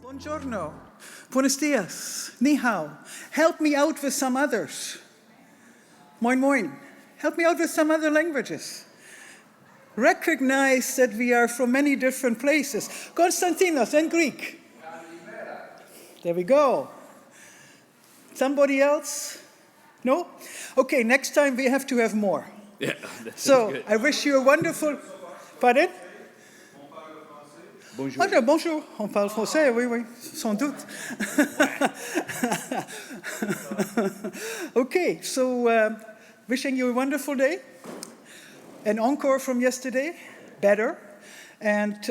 Buongiorno, buenos dias, ni hao. Help me out with some others. Moin moin. Help me out with some other languages. Recognize that we are from many different places. Konstantinos in Greek. There we go. Somebody else? No? Okay, next time we have to have more. Yeah, so good. I wish you a wonderful... Pardon? Bonjour. Ah, no, bonjour. On parle français, oui, oui, sans doute. Okay, so wishing you a wonderful day. An encore from yesterday, better. And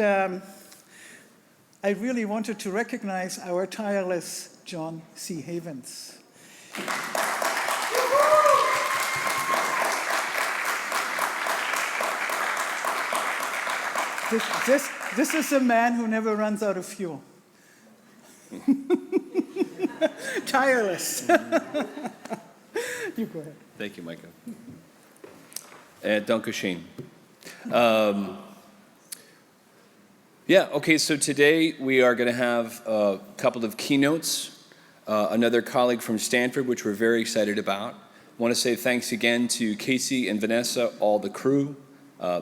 I really wanted to recognize our tireless John C. Havens. This is a man who never runs out of fuel. Tireless. You go ahead. Thank you, Micah. Danke schön. Yeah, okay, so today we are going to have a couple of keynotes. Another colleague from Stanford, which we're very excited about. I want to say thanks again to Casey and Vanessa, all the crew,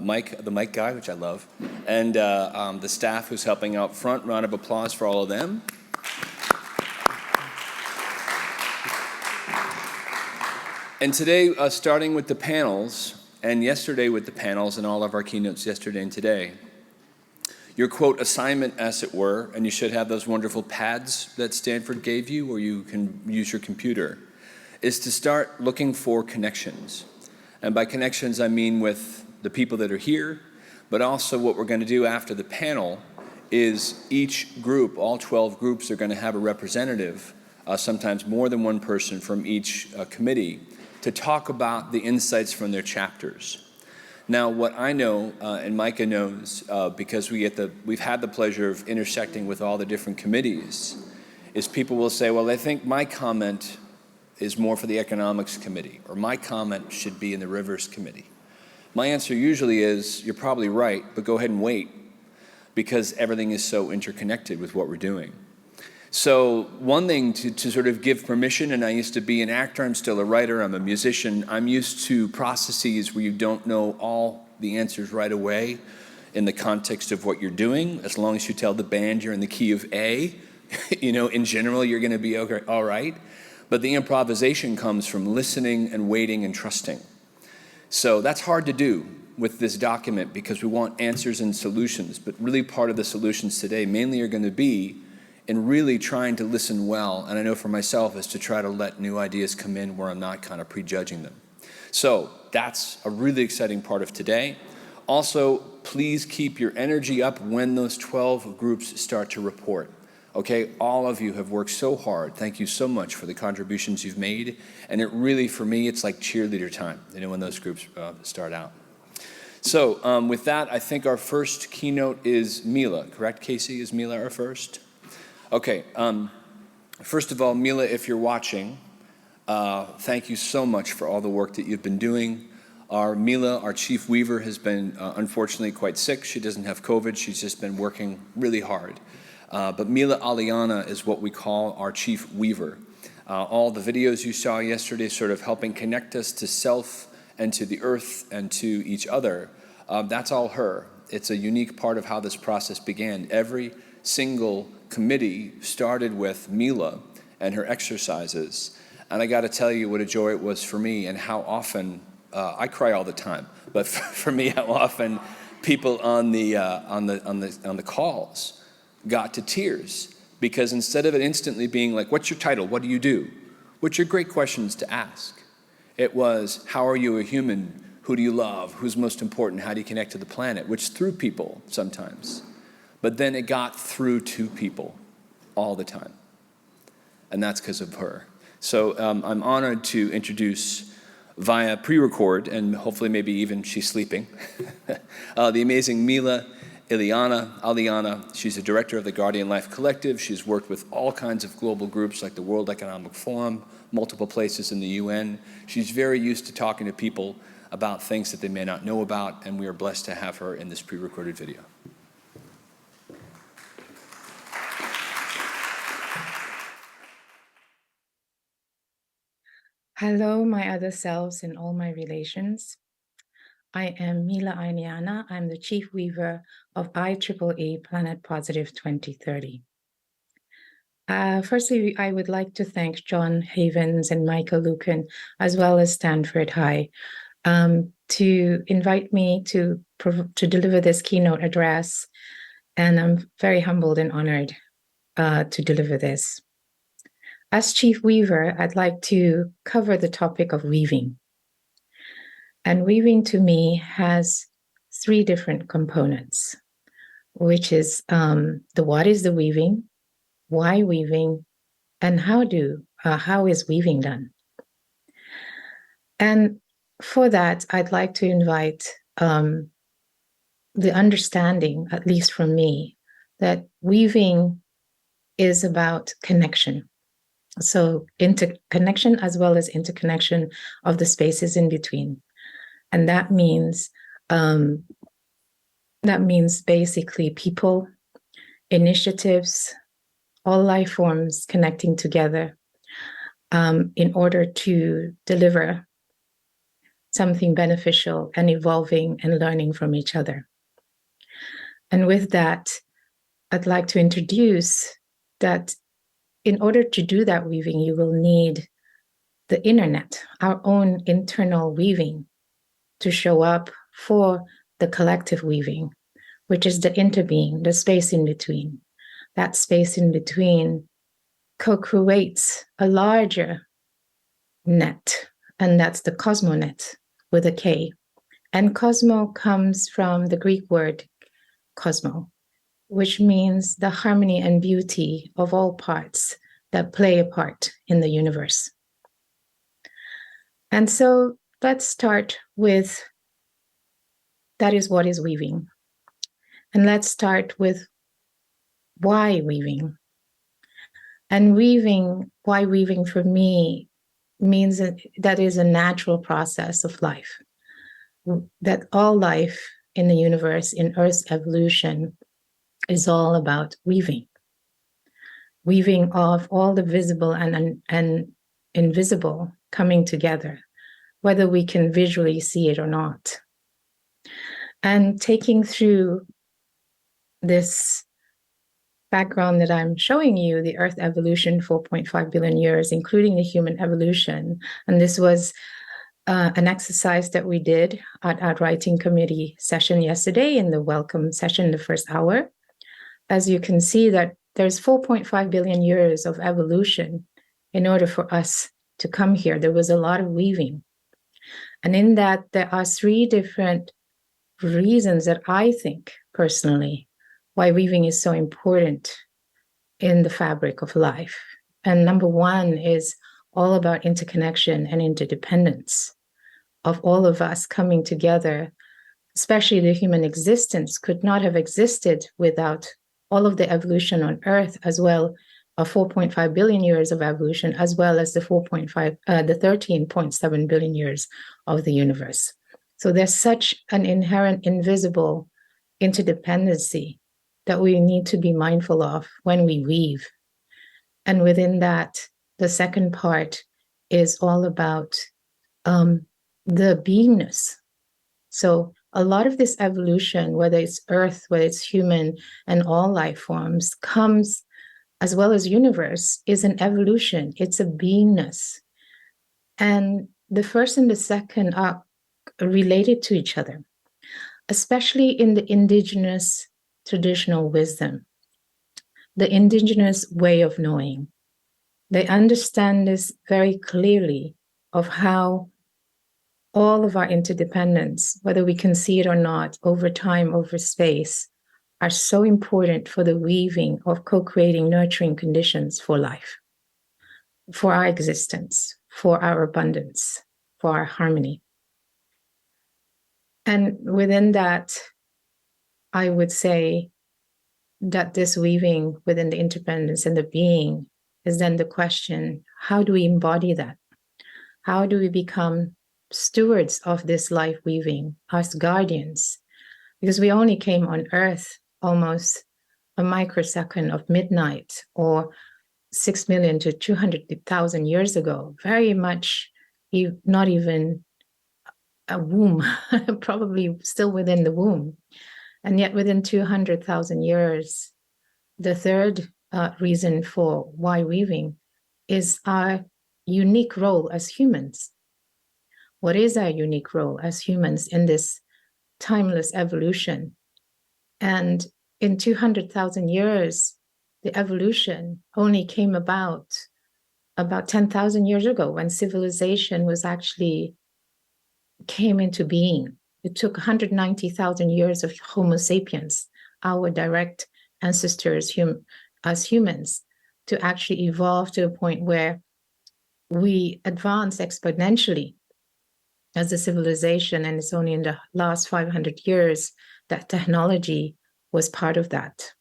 Mike, the mic guy, which I love, and the staff who's helping out front. Round of applause for all of them. And today, starting with the panels, and yesterday with the panels and all of our keynotes yesterday and today, your quote assignment, as it were, and you should have those wonderful pads that Stanford gave you, or you can use your computer, is to start looking for connections. And by connections, I mean with the people that are here, but also what we're going to do after the panel is each group, all 12 groups, are going to have a representative, sometimes more than one person from each committee, to talk about the insights from their chapters. Now, what I know, and Micah knows, because we've had the pleasure of intersecting with all the different committees, is people will say, well, I think my comment is more for the economics committee, or my comment should be in the rivers committee. My answer usually is, you're probably right, but go ahead and wait, because everything is so interconnected with what we're doing. So one thing to sort of give permission, and I used to be an actor, I'm still a writer, I'm a musician, I'm used to processes where you don't know all the answers right away in the context of what you're doing. As long as you tell the band you're in the key of A, in general you're gonna be okay, all right. But the improvisation comes from listening and waiting and trusting. So that's hard to do with this document because we want answers and solutions, but really part of the solutions today mainly are gonna be in really trying to listen well, and I know for myself is to try to let new ideas come in where I'm not kind of prejudging them. So that's a really exciting part of today. Also, please keep your energy up when those 12 groups start to report. Okay, all of you have worked so hard. Thank you so much for the contributions you've made. And it really, for me, it's like cheerleader time, when those groups start out. So with that, I think our first keynote is Mila, correct, Casey? Is Mila our first? Okay, first of all, Mila, if you're watching, thank you so much for all the work that you've been doing. Mila, our chief weaver, has been unfortunately quite sick. She doesn't have COVID, she's just been working really hard. But Mila Aliana is what we call our chief weaver. All the videos you saw yesterday sort of helping connect us to self and to the earth and to each other, that's all her. It's a unique part of how this process began. Every single committee started with Mila and her exercises. And I got to tell you what a joy it was for me and how often, I cry all the time, but for me, how often people on the calls got to tears, because instead of it instantly being like, what's your title? What do you do? Which are great questions to ask. It was, how are you a human? Who do you love? Who's most important? How do you connect to the planet? Which threw people sometimes. But then it got through to people all the time. And that's because of her. So I'm honored to introduce via pre-record, and hopefully maybe even she's sleeping, the amazing Mila Aliana. She's the director of the Guardian Life Collective. She's worked with all kinds of global groups like the World Economic Forum, multiple places in the UN. She's very used to talking to people about things that they may not know about, and we are blessed to have her in this pre-recorded video. Hello, my other selves in all my relations. I am Mila Ainiana. I'm the Chief Weaver of IEEE Planet Positive 2030. Firstly, I would like to thank John Havens and Michael Lucan, as well as Stanford High, to invite me to deliver this keynote address. And I'm very humbled and honored to deliver this. As Chief Weaver, I'd like to cover the topic of weaving. And weaving to me has three different components, which is the what is the weaving, why weaving, and how is weaving done. And for that, I'd like to invite the understanding, at least from me, that weaving is about connection. So interconnection as well as interconnection of the spaces in between. And that means basically people, initiatives, all life forms connecting together in order to deliver something beneficial and evolving and learning from each other. And with that, I'd like to introduce that in order to do that weaving, you will need the internet, our own internal weaving, to show up for the collective weaving, which is the interbeing, the space in between. That space in between co-creates a larger net, and that's the cosmonet with a K. And cosmo comes from the Greek word cosmo, which means the harmony and beauty of all parts that play a part in the universe. And so let's start with that is what is weaving. And let's start with why weaving. And why weaving for me means that is a natural process of life, that all life in the universe, in Earth's evolution, is all about weaving of all the visible and invisible coming together, whether we can visually see it or not. And taking through this background that I'm showing you, the Earth evolution, 4.5 billion years, including the human evolution. And this was an exercise that we did at our writing committee session yesterday in the welcome session, the first hour. As you can see that there's 4.5 billion years of evolution in order for us to come here. There was a lot of weaving. And in that, there are three different reasons that I think personally why weaving is so important in the fabric of life. And number one is all about interconnection and interdependence of all of us coming together, especially the human existence could not have existed without all of the evolution on Earth, as well of 4.5 billion years of evolution, as well as the 13.7 billion years of the universe. So there's such an inherent invisible interdependency that we need to be mindful of when we weave. And within that, the second part is all about the beingness. So a lot of this evolution, whether it's Earth, whether it's human, and all life forms, comes, as well as universe, is an evolution. It's a beingness. And the first and the second are related to each other, especially in the indigenous traditional wisdom, the indigenous way of knowing. They understand this very clearly of how all of our interdependence, whether we can see it or not, over time, over space, are so important for the weaving of co-creating nurturing conditions for life, for our existence, for our abundance, for our harmony. And within that, I would say that this weaving within the interdependence and the being is then the question, how do we embody that? How do we become stewards of this life weaving, as guardians? Because we only came on Earth almost a microsecond of midnight, or 6 million to 200,000 years ago, very much not even a womb, probably still within the womb. And yet within 200,000 years, the third reason for why weaving is our unique role as humans. What is our unique role as humans in this timeless evolution? And in 200,000 years, the evolution only came about 10,000 years ago, when civilization was actually came into being. It took 190,000 years of Homo sapiens, our direct ancestors as humans, to actually evolve to a point where we advance exponentially as a civilization. And it's only in the last 500 years that technology was part of that.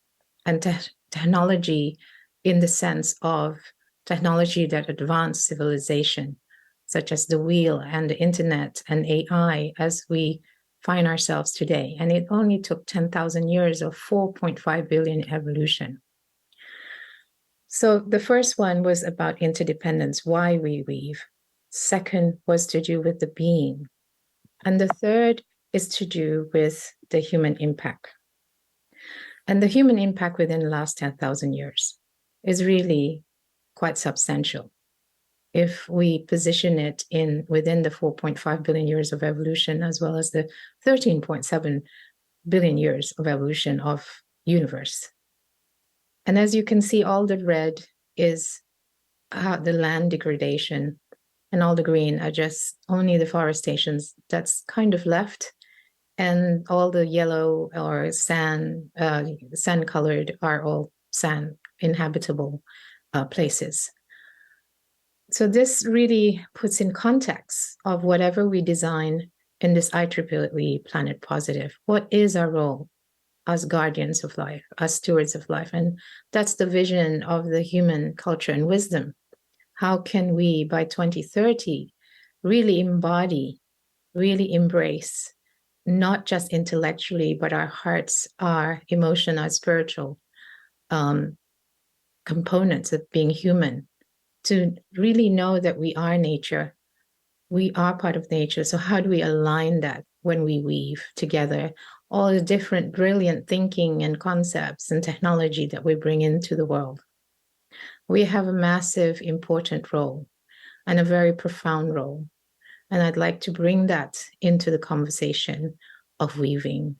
And technology in the sense of technology that advanced civilization, such as the wheel and the internet and AI, as we find ourselves today. And it only took 10,000 years of 4.5 billion evolution. So the first one was about interdependence, why we weave. Second was to do with the being. And the third is to do with the human impact. And the human impact within the last 10,000 years is really quite substantial. If we position it within the 4.5 billion years of evolution, as well as the 13.7 billion years of evolution of universe. And as you can see, all the red is the land degradation, and all the green are just only the forestations that's kind of left. And all the yellow or sand colored are all sand inhabitable places. So this really puts in context of whatever we design in this IEEE Planet Positive. What is our role as guardians of life, as stewards of life? And that's the vision of the human culture and wisdom. How can we, by 2030, really embody, really embrace, not just intellectually, but our hearts, our emotional, our spiritual components of being human, to really know that we are nature, we are part of nature. So how do we align that when we weave together all the different brilliant thinking and concepts and technology that we bring into the world? We have a massive, important role and a very profound role. And I'd like to bring that into the conversation of weaving,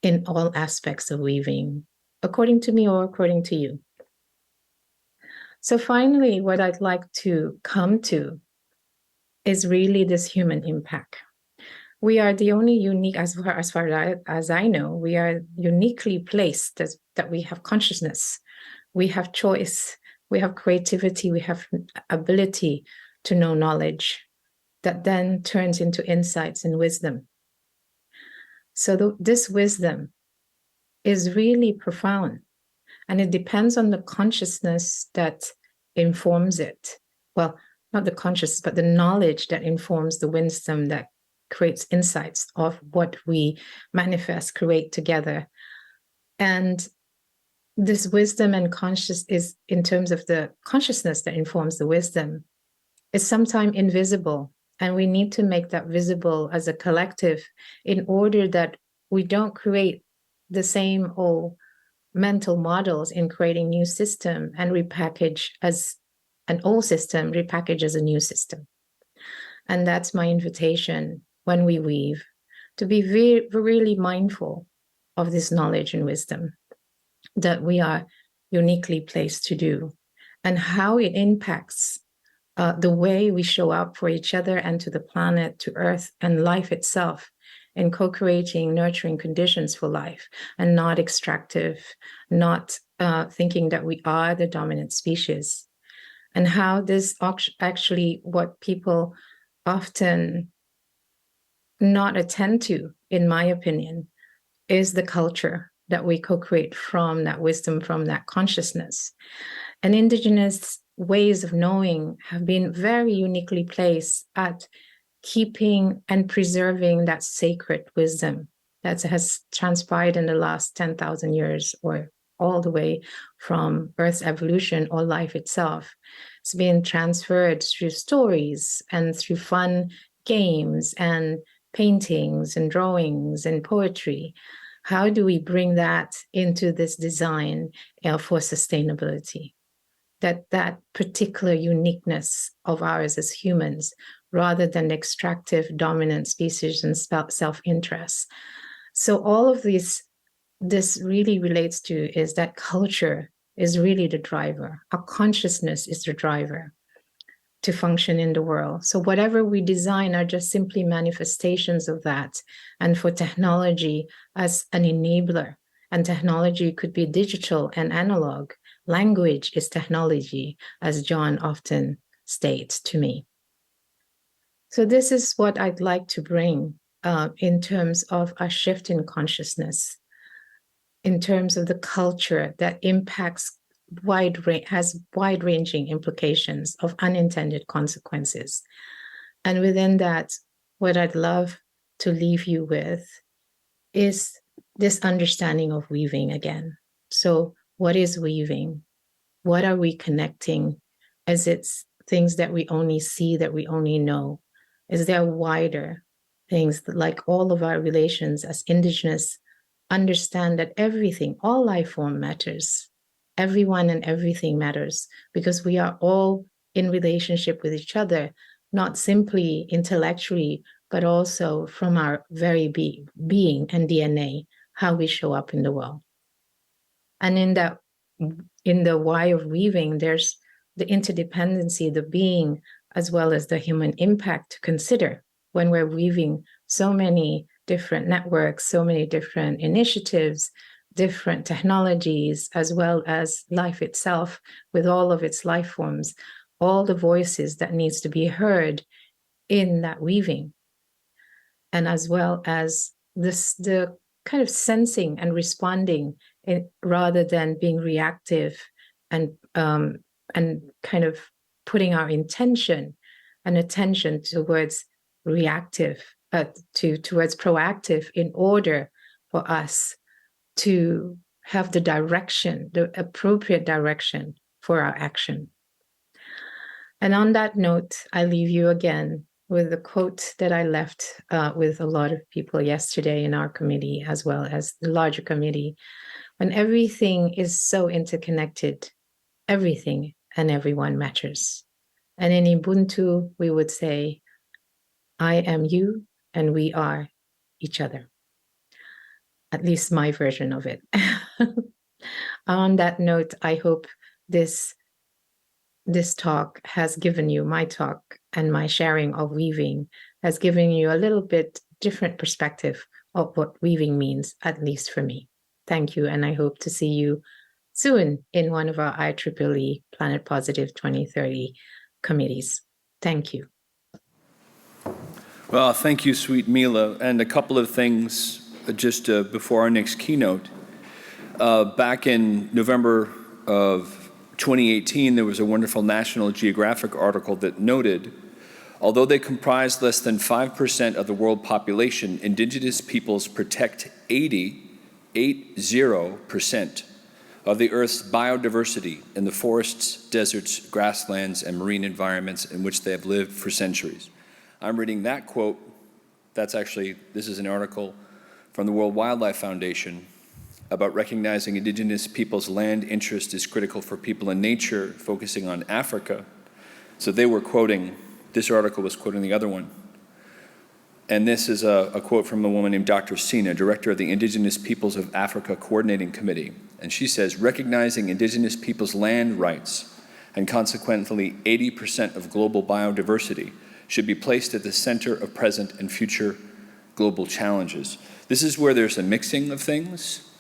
in all aspects of weaving, according to me or according to you. So finally, what I'd like to come to is really this human impact. We are the only unique, as far as I know, we are uniquely placed that we have consciousness, we have choice, we have creativity, we have ability to know knowledge that then turns into insights and wisdom. So this wisdom is really profound, and it depends on the consciousness that informs it. Well, not the consciousness, but the knowledge that informs the wisdom that creates insights of what we manifest, create together. And this wisdom and conscious is, in terms of the consciousness that informs the wisdom, is sometimes invisible. And we need to make that visible as a collective in order that we don't create the same old mental models in creating new system and repackage as an old system, repackage as a new system. And that's my invitation when we weave, to be really mindful of this knowledge and wisdom that we are uniquely placed to do, and how it impacts the way we show up for each other and to the planet, to Earth and life itself, in co-creating, nurturing conditions for life, and not extractive, not thinking that we are the dominant species. And how this actually, what people often not attend to, in my opinion, is the culture that we co-create from that wisdom, from that consciousness. And Indigenous ways of knowing have been very uniquely placed at keeping and preserving that sacred wisdom that has transpired in the last 10,000 years, or all the way from Earth's evolution or life itself. It's being transferred through stories and through fun games and paintings and drawings and poetry. How do we bring that into this design for sustainability? That particular uniqueness of ours as humans, rather than extractive dominant species and self-interest. So all of this really relates to is that culture is really the driver. Our consciousness is the driver to function in the world. So whatever we design are just simply manifestations of that. And for technology as an enabler, and technology could be digital and analog. Language is technology, as John often states to me. So this is what I'd like to bring in terms of a shift in consciousness, in terms of the culture that impacts has wide-ranging implications of unintended consequences. And within that, what I'd love to leave you with is this understanding of weaving again. So what is weaving? What are we connecting? Is it things that we only see, that we only know? Is there wider things that, like all of our relations as Indigenous, understand that everything, all life form matters. Everyone and everything matters because we are all in relationship with each other, not simply intellectually, but also from our very being and DNA, how we show up in the world. And in the why of weaving, there's the interdependency, the being, as well as the human impact to consider when we're weaving so many different networks, so many different initiatives, different technologies, as well as life itself with all of its life forms, all the voices that needs to be heard in that weaving. And as well as the kind of sensing and responding rather than being reactive and kind of putting our intention and attention towards reactive, towards proactive, in order for us to have the direction, the appropriate direction for our action. And on that note, I leave you again with the quote that I left with a lot of people yesterday in our committee, as well as the larger committee. When everything is so interconnected, everything and everyone matters. And in Ubuntu, we would say, I am you and we are each other. At least my version of it. On that note, I hope this talk has given you, my talk and my sharing of weaving has given you a little bit different perspective of what weaving means, at least for me. Thank you, and I hope to see you soon in one of our IEEE Planet Positive 2030 committees. Thank you. Well, thank you, sweet Mila. And a couple of things just before our next keynote. Back in November of 2018, there was a wonderful National Geographic article that noted, although they comprise less than 5% of the world population, indigenous peoples protect 80% of the Earth's biodiversity in the forests, deserts, grasslands, and marine environments in which they have lived for centuries. I'm reading that quote. This is an article from the World Wildlife Foundation about recognizing indigenous peoples' land interest is critical for people in nature, focusing on Africa. So they were quoting, this article was quoting the other one. And this is a quote from a woman named Dr. Sina, director of the Indigenous Peoples of Africa Coordinating Committee. And she says, recognizing indigenous peoples' land rights and consequently 80% of global biodiversity should be placed at the center of present and future global challenges. This is where there's a mixing of things.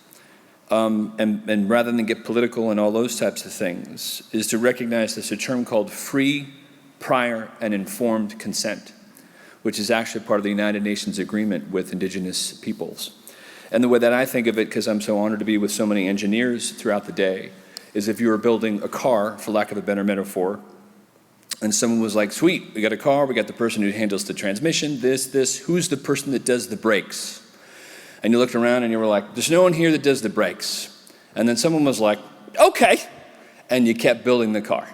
And rather than get political and all those types of things, is to recognize there's a term called free, prior, and informed consent, which is actually part of the United Nations agreement with indigenous peoples. And the way that I think of it, because I'm so honored to be with so many engineers throughout the day, is if you were building a car, for lack of a better metaphor, and someone was like, sweet, we got a car, we got the person who handles the transmission, this, who's the person that does the brakes? And you looked around and you were like, there's no one here that does the brakes. And then someone was like, okay. And you kept building the car.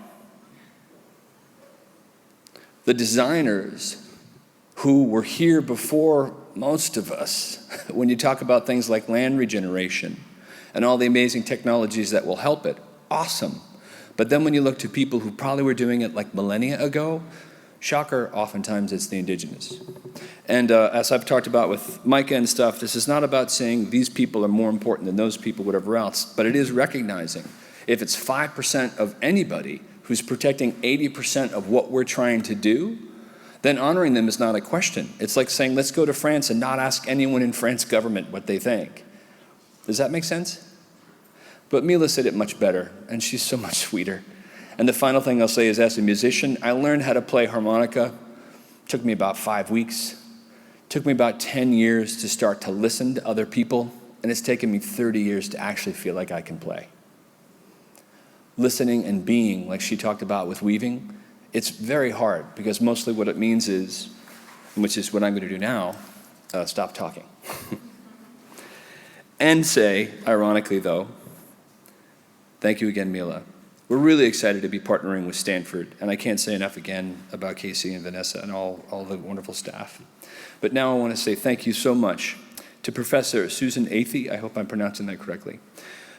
the designers who were here before most of us, when you talk about things like land regeneration and all the amazing technologies that will help it, awesome. But then when you look to people who probably were doing it like millennia ago, shocker, oftentimes it's the indigenous. And as I've talked about with Micah and stuff, this is not about saying these people are more important than those people, whatever else, but it is recognizing if it's 5% of anybody who's protecting 80% of what we're trying to do, then honoring them is not a question. It's like saying, let's go to France and not ask anyone in France government what they think. Does that make sense? But Mila said it much better, and she's so much sweeter. And the final thing I'll say is, as a musician, I learned how to play harmonica. It took me about 5 weeks. It took me about 10 years to start to listen to other people, and it's taken me 30 years to actually feel like I can play. Listening and being, like she talked about with weaving, it's very hard, because mostly what it means is, which is what I'm going to do now, stop talking. And say, ironically though, thank you again, Mila. We're really excited to be partnering with Stanford, and I can't say enough again about Casey and Vanessa and all the wonderful staff. But now I want to say thank you so much to Professor Susan Athey. I hope I'm pronouncing that correctly.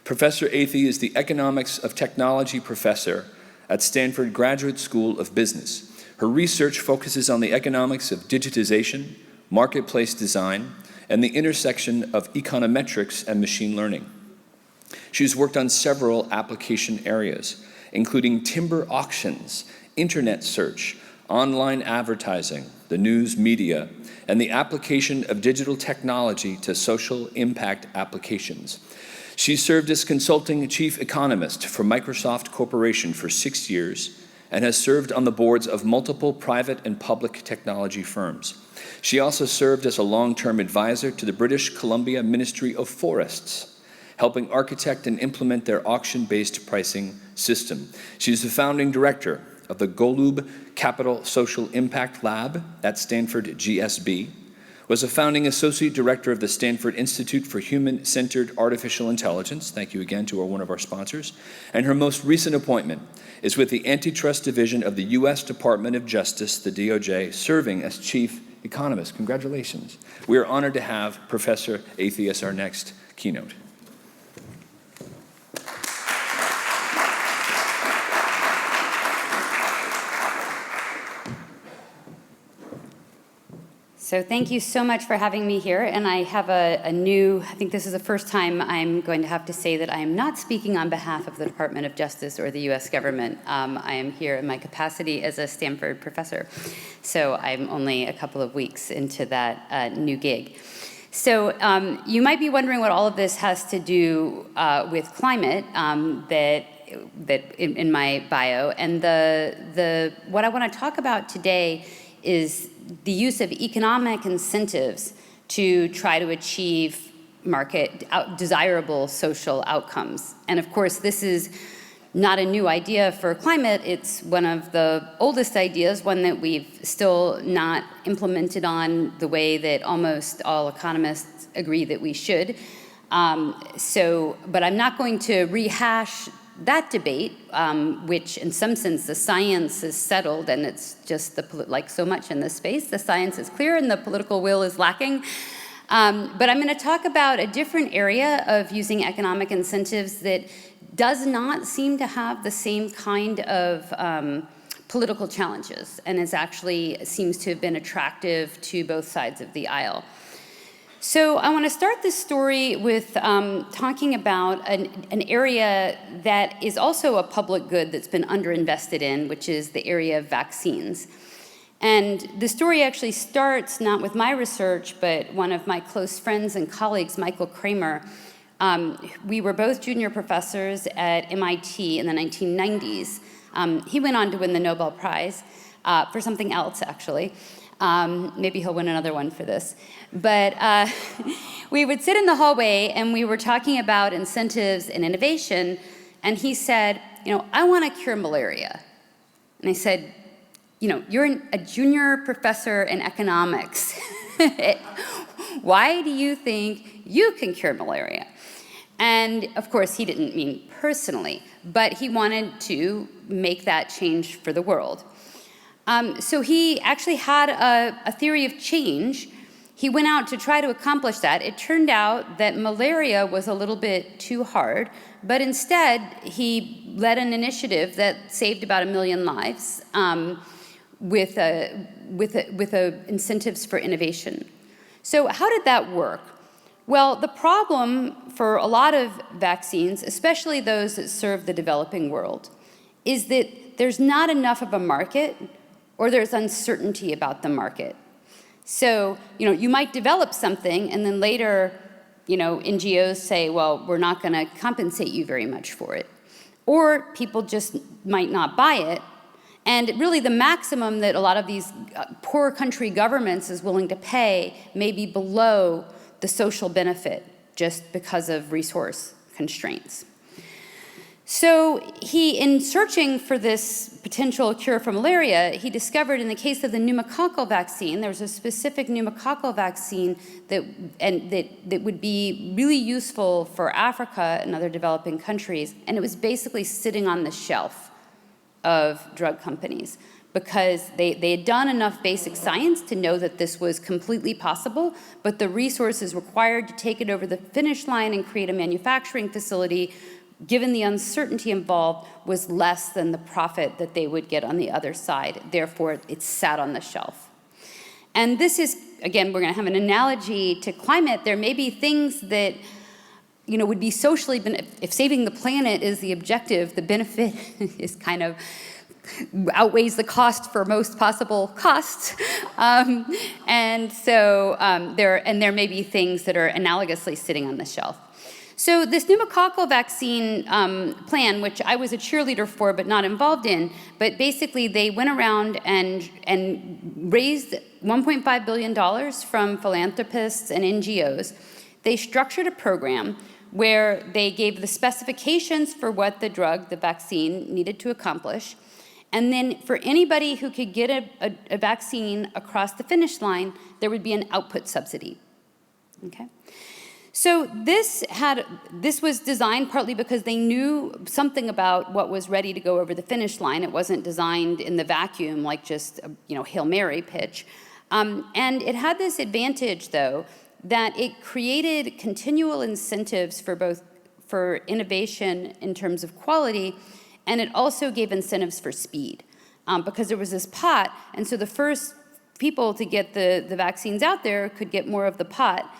Professor Athey is the Economics of Technology professor at Stanford Graduate School of Business. Her research focuses on the economics of digitization, marketplace design, and the intersection of econometrics and machine learning. She's worked on several application areas, including timber auctions, internet search, online advertising, the news media, and the application of digital technology to social impact applications. She served as consulting chief economist for Microsoft Corporation for 6 years and has served on the boards of multiple private and public technology firms. She also served as a long-term advisor to the British Columbia Ministry of Forests, helping architect and implement their auction-based pricing system. She's the founding director of the Golub Capital Social Impact Lab at Stanford GSB, was a founding associate director of the Stanford Institute for Human-Centered Artificial Intelligence, thank you again to one of our sponsors, and her most recent appointment is with the Antitrust Division of the U.S. Department of Justice, the DOJ, serving as chief economist. Congratulations. We are honored to have Professor Athey as our next keynote. So thank you so much for having me here. And I have I think this is the first time I'm going to have to say that I am not speaking on behalf of the Department of Justice or the US government. I am here in my capacity as a Stanford professor. So I'm only a couple of weeks into that new gig. So you might be wondering what all of this has to do with climate that in my bio. And what I want to talk about today is the use of economic incentives to try to achieve desirable social outcomes. And of course, this is not a new idea for climate. It's one of the oldest ideas, one that we've still not implemented on the way that almost all economists agree that we should. But I'm not going to rehash that debate, which in some sense the science is settled, and it's just like so much in this space, the science is clear and the political will is lacking. But I'm going to talk about a different area of using economic incentives that does not seem to have the same kind of political challenges, and seems to have been attractive to both sides of the aisle. So I want to start this story with talking about an area that is also a public good that's been underinvested in, which is the area of vaccines. And the story actually starts not with my research, but one of my close friends and colleagues, Michael Kramer. We were both junior professors at MIT in the 1990s. He went on to win the Nobel Prize for something else, actually. Maybe he'll win another one for this. But we would sit in the hallway and we were talking about incentives and innovation. And he said, I want to cure malaria. And I said, you're a junior professor in economics. Why do you think you can cure malaria? And of course, he didn't mean personally, but he wanted to make that change for the world. So he actually had a theory of change. He went out to try to accomplish that. It turned out that malaria was a little bit too hard, but instead he led an initiative that saved about 1 million lives with incentives for innovation. So how did that work? Well, the problem for a lot of vaccines, especially those that serve the developing world, is that there's not enough of a market, or there's uncertainty about the market. So, you might develop something and then later, NGOs say, well, we're not going to compensate you very much for it. Or people just might not buy it. And really the maximum that a lot of these poor country governments is willing to pay may be below the social benefit just because of resource constraints. So in searching for this potential cure for malaria, he discovered in the case of the pneumococcal vaccine, there was a specific pneumococcal vaccine that would be really useful for Africa and other developing countries, and it was basically sitting on the shelf of drug companies because they had done enough basic science to know that this was completely possible, but the resources required to take it over the finish line and create a manufacturing facility, given the uncertainty involved, was less than the profit that they would get on the other side. Therefore, it sat on the shelf. And this is, again, we're going to have an analogy to climate. There may be things that would be socially, if saving the planet is the objective, the benefit is kind of outweighs the cost for most possible costs. And so there may be things that are analogously sitting on the shelf. So this pneumococcal vaccine plan, which I was a cheerleader for but not involved in, but basically they went around and raised $1.5 billion from philanthropists and NGOs. They structured a program where they gave the specifications for what the vaccine needed to accomplish. And then for anybody who could get a vaccine across the finish line, there would be an output subsidy. Okay? So this was designed partly because they knew something about what was ready to go over the finish line. It wasn't designed in the vacuum like just a Hail Mary pitch. And it had this advantage, though, that it created continual incentives for innovation in terms of quality, and it also gave incentives for speed because there was this pot, and so the first people to get the vaccines out there could get more of the pot.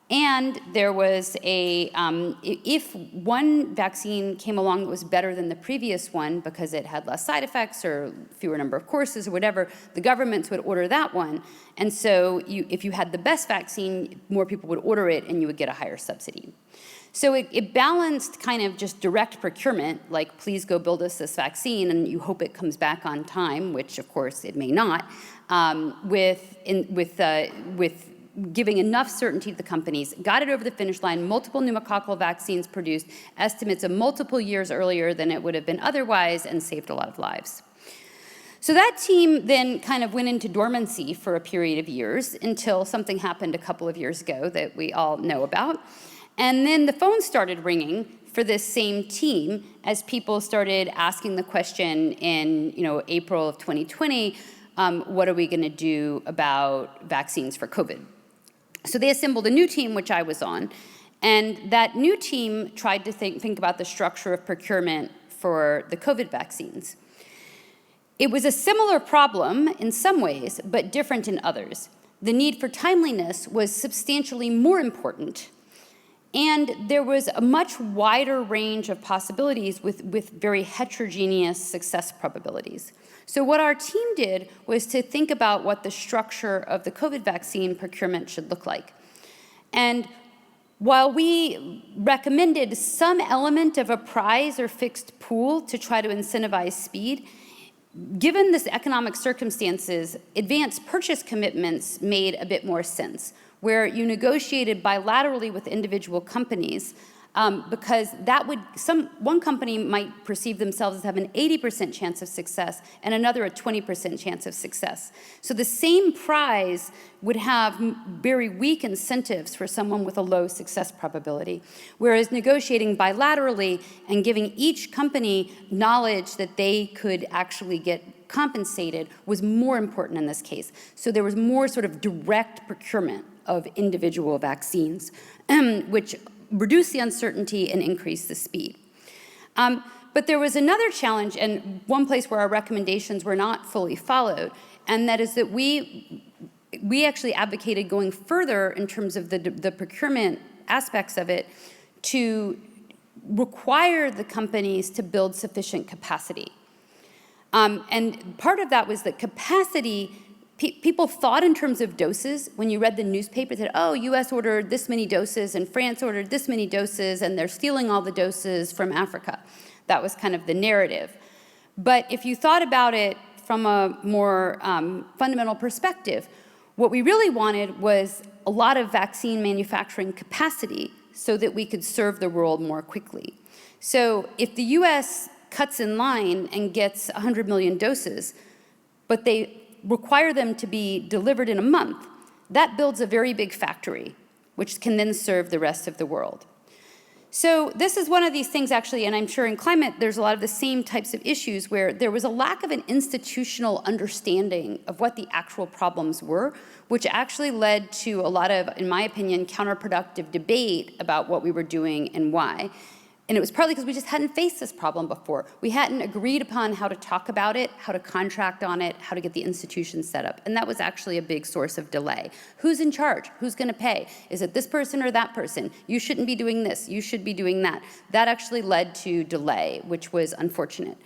And there was if one vaccine came along that was better than the previous one because it had less side effects or fewer number of courses or whatever, the governments would order that one. And so if you had the best vaccine, more people would order it and you would get a higher subsidy. So it balanced kind of just direct procurement, like please go build us this vaccine and you hope it comes back on time, which of course it may not, with giving enough certainty to the companies, got it over the finish line, multiple pneumococcal vaccines produced, estimates of multiple years earlier than it would have been otherwise, and saved a lot of lives. So that team then kind of went into dormancy for a period of years until something happened a couple of years ago that we all know about. And then the phone started ringing for this same team as people started asking the question in April of 2020, what are we going to do about vaccines for COVID? So they assembled a new team, which I was on, and that new team tried to think about the structure of procurement for the COVID vaccines. It was a similar problem in some ways, but different in others. The need for timeliness was substantially more important, and there was a much wider range of possibilities with very heterogeneous success probabilities. So what our team did was to think about what the structure of the COVID vaccine procurement should look like. And while we recommended some element of a prize or fixed pool to try to incentivize speed, given this economic circumstances, advanced purchase commitments made a bit more sense, where you negotiated bilaterally with individual companies because one company might perceive themselves as having an 80% chance of success and another a 20% chance of success. So the same prize would have very weak incentives for someone with a low success probability, whereas negotiating bilaterally and giving each company knowledge that they could actually get compensated was more important in this case. So there was more sort of direct procurement of individual vaccines, which reduced the uncertainty and increased the speed. But there was another challenge, and one place where our recommendations were not fully followed, and that is that we actually advocated going further in terms of the procurement aspects of it to require the companies to build sufficient capacity. And part of that was that capacity, people thought in terms of doses. When you read the newspaper, that, oh, US ordered this many doses and France ordered this many doses and they're stealing all the doses from Africa. That was kind of the narrative. But if you thought about it from a more fundamental perspective, what we really wanted was a lot of vaccine manufacturing capacity so that we could serve the world more quickly. So if the US cuts in line and gets 100 million doses, but they require them to be delivered in a month, that builds a very big factory, which can then serve the rest of the world. So this is one of these things, actually, and I'm sure in climate, there's a lot of the same types of issues where there was a lack of an institutional understanding of what the actual problems were, which actually led to a lot of, in my opinion, counterproductive debate about what we were doing and why. And it was partly because we just hadn't faced this problem before. We hadn't agreed upon how to talk about it, how to contract on it, how to get the institutions set up. And that was actually a big source of delay. Who's in charge? Who's going to pay? Is it this person or that person? You shouldn't be doing this. You should be doing that. That actually led to delay, which was unfortunate.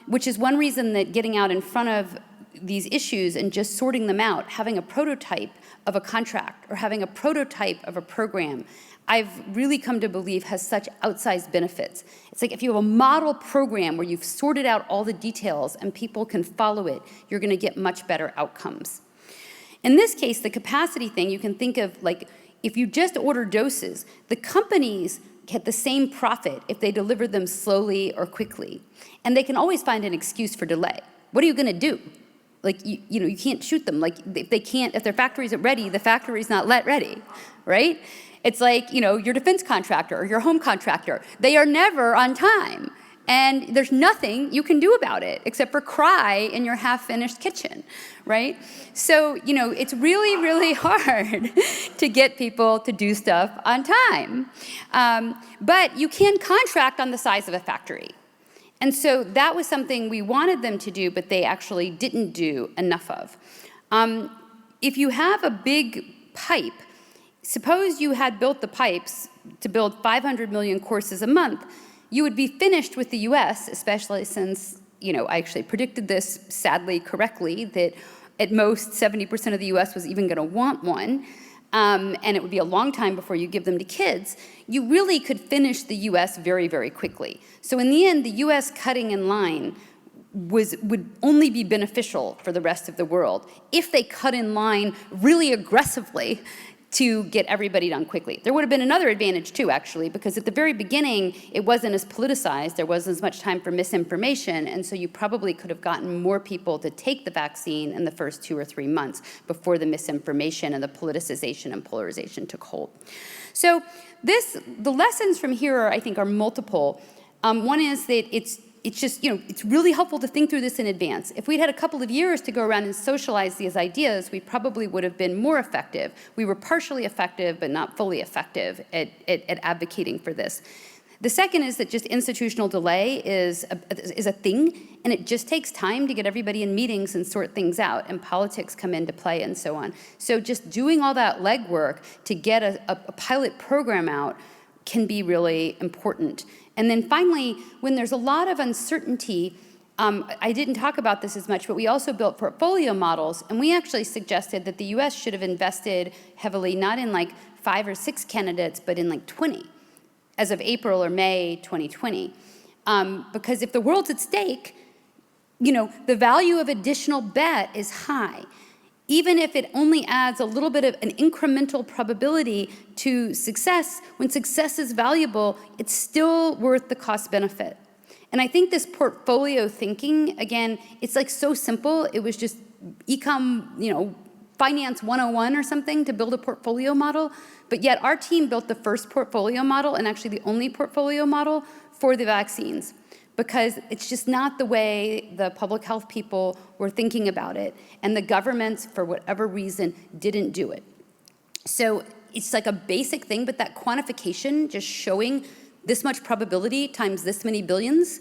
Which is one reason that getting out in front of these issues and just sorting them out, having a prototype of a contract or having a prototype of a program, I've really come to believe has such outsized benefits. It's like if you have a model program where you've sorted out all the details and people can follow it, you're going to get much better outcomes. In this case, the capacity thing, you can think of like if you just order doses, the companies get the same profit if they deliver them slowly or quickly. And they can always find an excuse for delay. What are you going to do? Like, you can't shoot them. Like, if their factory isn't ready, the factory's not ready, right? It's like, your defense contractor or your home contractor. They are never on time. And there's nothing you can do about it except for cry in your half-finished kitchen, right? So, it's really, really hard to get people to do stuff on time. But you can contract on the size of a factory. And so that was something we wanted them to do, but they actually didn't do enough of. If you have a big pipe, suppose you had built the pipes to build 500 million courses a month, you would be finished with the US, especially since, I actually predicted this sadly correctly, that at most 70% of the US was even gonna want one, and it would be a long time before you give them to kids. You really could finish the US very, very quickly. So in the end, the US cutting in line would only be beneficial for the rest of the world if they cut in line really aggressively to get everybody done quickly. There would have been another advantage too, actually, because at the very beginning, it wasn't as politicized, there wasn't as much time for misinformation, and so you probably could have gotten more people to take the vaccine in the first 2 or 3 months before the misinformation and the politicization and polarization took hold. So the lessons from here, I think, are multiple. One is that it's just, it's really helpful to think through this in advance. If we'd had a couple of years to go around and socialize these ideas, we probably would have been more effective. We were partially effective, but not fully effective at advocating for this. The second is that just institutional delay is a thing, and it just takes time to get everybody in meetings and sort things out, and politics come into play and so on. So just doing all that legwork to get a pilot program out can be really important. And then finally, when there's a lot of uncertainty, I didn't talk about this as much, but we also built portfolio models, and we actually suggested that the US should have invested heavily, not in like 5 or 6 candidates, but in like 20, as of April or May 2020. Because if the world's at stake, the value of additional bet is high. Even if it only adds a little bit of an incremental probability to success, when success is valuable, it's still worth the cost benefit. And I think this portfolio thinking, again, it's like so simple. It was just econ, finance 101 or something to build a portfolio model. But yet our team built the first portfolio model and actually the only portfolio model for the vaccines. because it's just not the way the public health people were thinking about it, and the governments, for whatever reason, didn't do it. So it's like a basic thing, but that quantification, just showing this much probability times this many billions,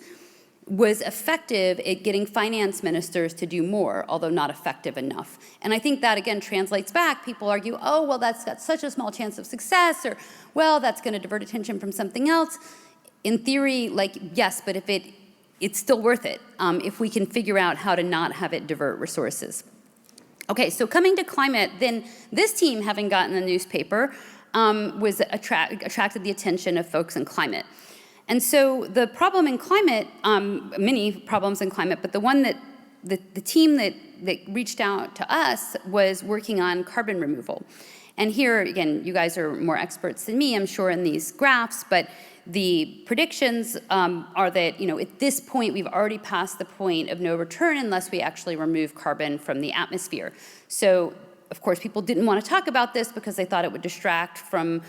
was effective at getting finance ministers to do more, although not effective enough. And I think that, again, translates back. People argue, oh, well, that's got such a small chance of success, or, well, that's going to divert attention from something else. In theory, like, yes, but if it's still worth it if we can figure out how to not have it divert resources. Okay, so coming to climate, then this team, having gotten the newspaper, was attracted the attention of folks in climate. And so the problem in climate, many problems in climate, but the one that the team that reached out to us was working on carbon removal. And here, again, you guys are more experts than me, I'm sure, in these graphs, but the predictions are that, at this point, we've already passed the point of no return unless we actually remove carbon from the atmosphere. So, of course, people didn't want to talk about this because they thought it would distract from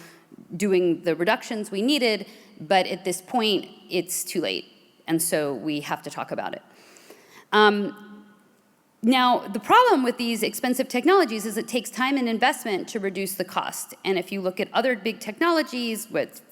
doing the reductions we needed, but at this point, it's too late, and so we have to talk about it. Now, the problem with these expensive technologies is it takes time and investment to reduce the cost. And if you look at other big technologies,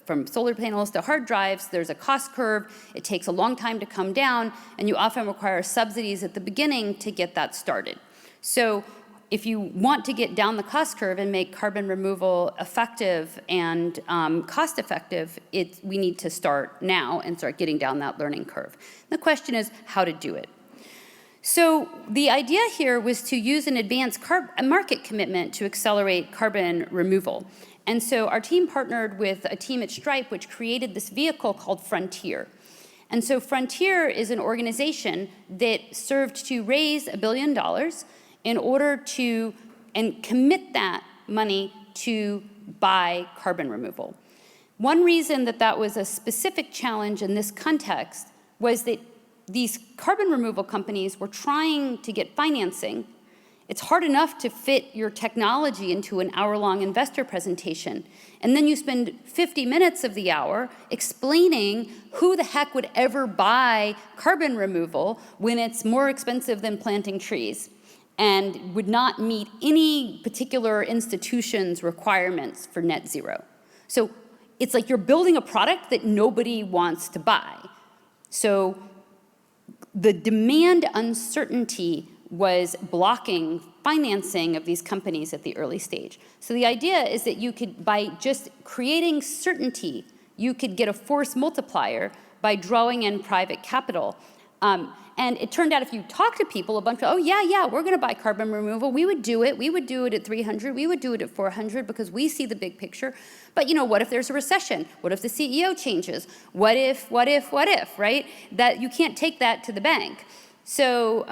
from solar panels to hard drives, there's a cost curve. It takes a long time to come down, and you often require subsidies at the beginning to get that started. So if you want to get down the cost curve and make carbon removal effective and cost effective, we need to start now and start getting down that learning curve. The question is how to do it. So the idea here was to use an advanced market commitment to accelerate carbon removal. And so our team partnered with a team at Stripe, which created this vehicle called Frontier. And so Frontier is an organization that served to raise $1 billion in order to commit that money to buy carbon removal. One reason that was a specific challenge in this context was that these carbon removal companies were trying to get financing. It's hard enough to fit your technology into an hour-long investor presentation. And then you spend 50 minutes of the hour explaining who the heck would ever buy carbon removal when it's more expensive than planting trees and would not meet any particular institution's requirements for net zero. So it's like you're building a product that nobody wants to buy. So the demand uncertainty was blocking financing of these companies at the early stage. So the idea is that you could, by just creating certainty, you could get a force multiplier by drawing in private capital. And it turned out if you talk to people, a bunch of, oh, yeah, we're going to buy carbon removal. We would do it. We would do it at 300. We would do it at 400 because we see the big picture. But, what if there's a recession? What if the CEO changes? What if, right? That you can't take that to the bank. So,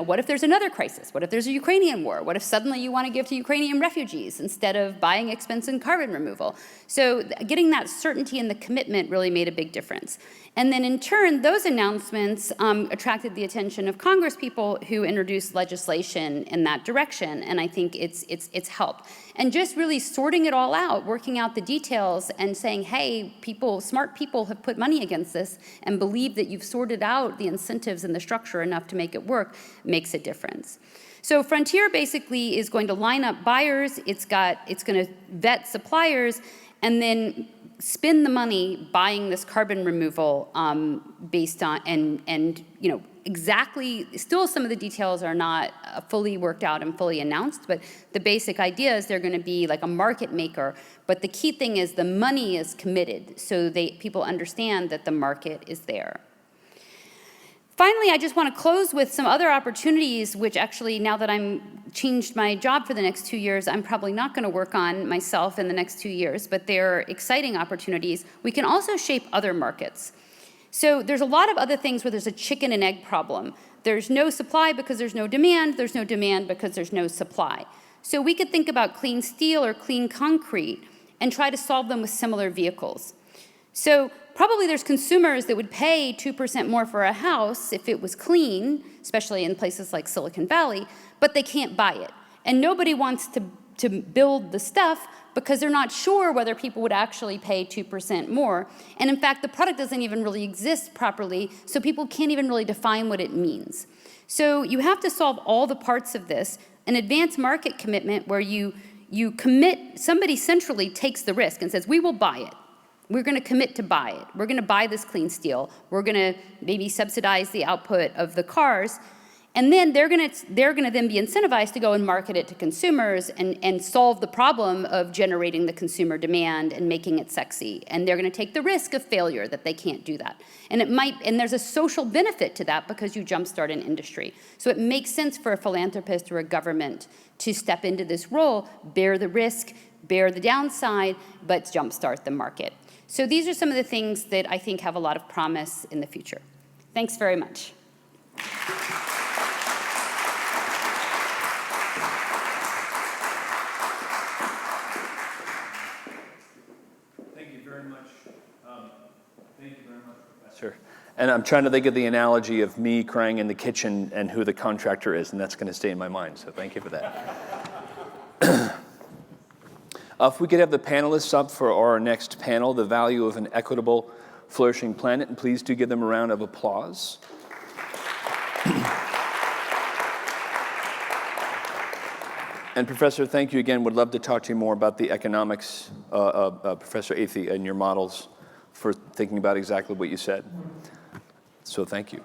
what if there's another crisis? What if there's a Ukrainian war? What if suddenly you want to give to Ukrainian refugees instead of buying expensive carbon removal? So getting that certainty and the commitment really made a big difference. And then in turn, those announcements attracted the attention of Congress people who introduced legislation in that direction. And I think it's helped. And just really sorting it all out, working out the details and saying, hey, smart people have put money against this and believe that you've sorted out the incentives and the structure enough to make it work makes a difference. So Frontier basically is going to line up buyers, it's going to vet suppliers, and then spend the money buying this carbon removal based on, and exactly, still some of the details are not fully worked out and fully announced, but the basic idea is they're going to be like a market maker. But the key thing is the money is committed, so people understand that the market is there. Finally, I just want to close with some other opportunities, which actually, now that I'm changed my job for the next 2 years, I'm probably not going to work on myself in the next 2 years, but they're exciting opportunities. We can also shape other markets. So there's a lot of other things where there's a chicken and egg problem. There's no supply because there's no demand. There's no demand because there's no supply. So we could think about clean steel or clean concrete and try to solve them with similar vehicles. So probably there's consumers that would pay 2% more for a house if it was clean, especially in places like Silicon Valley, but they can't buy it. And nobody wants to build the stuff, because they're not sure whether people would actually pay 2% more. And in fact, the product doesn't even really exist properly, so people can't even really define what it means. So you have to solve all the parts of this. An advanced market commitment where you commit, somebody centrally takes the risk and says, we will buy it. We're going to commit to buy it. We're going to buy this clean steel. We're going to maybe subsidize the output of the cars. And then they're going to then be incentivized to go and market it to consumers and solve the problem of generating the consumer demand and making it sexy. And they're going to take the risk of failure that they can't do that. And there's a social benefit to that because you jumpstart an industry. So it makes sense for a philanthropist or a government to step into this role, bear the risk, bear the downside, but jumpstart the market. So these are some of the things that I think have a lot of promise in the future. Thanks very much. Professor. And I'm trying to think of the analogy of me crying in the kitchen and who the contractor is, and that's going to stay in my mind, so thank you for that. If we could have the panelists up for our next panel, The Value of an Equitable, Flourishing Planet, and please do give them a round of applause. And Professor, thank you again. Would love to talk to you more about the economics, Professor Athey, and your models for thinking about exactly what you said. So thank you.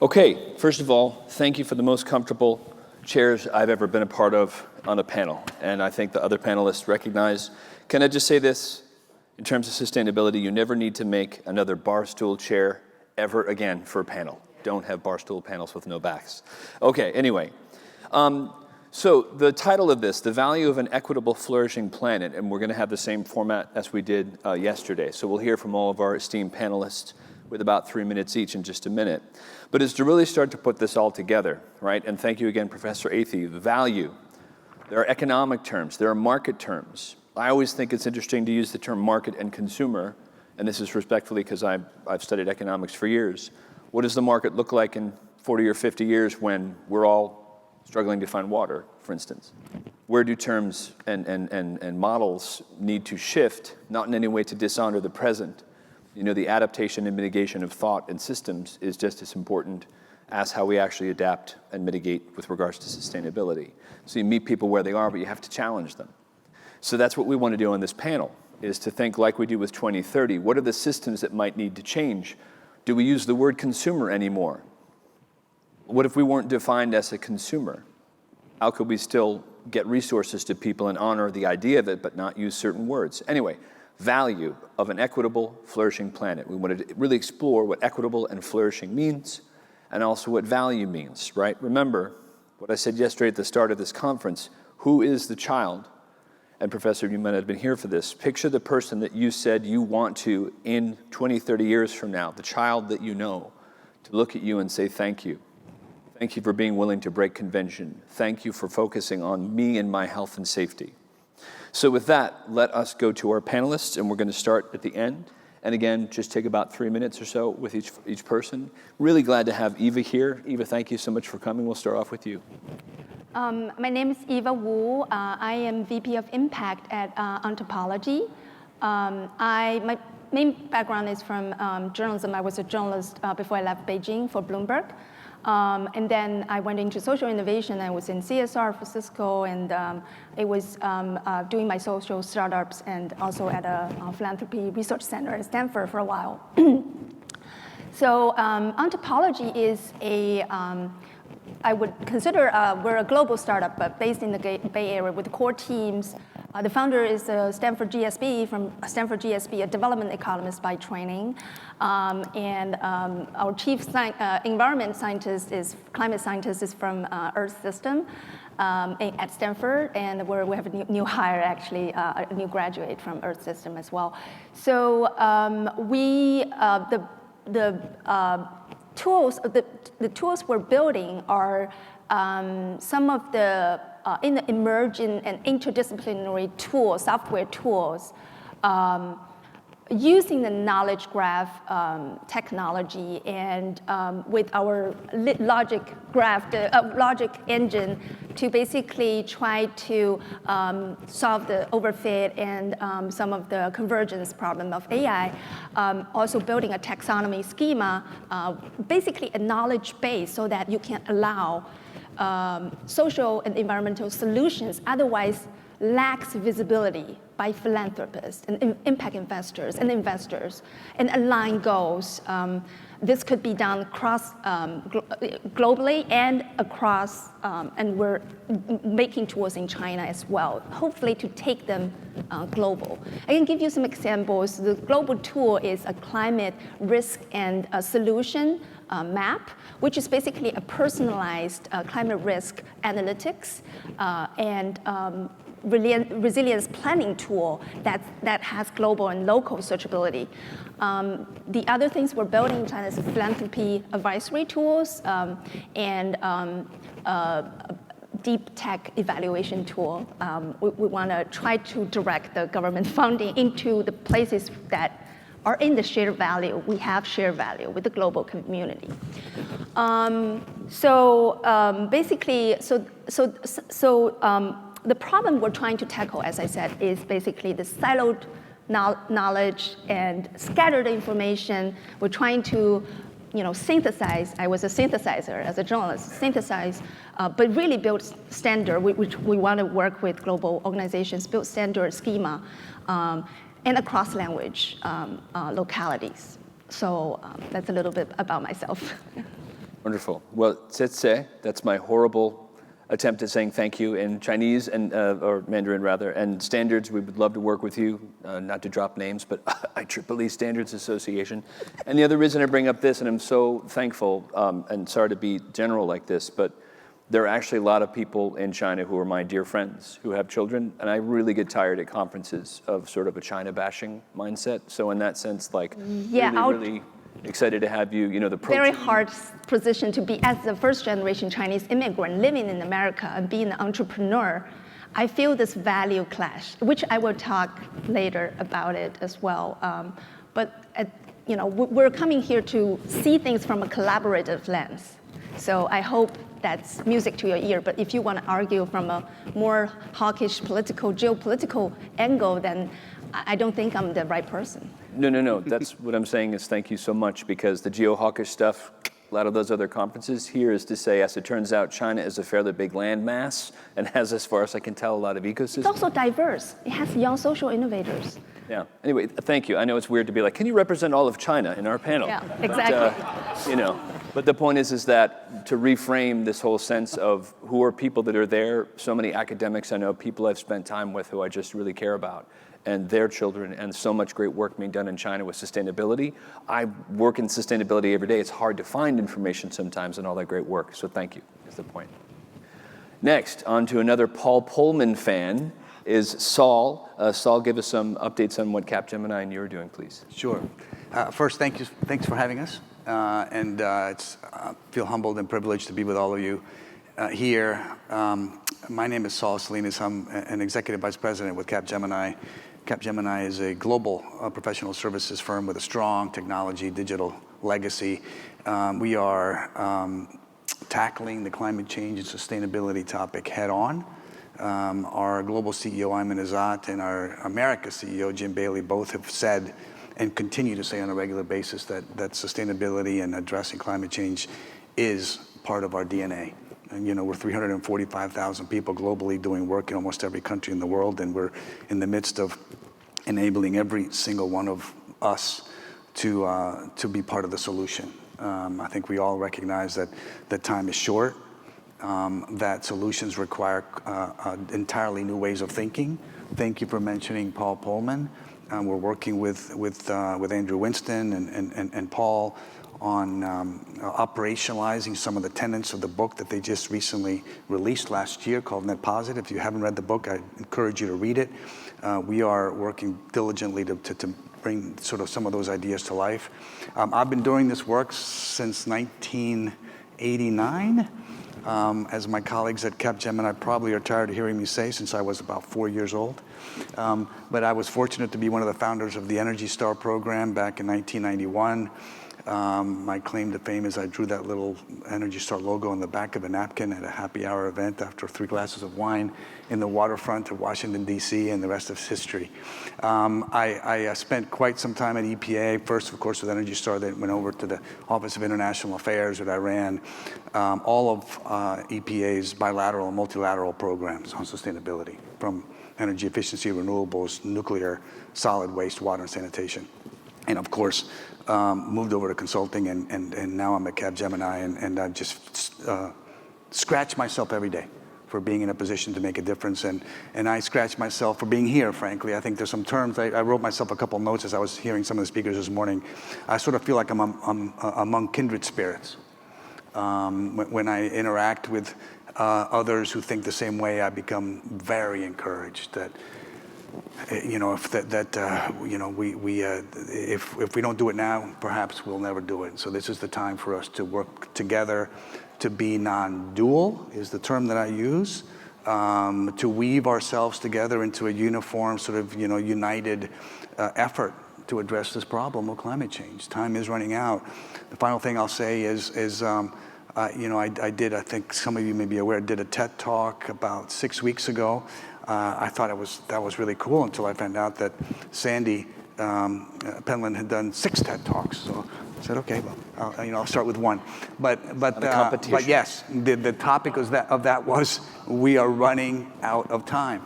Okay, first of all, thank you for the most comfortable chairs I've ever been a part of on a panel. And I think the other panelists recognize. Can I just say this? In terms of sustainability, you never need to make another bar stool chair ever again for a panel. Don't have bar stool panels with no backs. Okay, anyway. So the title of this, The Value of an Equitable, Flourishing Planet, and we're going to have the same format as we did yesterday. So we'll hear from all of our esteemed panelists with about 3 minutes each in just a minute. But it's to really start to put this all together, right? And thank you again, Professor Athey. Value. There are economic terms. There are market terms. I always think it's interesting to use the term market and consumer, and this is respectfully because I've studied economics for years. What does the market look like in 40 or 50 years when we're all struggling to find water, for instance? Where do terms and models need to shift, not in any way to dishonor the present? You know, the adaptation and mitigation of thought and systems is just as important as how we actually adapt and mitigate with regards to sustainability. So you meet people where they are, but you have to challenge them. So that's what we want to do on this panel, is to think like we do with 2030. What are the systems that might need to change? Do we use the word consumer anymore? What if we weren't defined as a consumer? How could we still get resources to people and honor the idea of it, but not use certain words? Anyway, value of an equitable, flourishing planet. We wanted to really explore what equitable and flourishing means, and also what value means, right? Remember what I said yesterday at the start of this conference. Who is the child? And Professor, you might have been here for this. Picture the person that you said you want to, in 20, 30 years from now, the child that you know, to look at you and say, thank you. Thank you for being willing to break convention. Thank you for focusing on me and my health and safety. So with that, let us go to our panelists, and we're going to start at the end. And again, just take about 3 minutes or so with each person. Really glad to have Eva here. Eva, thank you so much for coming. We'll start off with you. My name is Eva Wu. I am VP of Impact at Ontopology. My main background is from journalism. I was a journalist before I left Beijing for Bloomberg. And then I went into social innovation. I was in CSR for Cisco, and it was doing my social startups and also at a philanthropy research center at Stanford for a while. So Ontopology is I would consider we're a global startup, but based in the Bay Area with core teams. The founder is a Stanford GSB, a development economist by training. And our chief environment scientist climate scientist is from Earth System at Stanford, and we have a new hire, actually, a new graduate from Earth System as well. So the tools we're building are some of the in the emerging and interdisciplinary tools, software tools, using the knowledge graph technology and with our logic graph, logic engine, to basically try to solve the overfit and some of the convergence problem of AI. Also building a taxonomy schema, basically a knowledge base so that you can allow social and environmental solutions otherwise lacks visibility by philanthropists and impact investors and align goals. This could be done globally and across, and we're making tools in China as well, hopefully to take them global. I can give you some examples. The global tool is a climate risk and solution map, which is basically a personalized climate risk analytics and resilience planning tool that has global and local searchability. The other things we're building in China is philanthropy advisory tools and deep tech evaluation tool. We want to try to direct the government funding into the places that are in the shared value. We have shared value with the global community. The problem we're trying to tackle, as I said, is basically the siloed knowledge and scattered information. We're trying to, synthesize. I was a synthesizer as a journalist, synthesize, but really build standard. We want to work with global organizations, build standard schema, and across language localities. So that's a little bit about myself. Wonderful. Well, 谢谢. That's my horrible attempt at saying thank you in Chinese or Mandarin rather. And standards, we would love to work with you, not to drop names, but IEEE Standards Association. And the other reason I bring up this, and I'm so thankful, and sorry to be general like this, but there are actually a lot of people in China who are my dear friends who have children, and I really get tired at conferences of sort of a China bashing mindset. So in that sense, really excited to have you, the protein. Very hard position to be as the first generation Chinese immigrant living in America and being an entrepreneur. I feel this value clash, which I will talk later about it as well. We're coming here to see things from a collaborative lens. So I hope that's music to your ear. But if you want to argue from a more hawkish geopolitical angle, then I don't think I'm the right person. No. That's what I'm saying is thank you so much, because the geo-hawkish stuff, a lot of those other conferences here is to say, as it turns out, China is a fairly big landmass and has, as far as I can tell, a lot of ecosystems. It's also diverse. It has young social innovators. Yeah. Anyway, thank you. I know it's weird to be like, can you represent all of China in our panel? Yeah, exactly. But the point is that to reframe this whole sense of who are people that are there, so many academics I know, people I've spent time with who I just really care about, and their children, and so much great work being done in China with sustainability. I work in sustainability every day. It's hard to find information sometimes and all that great work. So thank you, is the point. Next, on to another Paul Polman fan is Saul. Saul, give us some updates on what Capgemini and you are doing, please. Sure. First, thanks for having us. I feel humbled and privileged to be with all of you here. My name is Saul Salinas. I'm an executive vice president with Capgemini. Capgemini is a global professional services firm with a strong technology, digital legacy. We are tackling the climate change and sustainability topic head on. Our global CEO, Ayman Izzat, and our America CEO, Jim Bailey, both have said and continue to say on a regular basis that sustainability and addressing climate change is part of our DNA. And we're 345,000 people globally doing work in almost every country in the world, and we're in the midst of enabling every single one of us to be part of the solution. I think we all recognize that time is short, that solutions require entirely new ways of thinking. Thank you for mentioning Paul Polman. We're working with Andrew Winston and Paul on operationalizing some of the tenets of the book that they just recently released last year called Net Positive. If you haven't read the book, I encourage you to read it. We are working diligently to bring sort of some of those ideas to life. I've been doing this work since 1989. as my colleagues at Capgemini probably are tired of hearing me say since I was about 4 years old. But I was fortunate to be one of the founders of the Energy Star program back in 1991. My claim to fame is I drew that little Energy Star logo on the back of a napkin at a happy hour event after 3 glasses of wine in the waterfront of Washington, D.C., and the rest is history. I spent quite some time at EPA, first, of course, with Energy Star, then went over to the Office of International Affairs that I ran all of EPA's bilateral and multilateral programs on sustainability, from energy efficiency, renewables, nuclear, solid waste, water, and sanitation. And of course, moved over to consulting, and now I'm at Capgemini, and I've just scratched myself every day for being in a position to make a difference, and I scratch myself for being here, frankly. I think there's some terms, I wrote myself a couple notes as I was hearing some of the speakers this morning. I sort of feel like I'm among kindred spirits. When I interact with others who think the same way, I become very encouraged that if we don't do it now, perhaps we'll never do it. So this is the time for us to work together, to be non-dual is the term that I use, to weave ourselves together into a uniform, sort of united effort to address this problem of climate change. Time is running out. The final thing I'll say is I did, I think some of you may be aware, did a TED Talk about 6 weeks ago. I thought that was really cool until I found out that Sandy Penland had done 6 TED Talks. So I said, okay, well, I'll start with one. But yes, the topic of that was we are running out of time.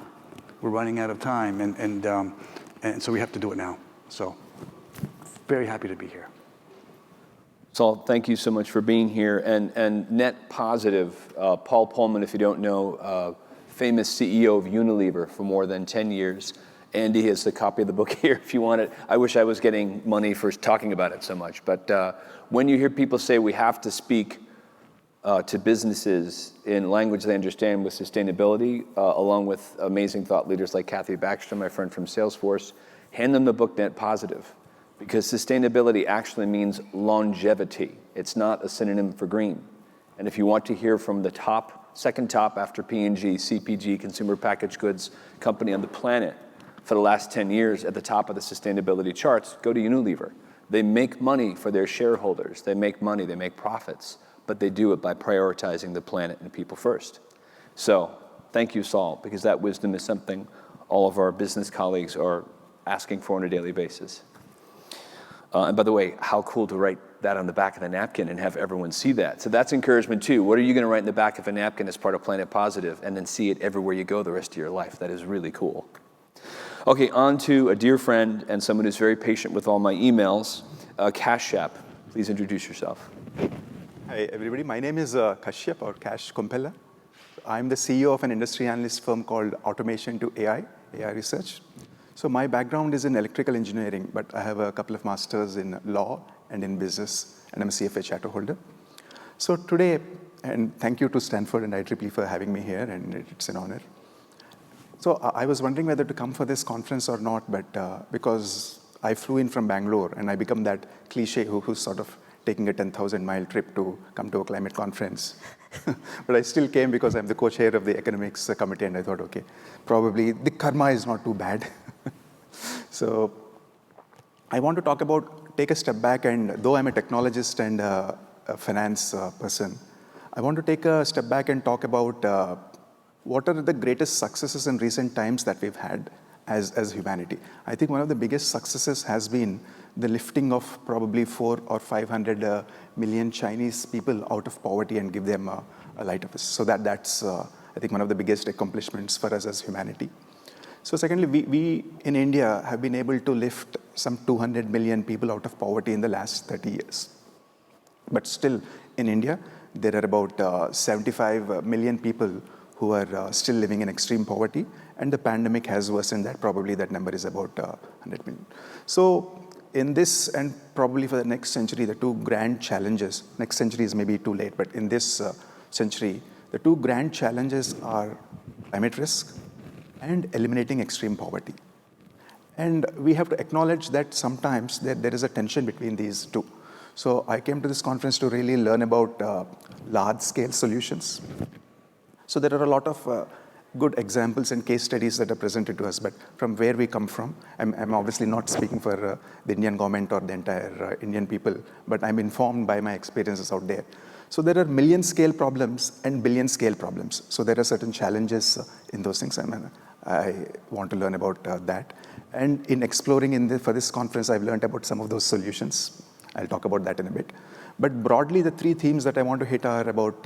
We're running out of time, and so we have to do it now. So very happy to be here. Saul, thank you so much for being here. And net positive, Paul Polman, if you don't know, famous CEO of Unilever for more than 10 years. Andy has the copy of the book here if you want it. I wish I was getting money for talking about it so much. But when you hear people say we have to speak to businesses in language they understand with sustainability, along with amazing thought leaders like Kathy Backstrom, my friend from Salesforce, hand them the book Net Positive. Because sustainability actually means longevity. It's not a synonym for green. And if you want to hear from the second top after P&G, CPG, consumer packaged goods company on the planet for the last 10 years at the top of the sustainability charts, go to Unilever. They make money for their shareholders. They make money, they make profits, but they do it by prioritizing the planet and people first. So thank you, Saul, because that wisdom is something all of our business colleagues are asking for on a daily basis. And by the way, how cool to write that on the back of the napkin and have everyone see that. So that's encouragement too. What are you going to write in the back of a napkin as part of Planet Positive and then see it everywhere you go the rest of your life? That is really cool. Okay, on to a dear friend and someone who's very patient with all my emails, Kashyap. Please introduce yourself. Hi, everybody. My name is Kashyap, or Kash Kompella. I'm the CEO of an industry analyst firm called Automation to AI Research. So my background is in electrical engineering, but I have a couple of masters in law and in business, and I'm a CFA charter holder. So today, and thank you to Stanford and IEEE for having me here, and it's an honor. So I was wondering whether to come for this conference or not, but because I flew in from Bangalore, and I become that cliche who's sort of taking a 10,000-mile trip to come to a climate conference. But I still came because I'm the co-chair of the economics committee, and I thought, okay, probably the karma is not too bad. So I want to take a step back, and though I'm a technologist and a finance person, I want to take a step back and talk about what are the greatest successes in recent times that we've had as humanity. I think one of the biggest successes has been the lifting of probably 400 or 500 million Chinese people out of poverty and give them a light of us. So that's, I think, one of the biggest accomplishments for us as humanity. So secondly, we in India have been able to lift some 200 million people out of poverty in the last 30 years. But still, in India, there are about 75 million people who are still living in extreme poverty, and the pandemic has worsened that. Probably that number is about 100 million. So in this, and probably for the next century, the two grand challenges, next century is maybe too late, but in this century, the two grand challenges are climate risk and eliminating extreme poverty. And we have to acknowledge that sometimes there is a tension between these two. So I came to this conference to really learn about large-scale solutions. So there are a lot of good examples and case studies that are presented to us, but from where we come from, I'm obviously not speaking for the Indian government or the entire Indian people, but I'm informed by my experiences out there. So there are million-scale problems and billion-scale problems. So there are certain challenges in those things, and I want to learn about that. And in exploring for this conference, I've learned about some of those solutions. I'll talk about that in a bit. But broadly, the three themes that I want to hit are about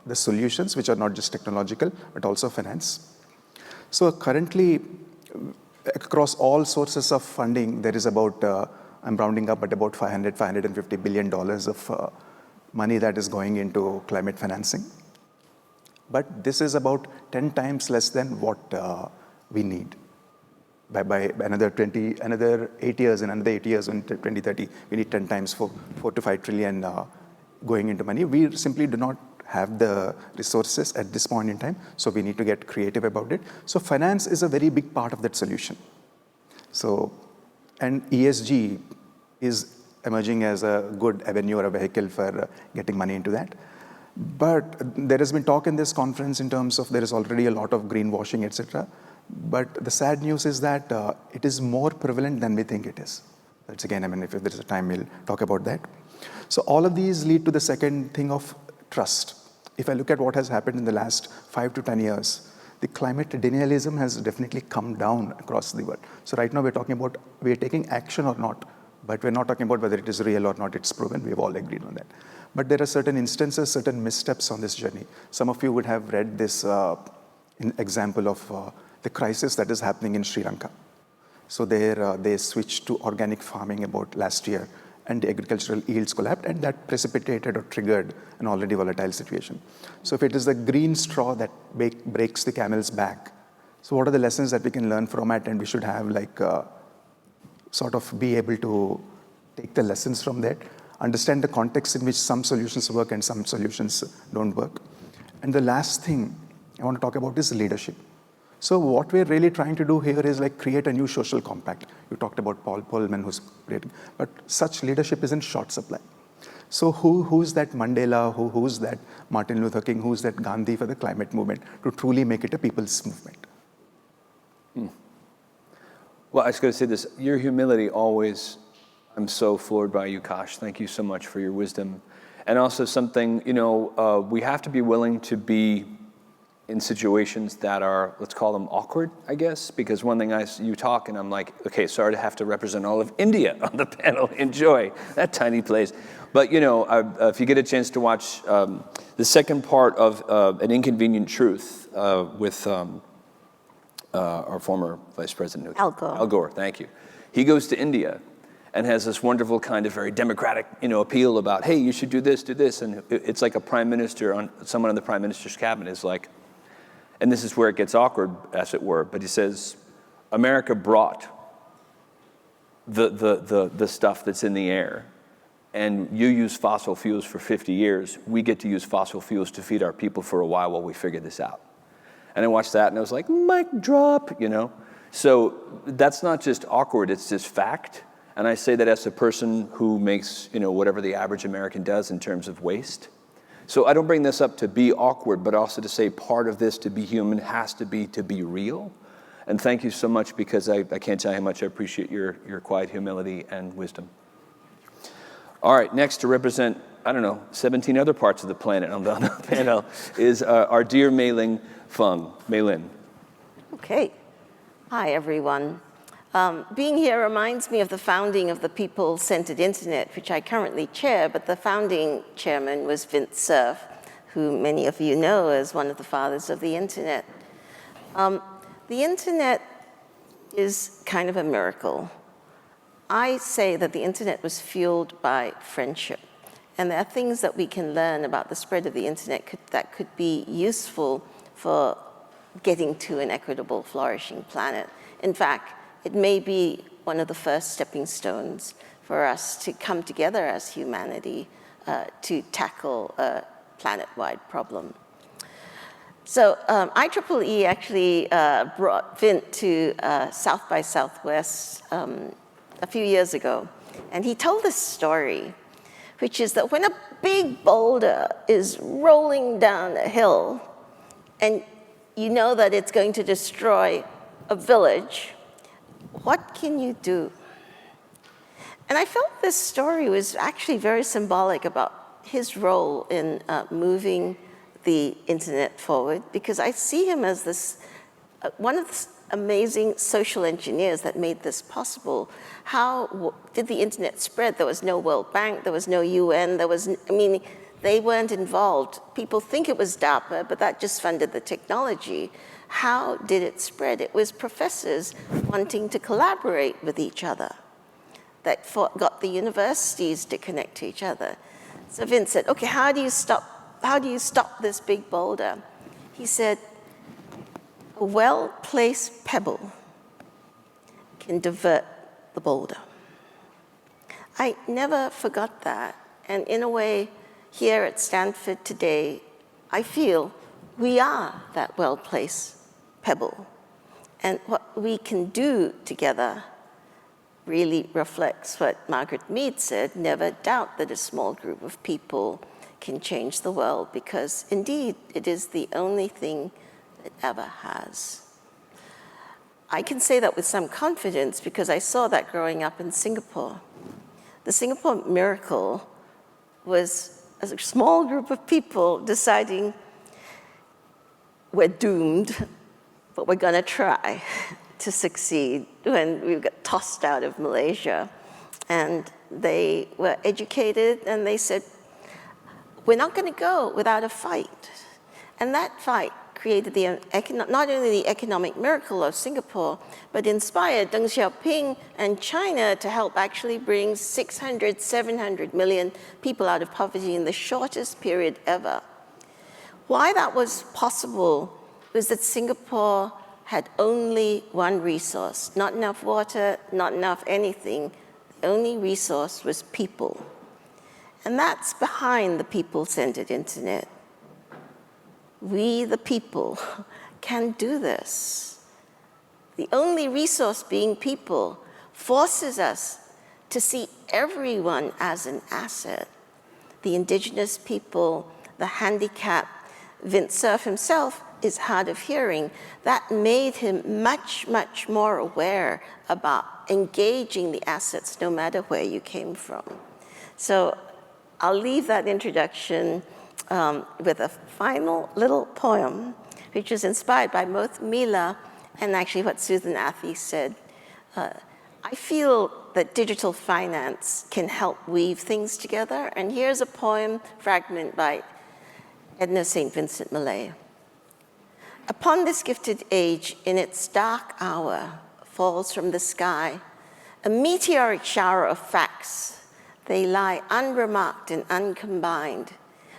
the solutions, which are not just technological, but also finance. So currently, across all sources of funding, there is about, I'm rounding up at about $550 billion of money that is going into climate financing. But this is about 10 times less than what we need. By another 8 years, in another 8 years, in 2030, we need 10 times 4 to 5 trillion going into money. We simply do not have the resources at this point in time, so we need to get creative about it. So finance is a very big part of that solution. So, and ESG is emerging as a good avenue or a vehicle for getting money into that. But there has been talk in this conference in terms of there is already a lot of greenwashing, etc. But the sad news is that it is more prevalent than we think it is. That's again, I mean, if there's a time, we'll talk about that. So all of these lead to the second thing of trust. If I look at what has happened in the last 5 to 10 years, the climate denialism has definitely come down across the world. So right now we're talking about, we're taking action or not, but we're not talking about whether it is real or not, it's proven, we've all agreed on that. But there are certain instances, certain missteps on this journey. Some of you would have read this example of the crisis that is happening in Sri Lanka. So there they switched to organic farming about last year, and the agricultural yields collapsed, and that precipitated or triggered an already volatile situation. So if it is the green straw that breaks the camel's back, so what are the lessons that we can learn from it, and we should have like sort of be able to take the lessons from that, understand the context in which some solutions work and some solutions don't work. And the last thing I want to talk about is leadership. So what we're really trying to do here is like create a new social compact. You talked about Paul Polman, who's creating, but such leadership is in short supply. So who's that Mandela, who's that Martin Luther King, who's that Gandhi for the climate movement to truly make it a people's movement? Well, I was going to say this, your humility always, I'm so floored by you, Kash. Thank you so much for your wisdom. And also something, we have to be willing to be in situations that are, let's call them awkward, I guess, because one thing you talk and I'm like, okay, sorry to have to represent all of India on the panel. Enjoy that tiny place. But if you get a chance to watch the second part of An Inconvenient Truth with our former Vice President. Al Gore. Al Gore, thank you. He goes to India and has this wonderful kind of very democratic, appeal about, hey, you should do this, and it's like a prime minister, someone on the prime minister's cabinet is like, and this is where it gets awkward, as it were, but he says, America brought the stuff that's in the air, and you use fossil fuels for 50 years, we get to use fossil fuels to feed our people for a while we figure this out. And I watched that and I was like, mic drop, So that's not just awkward, it's just fact. And I say that as a person who makes, whatever the average American does in terms of waste. So I don't bring this up to be awkward, but also to say part of this to be human has to be real. And thank you so much, because I can't tell you how much I appreciate your quiet humility and wisdom. All right, next to represent, 17 other parts of the planet on the panel is our dear Mei-Ling Fung. Mei-Ling. Okay. Hi, everyone. Being here reminds me of the founding of the People-Centered Internet, which I currently chair, but the founding chairman was Vint Cerf, who many of you know as one of the fathers of the internet. The internet is kind of a miracle. I say that the internet was fueled by friendship, and there are things that we can learn about the spread of the internet that could be useful for getting to an equitable, flourishing planet. In fact, it may be one of the first stepping stones for us to come together as humanity to tackle a planet-wide problem. So IEEE actually brought Vint to South by Southwest a few years ago, and he told this story which is that when a big boulder is rolling down a hill and you know that it's going to destroy a village, what can you do? And I felt this story was actually very symbolic about his role in moving the internet forward, because I see him as this one of the amazing social engineers that made this possible. How did the internet spread? There was no World Bank, there was no UN, they weren't involved. People think it was DARPA, but that just funded the technology. How did it spread? It was professors wanting to collaborate with each other that got the universities to connect to each other. So Vince said, okay, how do you stop this big boulder? He said, a well-placed pebble can divert the boulder. I never forgot that. And in a way, here at Stanford today, I feel we are that well-placed pebble. And what we can do together really reflects what Margaret Mead said, never doubt that a small group of people can change the world, because indeed, it is the only thing it ever has. I can say that with some confidence because I saw that growing up in Singapore. The Singapore Miracle was a small group of people deciding we're doomed, but we're going to try to succeed, when we got tossed out of Malaysia. And they were educated, and they said, we're not going to go without a fight. And that fight created not only the economic miracle of Singapore, but inspired Deng Xiaoping and China to help actually bring 600, 700 million people out of poverty in the shortest period ever. Why that was possible was that Singapore had only one resource, not enough water, not enough anything. The only resource was people. And that's behind the people-centered internet. We, the people, can do this. The only resource, being people, forces us to see everyone as an asset. The indigenous people, the handicapped. Vint Cerf himself is hard of hearing. That made him much, much more aware about engaging the assets no matter where you came from. So I'll leave that introduction with a final little poem, which is inspired by both Mila and actually what Susan Athey said. I feel that digital finance can help weave things together. And here's a poem fragment by Edna St. Vincent Millay. Upon this gifted age, in its dark hour, falls from the sky a meteoric shower of facts. They lie unremarked and uncombined.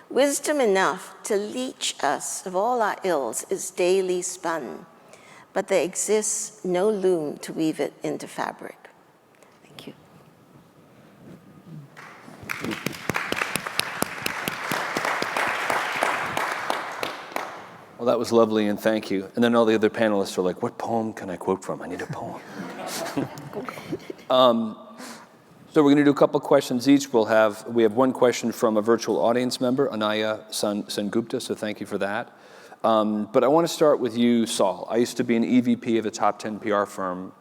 Wisdom enough to leach us of all our ills is daily spun, but there exists no loom to weave it into fabric. Thank you. Well, that was lovely, and thank you. And then all the other panelists are like, what poem can I quote from? I need a poem. So we're going to do a couple questions each. We have one question from a virtual audience member, Anaya Sengupta, so thank you for that. But I want to start with you, Saul. I used to be an EVP of a top 10 PR firm,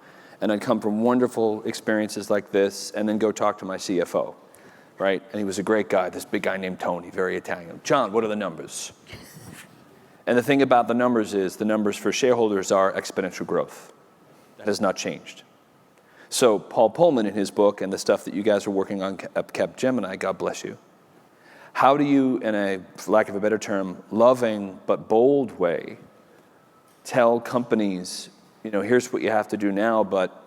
and I'd come from wonderful experiences like this and then go talk to my CFO, right? And he was a great guy, this big guy named Tony, very Italian. John, what are the numbers? And the thing about the numbers is the numbers for shareholders are exponential growth. That has not changed. So Paul Pullman in his book and the stuff that you guys are working on at Capgemini, God bless you, how do you, in a, for lack of a better term, loving but bold way, tell companies, here's what you have to do now, but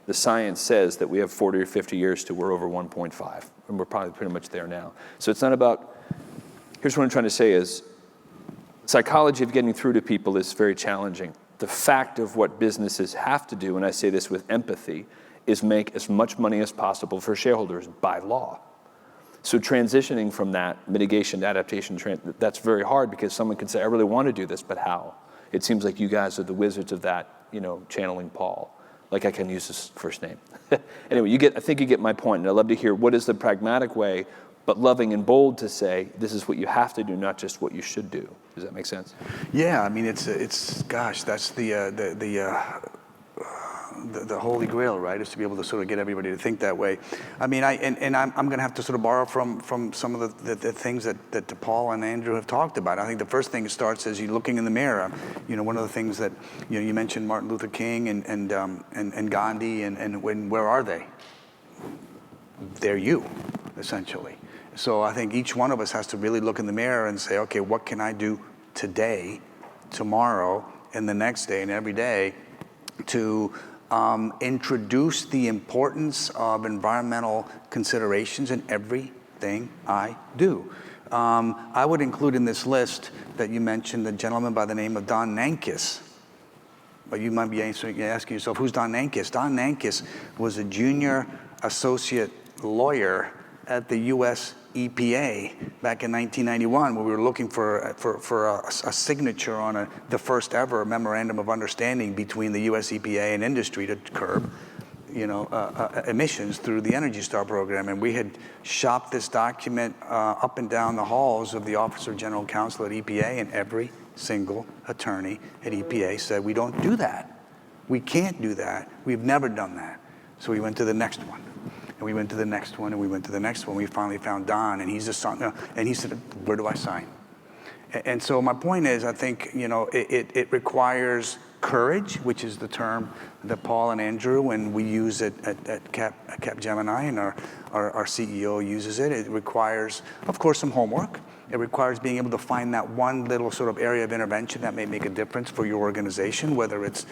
the science says that we have 40 or 50 years till we're over 1.5, and we're probably pretty much there now. So it's not about, here's what I'm trying to say is, psychology of getting through to people is very challenging. The fact of what businesses have to do, and I say this with empathy, is make as much money as possible for shareholders by law. So transitioning from that mitigation to adaptation, that's very hard because someone can say, I really want to do this, but how? It seems like you guys are the wizards of that, channeling Paul. Like I can use his first name. Anyway, I think you get my point, and I'd love to hear what is the pragmatic way but loving and bold to say, this is what you have to do, not just what you should do. Does that make sense? Yeah, I mean, gosh, that's the holy grail, right? Is to be able to sort of get everybody to think that way. I mean, I'm going to have to sort of borrow from some of the things that Paul and Andrew have talked about. I think the first thing starts as you looking in the mirror. You know, one of the things that you mentioned Martin Luther King and Gandhi, and where are they? They're you, essentially. So I think each one of us has to really look in the mirror and say, okay, what can I do today, tomorrow, and the next day, and every day to introduce the importance of environmental considerations in everything I do. I would include in this list that you mentioned the gentleman by the name of Don Nankis. But you might be asking yourself, who's Don Nankis? Don Nankis was a junior associate lawyer at the U.S. EPA back in 1991, when we were looking for a signature on the first ever memorandum of understanding between the U.S. EPA and industry to curb, emissions through the Energy Star program. And we had shopped this document up and down the halls of the Office of General Counsel at EPA, and every single attorney at EPA said, we don't do that. We can't do that. We've never done that. So we went to the next one. And we went to the next one, and we went to the next one. We finally found Don, and he's a son, and he said, where do I sign? And so my point is, I think, it requires courage, which is the term that Paul and Andrew, and we use it at Capgemini, and our CEO uses it. It requires, of course, some homework. It requires being able to find that one little sort of area of intervention that may make a difference for your organization, whether it's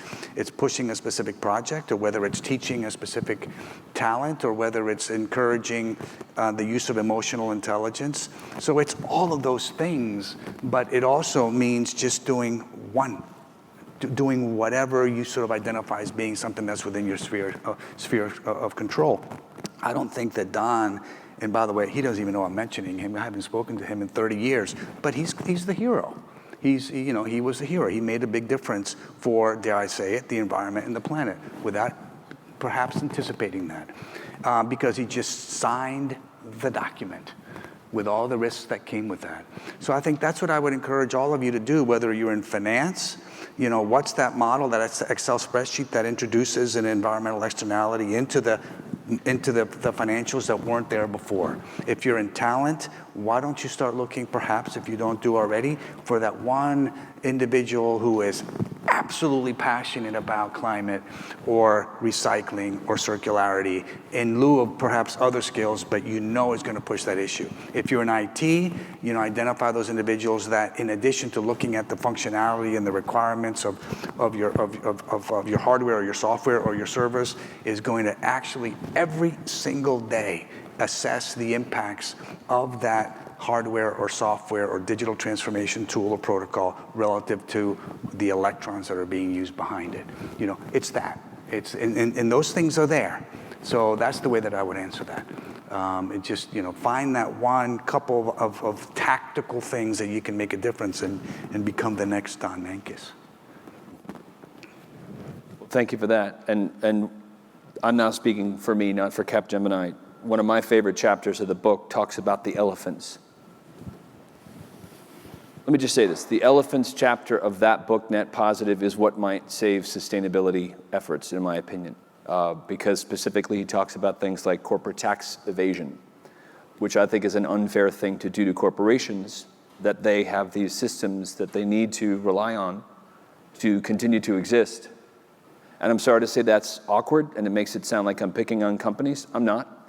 pushing a specific project, or whether it's teaching a specific talent, or whether it's encouraging the use of emotional intelligence. So it's all of those things, but it also means just doing whatever you sort of identify as being something that's within your sphere of control. I don't think that Don, and by the way, he doesn't even know I'm mentioning him. I haven't spoken to him in 30 years, but he's the hero. He was the hero. He made a big difference for, dare I say it, the environment and the planet, without perhaps anticipating that, because he just signed the document with all the risks that came with that. So I think that's what I would encourage all of you to do, whether you're in finance. What's that model, that Excel spreadsheet that introduces an environmental externality into the financials that weren't there before? If you're in talent, why don't you start looking, perhaps, if you don't do already, for that one individual who is absolutely passionate about climate or recycling or circularity, in lieu of perhaps other skills, but is going to push that issue. If you're in IT, identify those individuals that, in addition to looking at the functionality and the requirements of your hardware or your software or your service, is going to actually every single day assess the impacts of that hardware or software or digital transformation tool or protocol relative to the electrons that are being used behind it. It's that. And those things are there. So that's the way that I would answer that. It just, find that one couple of tactical things that you can make a difference and become the next Don Nankis. Well, thank you for that. And I'm now speaking for me, not for Capgemini. One of my favorite chapters of the book talks about the elephants. Let me just say this. The elephants chapter of that book, Net Positive, is what might save sustainability efforts, in my opinion, because specifically he talks about things like corporate tax evasion, which I think is an unfair thing to do to corporations, that they have these systems that they need to rely on to continue to exist. And I'm sorry to say that's awkward, and it makes it sound like I'm picking on companies. I'm not.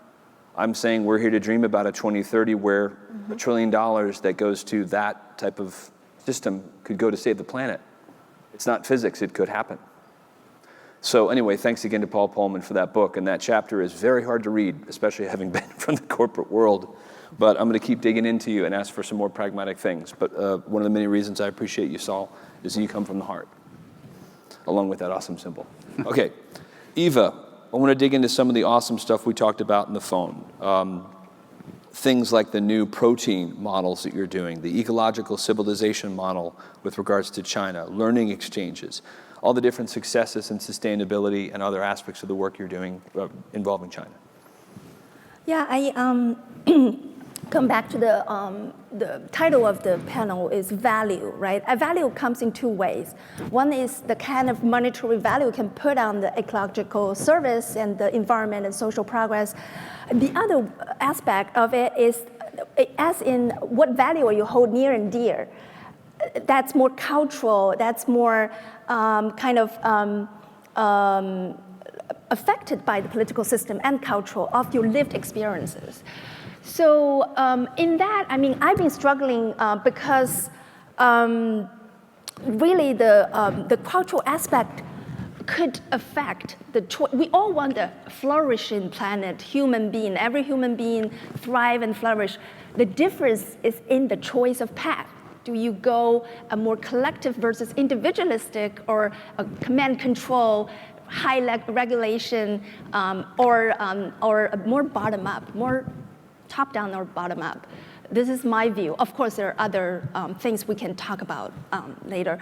I'm saying we're here to dream about a 2030 where $1 trillion that goes to that type of system could go to save the planet. It's not physics, it could happen. So anyway, thanks again to Paul Polman for that book, and that chapter is very hard to read, especially having been from the corporate world. But I'm going to keep digging into you and ask for some more pragmatic things. But one of the many reasons I appreciate you, Saul, is that you come from the heart, along with that awesome symbol. Okay, Eva, I want to dig into some of the awesome stuff we talked about in the phone. Things like the new protein models that you're doing, the ecological civilization model with regards to China, learning exchanges, all the different successes in sustainability and other aspects of the work you're doing involving China. Yeah, come back to the title of the panel is value, right? A value comes in two ways. One is the kind of monetary value we can put on the ecological service and the environment and social progress. The other aspect of it is, as in what value you hold near and dear. That's more cultural, that's more affected by the political system and cultural of your lived experiences. So in that, I mean, I've been struggling because really the cultural aspect could affect the choice. We all want a flourishing planet, human being, every human being thrive and flourish. The difference is in the choice of path. Do you go a more collective versus individualistic, or a command control, high regulation, or a more bottom up, more top down or bottom up? This is my view. Of course, there are other things we can talk about later.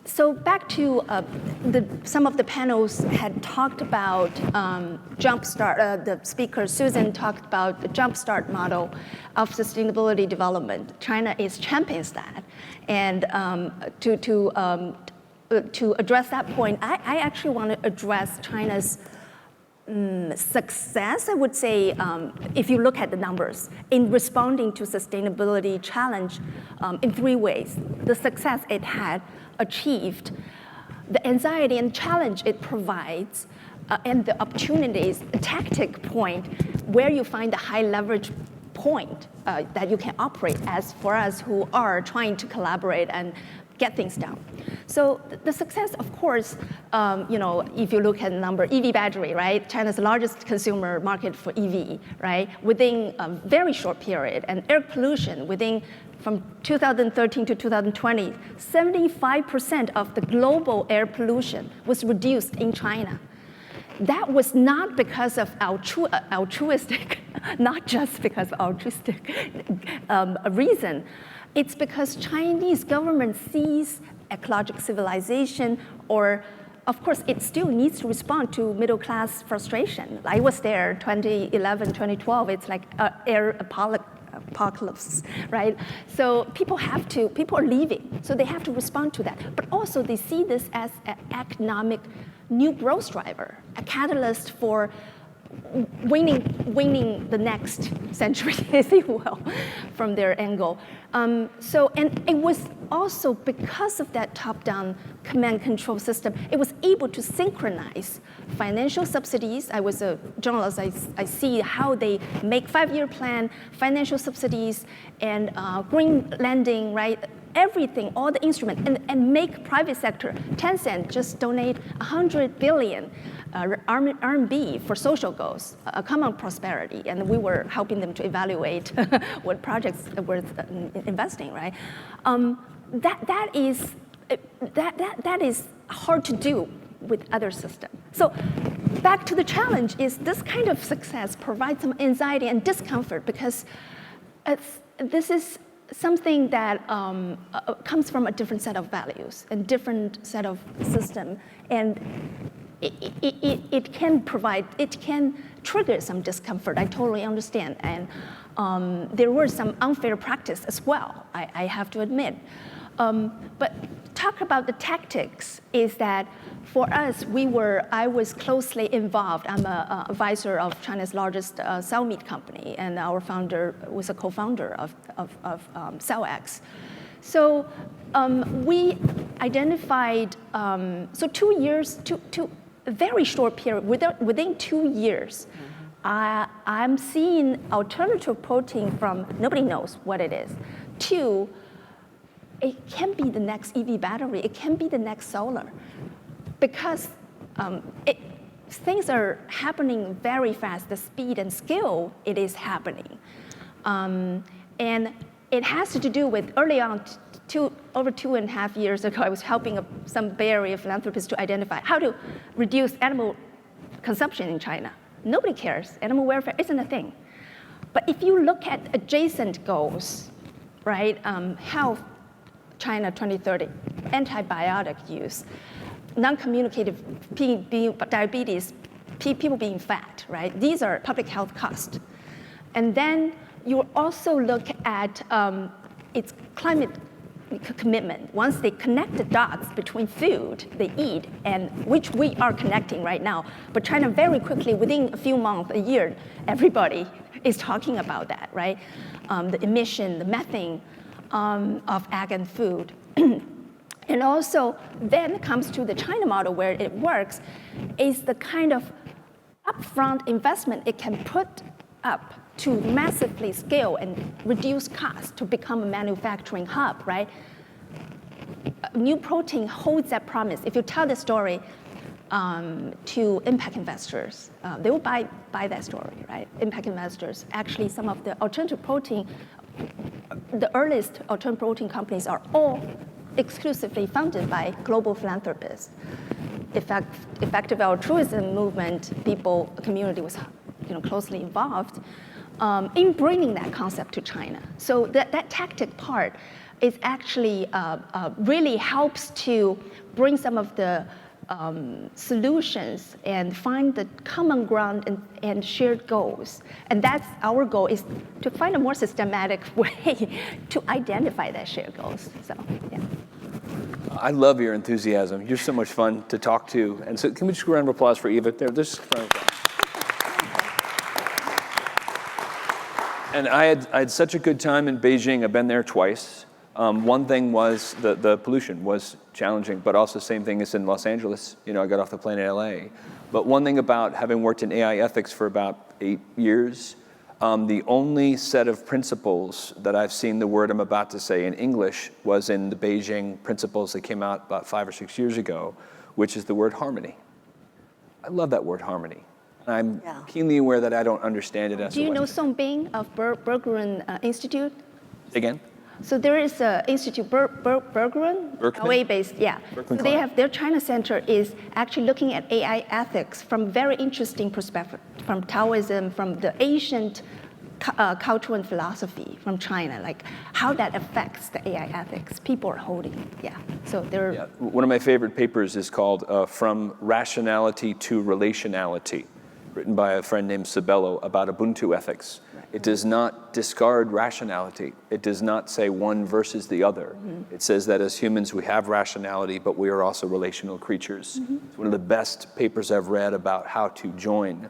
So back to some of the panels had talked about Jumpstart. The speaker, Susan, talked about the Jumpstart model of sustainability development. China champions that. And to address that point, I actually want to address China's success, I would say, if you look at the numbers, in responding to sustainability challenge in three ways. The success it had achieved, the anxiety and challenge it provides, and the opportunities, a tactic point where you find the high leverage point that you can operate as for us who are trying to collaborate and get things done. So the success, of course, if you look at the number, EV battery, right? China's largest consumer market for EV, right? Within a very short period, and air pollution from 2013 to 2020, 75% of the global air pollution was reduced in China. That was not because of altruistic, not just because of altruistic reason. It's because Chinese government sees ecological civilization, or of course, it still needs to respond to middle class frustration. I was there 2011, 2012, it's like air apocalypse, right? So people are leaving, so they have to respond to that. But also they see this as an economic new growth driver, a catalyst for winning the next century, if you will, from their angle. And it was also because of that top-down command control system, it was able to synchronize financial subsidies. I was a journalist, I see how they make 5-year plan, financial subsidies, and green lending, right? Everything, all the instruments, and make private sector. Tencent just donate 100 billion RMB for social goals, a common prosperity, and we were helping them to evaluate what projects were investing, right? That is hard to do with other systems. So back to the challenge is this kind of success provides some anxiety and discomfort because this is something that comes from a different set of values and different set of system, and it can trigger some discomfort. I totally understand, and there were some unfair practice as well, I have to admit. But talk about the tactics is that for us, I was closely involved. I'm an advisor of China's largest cell meat company, and our founder was a co-founder of CellX. So we identified, so 2 years, a very short period, within 2 years, I'm seeing alternative protein from, nobody knows what it is, to it can be the next EV battery, it can be the next solar, because things are happening very fast, the speed and scale it is happening. And it has to do with early on, over 2.5 years ago, I was helping some Bay Area philanthropists to identify how to reduce animal consumption in China. Nobody cares, animal welfare isn't a thing. But if you look at adjacent goals, right, health, China 2030, antibiotic use, non-communicative diabetes, people being fat, right? These are public health costs. And then you also look at its climate commitment. Once they connect the dots between food they eat, and which we are connecting right now, but China very quickly, within a few months, a year, everybody is talking about that, right? The emission, the methane of ag and food. And also, then it comes to the China model where it works, is the kind of upfront investment it can put up to massively scale and reduce costs to become a manufacturing hub, right? New Protein holds that promise. If you tell the story to impact investors, they will buy that story, right? Impact investors. Actually, some of the alternative protein, the earliest alternative protein companies are all exclusively funded by global philanthropists. Effective altruism movement, people, community was closely involved in bringing that concept to China. So that tactic part is actually really helps to bring some of the solutions and find the common ground and shared goals. And that's our goal, is to find a more systematic way to identify that shared goals. So, yeah. I love your enthusiasm. You're so much fun to talk to. And so can we just round of applause for Eva? There's And I had such a good time in Beijing. I've been there twice. One thing was the pollution was challenging, but also same thing as in Los Angeles. I got off the plane in LA. But one thing about having worked in AI ethics for about 8 years, the only set of principles that I've seen the word I'm about to say in English was in the Beijing principles that came out about 5 or 6 years ago, which is the word harmony. I love that word harmony. I'm keenly aware that I don't understand it as Do you know Song Bing of Berggruen Institute? Again? So there is an institute, Berggruen, LA-based, yeah. So they have, their China Center is actually looking at AI ethics from very interesting perspective, from Taoism, from the ancient culture and philosophy from China, like how that affects the AI ethics people are holding, So they're... Yeah. One of my favorite papers is called From Rationality to Relationality, written by a friend named Sabello about Ubuntu ethics. It does not discard rationality. It does not say one versus the other. It says that as humans we have rationality, but we are also relational creatures. It's one of the best papers I've read about how to join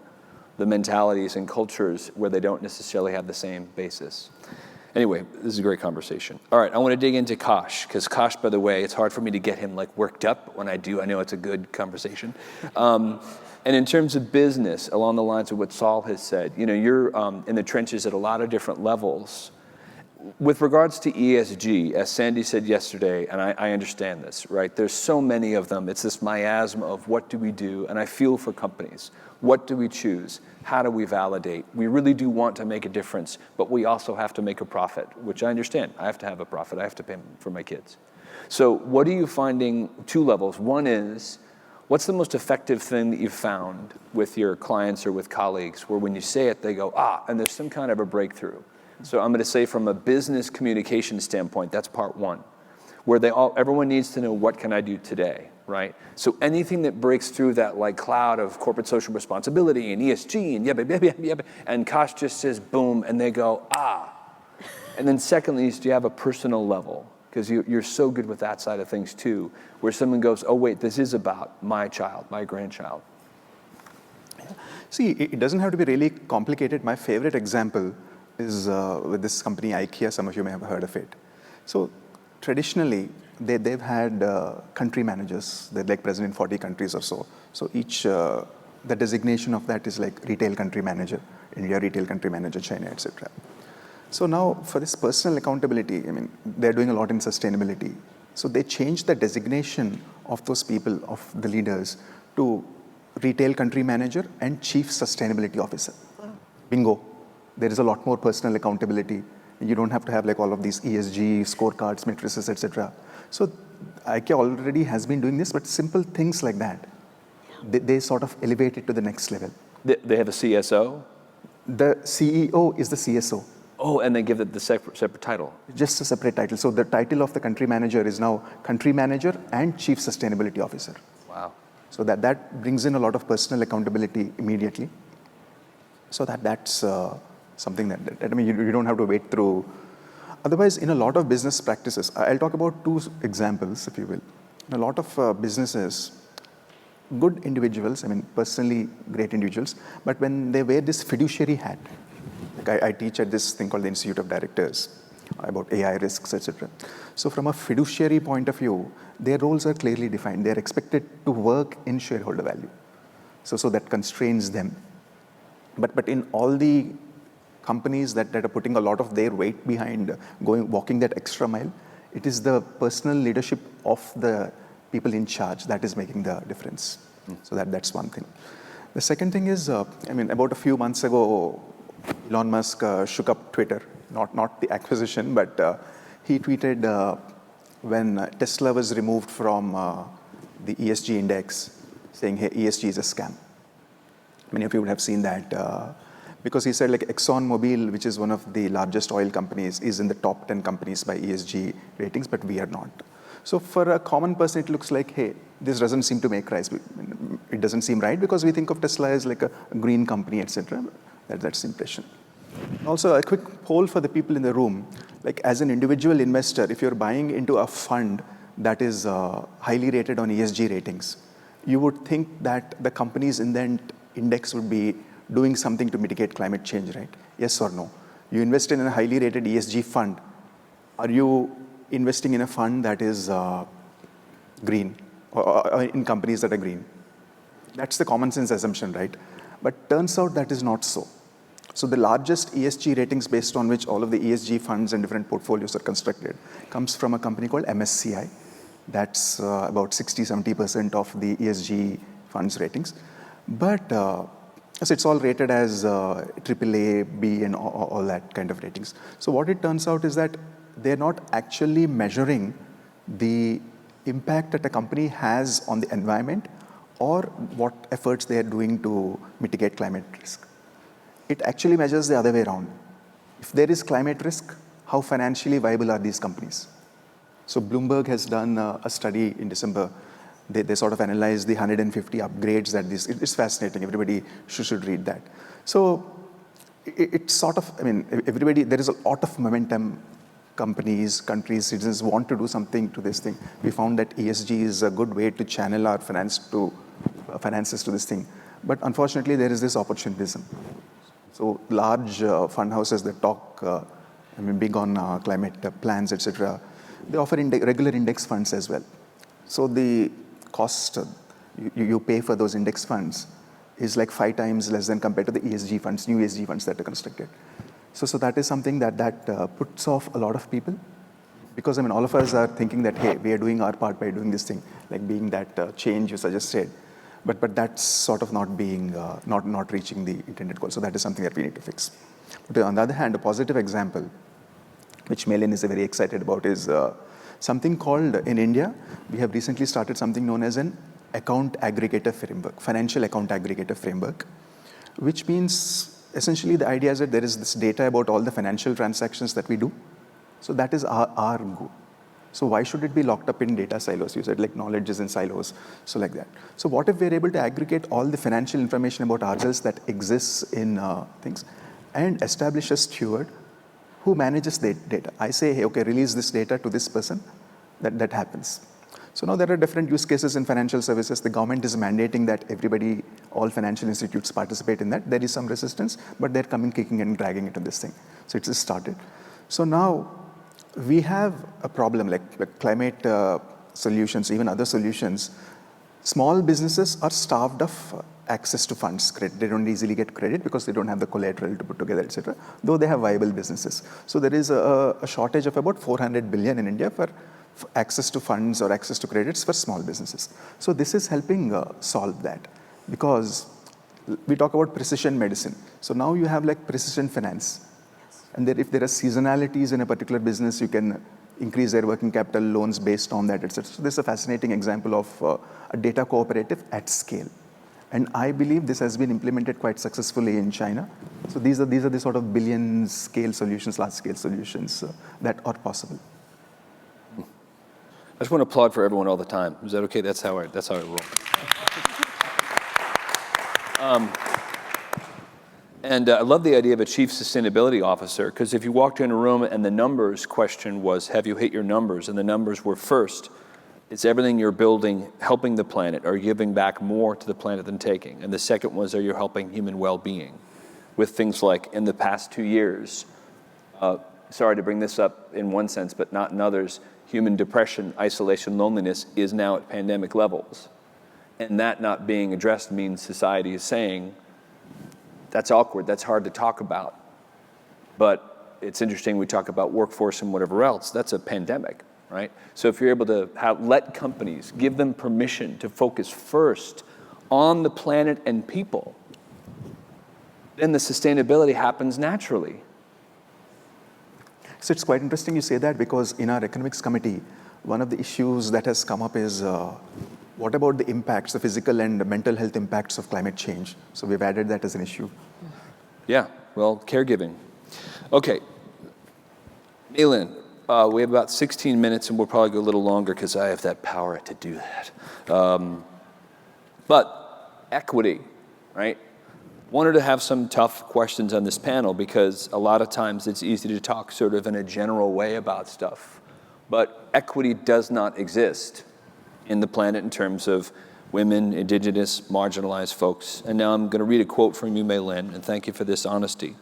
the mentalities and cultures where they don't necessarily have the same basis. Anyway, this is a great conversation. All right, I want to dig into Kash, because Kash, by the way, it's hard for me to get him worked up. When I do, I know it's a good conversation. And in terms of business, along the lines of what Saul has said, you're in the trenches at a lot of different levels. With regards to ESG, as Sandy said yesterday, and I understand this, right? There's so many of them. It's this miasma of what do we do? And I feel for companies. What do we choose? How do we validate? We really do want to make a difference, but we also have to make a profit, which I understand. I have to have a profit. I have to pay for my kids. So what are you finding? 2 levels. One is, what's the most effective thing that you've found with your clients or with colleagues where when you say it, they go, and there's some kind of a breakthrough? So I'm going to say from a business communication standpoint, that's part 1, where everyone needs to know, what can I do today, right? So anything that breaks through that cloud of corporate social responsibility and ESG and and Kash just says boom, and they go, And then secondly, do you have a personal level? Because you're so good with that side of things too, where someone goes, oh wait, this is about my child, my grandchild. See, it doesn't have to be really complicated. My favorite example is with this company IKEA. Some of you may have heard of it. So traditionally, they've had country managers. They're present in 40 countries or so. So each, the designation of that is retail country manager, India retail country manager, China, etc. So now for this personal accountability, they're doing a lot in sustainability. So they changed the designation of those people, of the leaders, to retail country manager and chief sustainability officer. Bingo. There is a lot more personal accountability. You don't have to have all of these ESG scorecards, matrices, etc. So IKEA already has been doing this, but simple things like that, they sort of elevate it to the next level. They have a CSO? The CEO is the CSO. Oh, and they give it the separate title? Just a separate title. So the title of the country manager is now country manager and chief sustainability officer. Wow. So that brings in a lot of personal accountability immediately. So that's something that I mean, you don't have to wait through. Otherwise, in a lot of business practices, I'll talk about two examples, if you will. In a lot of businesses, good individuals, I mean, personally great individuals, but when they wear this fiduciary hat, like I teach at this thing called the Institute of Directors about AI risks, etc. So from a fiduciary point of view, their roles are clearly defined. They're expected to work in shareholder value. So that constrains them. But in all the companies that are putting a lot of their weight behind walking that extra mile, it is the personal leadership of the people in charge that is making the difference. So that's one thing. The second thing is, I mean, about a few months ago, Elon Musk shook up Twitter, not the acquisition, but he tweeted when Tesla was removed from the ESG index, saying, hey, ESG is a scam. Many of you would have seen that because he said like ExxonMobil, which is one of the largest oil companies, is in the top 10 companies by ESG ratings, but we are not. So for a common person, it looks like, hey, this doesn't seem to make right. It doesn't seem right because we think of Tesla as like a green company, etc. That's the impression. Also, a quick poll for the people in the room. Like as an individual investor, if you're buying into a fund that is highly rated on ESG ratings, you would think that the companies in that index would be doing something to mitigate climate change, right? Yes or no? You invest in a highly rated ESG fund. Are you investing in a fund that is green or in companies that are green? That's the common sense assumption, right? But turns out that is not so. So the largest ESG ratings based on which all of the ESG funds and different portfolios are constructed comes from a company called MSCI. That's about 60-70% of the ESG funds ratings. But so it's all rated as AAA, B, and all that kind of ratings. So what it turns out is that they're not actually measuring the impact that a company has on the environment or what efforts they are doing to mitigate climate risk. It actually measures the other way around. If there is climate risk, how financially viable are these companies? So Bloomberg has done a study in December. They sort of analyzed the 150 upgrades that it's fascinating. Everybody should read that. So it's sort of, I mean, everybody, there is a lot of momentum. Companies, countries, citizens want to do something to this thing. We found that ESG is a good way to channel our finances to this thing. But unfortunately, there is this opportunism. So large fund houses that talk, I mean, big on climate plans, etc., they offer regular index funds as well. So the cost you pay for those index funds is like 5 times less than compared to the ESG funds, new ESG funds that are constructed. So that is something that puts off a lot of people, because I mean all of us are thinking that, hey, we are doing our part by doing this thing, like being that change you suggested, but that's sort of not being not reaching the intended goal. So that is something that we need to fix. But on the other hand, a positive example, which Melin is very excited about, is something called in India. We have recently started something known as an account aggregator framework, financial account aggregator framework, which means essentially the idea is that there is this data about all the financial transactions that we do. So that is our goal. So why should it be locked up in data silos? You said like knowledge is in silos, so like that. So what if we're able to aggregate all the financial information about ourselves that exists in things and establish a steward who manages the data? I say, hey, okay, release this data to this person, that happens. So now there are different use cases in financial services. The government is mandating that everybody, all financial institutes participate in that. There is some resistance, but they're coming, kicking and dragging it in this thing. So it's just started. So now we have a problem like climate solutions, even other solutions. Small businesses are starved of access to funds. They don't easily get credit because they don't have the collateral to put together, etc., though they have viable businesses. So there is a shortage of about 400 billion in India for access to funds or access to credits for small businesses. So this is helping solve that, because we talk about precision medicine. So now you have like precision finance. And if there are seasonalities in a particular business, you can increase their working capital loans based on that, etc. So this is a fascinating example of a data cooperative at scale. And I believe this has been implemented quite successfully in China. So these are the sort of billion scale solutions, large scale solutions that are possible. I just want to applaud for everyone all the time. Is that okay? That's how I roll. And I love the idea of a chief sustainability officer, because if you walked in a room and the numbers question was, have you hit your numbers? And the numbers were first, is everything you're building helping the planet? Are you giving back more to the planet than taking? And the second was, are you helping human well-being? With things like, in the past 2 years, sorry to bring this up in one sense, but not in others, human depression, isolation, loneliness is now at pandemic levels. And that not being addressed means society is saying, that's awkward, that's hard to talk about. But it's interesting, we talk about workforce and whatever else, that's a pandemic, right? So if you're able to let companies, give them permission to focus first on the planet and people, then the sustainability happens naturally. So it's quite interesting you say that, because in our economics committee, one of the issues that has come up is what about the impacts, the physical and the mental health impacts of climate change? So we've added that as an issue. Yeah, well, caregiving. Okay, Malin, we have about 16 minutes and we'll probably go a little longer because I have that power to do that. But equity, right? Wanted to have some tough questions on this panel because a lot of times it's easy to talk sort of in a general way about stuff. But equity does not exist in the planet in terms of women, indigenous, marginalized folks. And now I'm going to read a quote from you, Malin, and thank you for this honesty.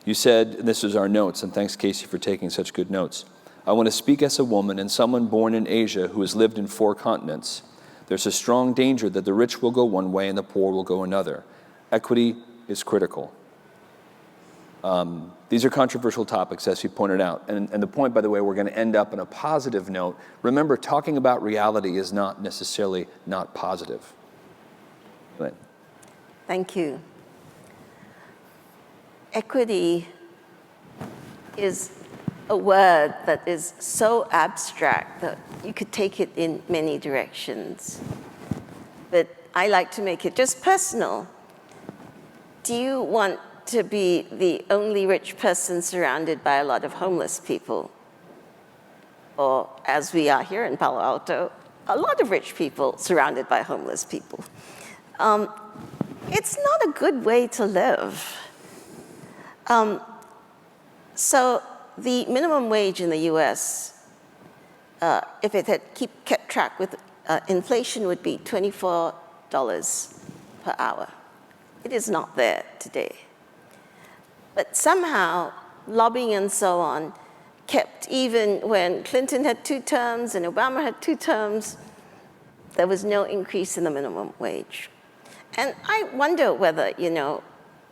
You said, and this is our notes, and thanks, Casey, for taking such good notes. I want to speak as a woman and someone born in Asia who has lived in 4 continents. There's a strong danger that the rich will go one way and the poor will go another. Equity is critical. These are controversial topics, as you pointed out. And the point, by the way, we're going to end up on a positive note. Remember, talking about reality is not necessarily not positive. Thank you. Equity is a word that is so abstract that you could take it in many directions. But I like to make it just personal. Do you want to be the only rich person surrounded by a lot of homeless people? Or, as we are here in Palo Alto, a lot of rich people surrounded by homeless people. It's not a good way to live. So the minimum wage in the US, if it had kept track with inflation, would be $24 per hour. It is not there today. But somehow, lobbying and so on kept, even when Clinton had 2 terms and Obama had 2 terms, there was no increase in the minimum wage. And I wonder whether,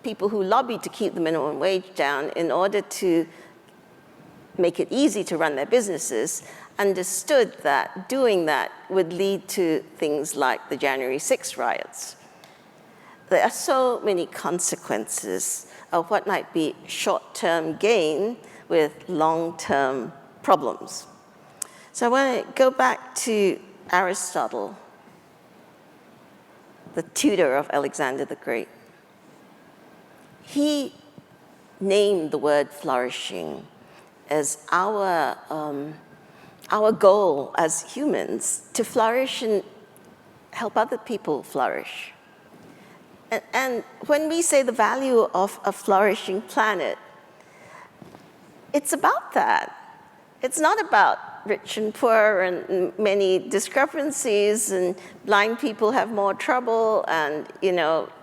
people who lobbied to keep the minimum wage down in order to make it easy to run their businesses understood that doing that would lead to things like the January 6th riots. There are so many consequences of what might be short-term gain with long-term problems. So I want to go back to Aristotle, the tutor of Alexander the Great. He named the word flourishing as our goal as humans, to flourish and help other people flourish. And when we say the value of a flourishing planet, it's about that. It's not about rich and poor and many discrepancies, and blind people have more trouble, and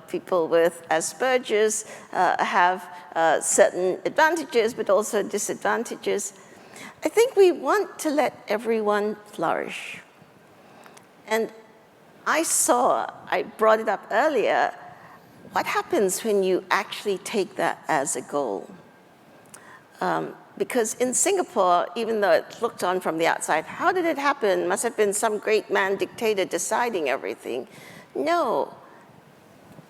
people with Asperger's have certain advantages but also disadvantages. I think we want to let everyone flourish. And I brought it up earlier, what happens when you actually take that as a goal? Because in Singapore, even though it looked on from the outside, how did it happen? Must have been some great man dictator deciding everything. No,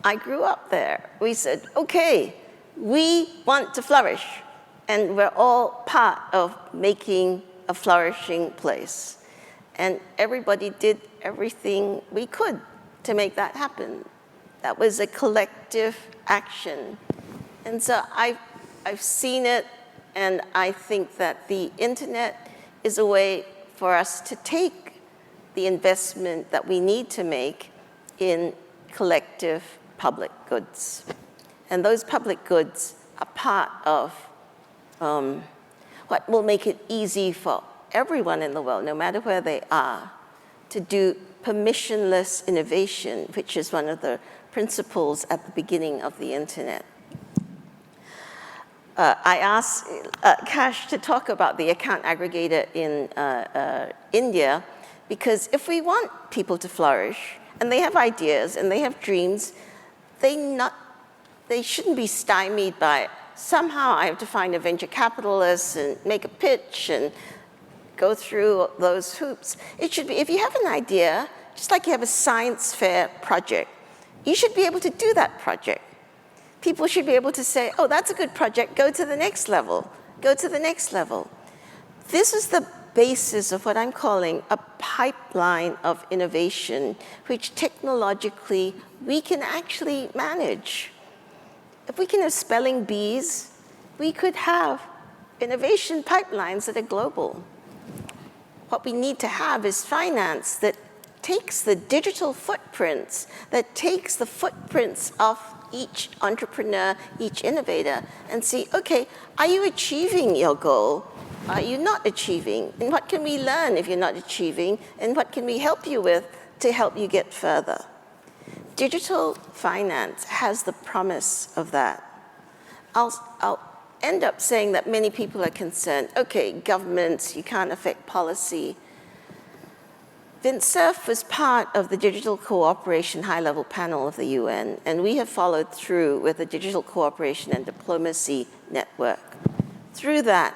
I grew up there. We said, okay, we want to flourish, and we're all part of making a flourishing place. And everybody did everything we could to make that happen. That was a collective action. And so I've seen it, and I think that the internet is a way for us to take the investment that we need to make in collective public goods. And those public goods are part of what will make it easy for everyone in the world, no matter where they are, to do permissionless innovation, which is one of the principles at the beginning of the internet. I asked Kash to talk about the account aggregator in India, because if we want people to flourish, and they have ideas and they have dreams, they shouldn't be stymied by, somehow I have to find a venture capitalist and make a pitch and go through those hoops. It should be, if you have an idea, just like you have a science fair project, you should be able to do that project. People should be able to say, oh, that's a good project, go to the next level, go to the next level. This is the basis of what I'm calling a pipeline of innovation, which technologically we can actually manage. If we can have spelling bees, we could have innovation pipelines that are global. What we need to have is finance that takes the digital footprints, that takes the footprints of each entrepreneur, each innovator, and see, okay, are you achieving your goal? Are you not achieving? And what can we learn if you're not achieving? And what can we help you with to help you get further? Digital finance has the promise of that. I'll end up saying that many people are concerned, okay, governments, you can't affect policy. Vint Cerf was part of the Digital Cooperation High-Level Panel of the UN, and we have followed through with the Digital Cooperation and Diplomacy Network. Through that,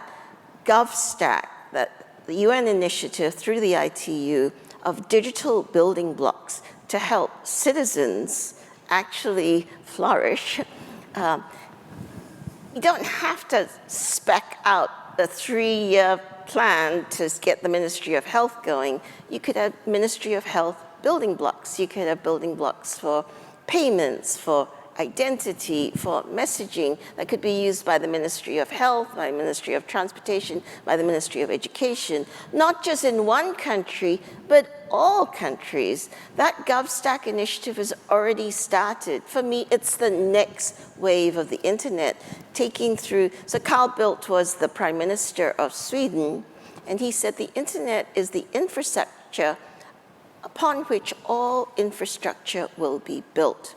GovStack, the UN initiative through the ITU of digital building blocks to help citizens actually flourish. You don't have to spec out a 3-year plan to get the Ministry of Health going. You could have Ministry of Health building blocks. You could have building blocks for payments, for identity, for messaging that could be used by the Ministry of Health, by the Ministry of Transportation, by the Ministry of Education, not just in one country, but all countries. That GovStack initiative has already started. For me, it's the next wave of the internet, taking through, so Carl Bildt was the Prime Minister of Sweden, and he said the internet is the infrastructure upon which all infrastructure will be built.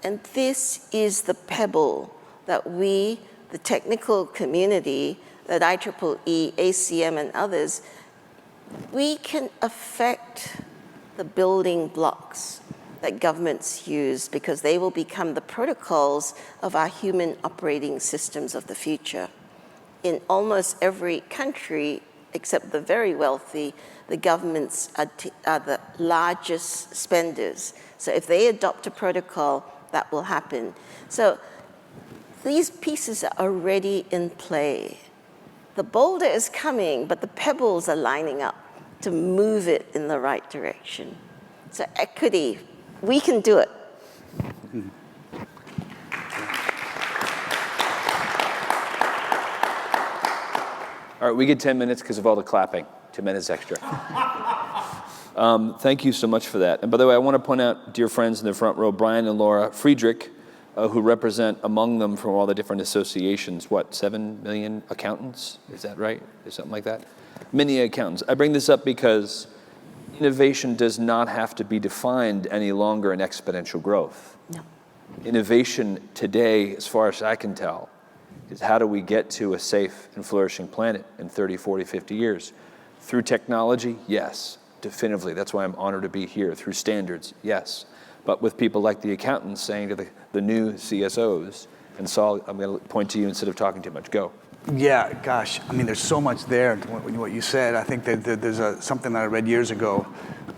And this is the pebble that we, the technical community, that IEEE, ACM, and others, we can affect the building blocks that governments use, because they will become the protocols of our human operating systems of the future. In almost every country, except the very wealthy, the governments are the largest spenders. So if they adopt a protocol, that will happen. So these pieces are already in play. The boulder is coming, but the pebbles are lining up to move it in the right direction. So equity, we can do it. All right, we get 10 minutes because of all the clapping. 2 minutes extra. Thank you so much for that. And by the way, I want to point out, dear friends in the front row, Brian and Laura Friedrich, who represent among them from all the different associations, 7 million accountants? Is that right? Is something like that? Many accountants. I bring this up because innovation does not have to be defined any longer in exponential growth. No. Innovation today, as far as I can tell, is how do we get to a safe and flourishing planet in 30, 40, 50 years? Through technology, yes, definitively. That's why I'm honored to be here. Through standards, yes. But with people like the accountants saying to the new CSOs, and Saul, I'm going to point to you instead of talking too much. Go. Yeah, gosh, I mean, there's so much there, what you said. I think that there's something that I read years ago,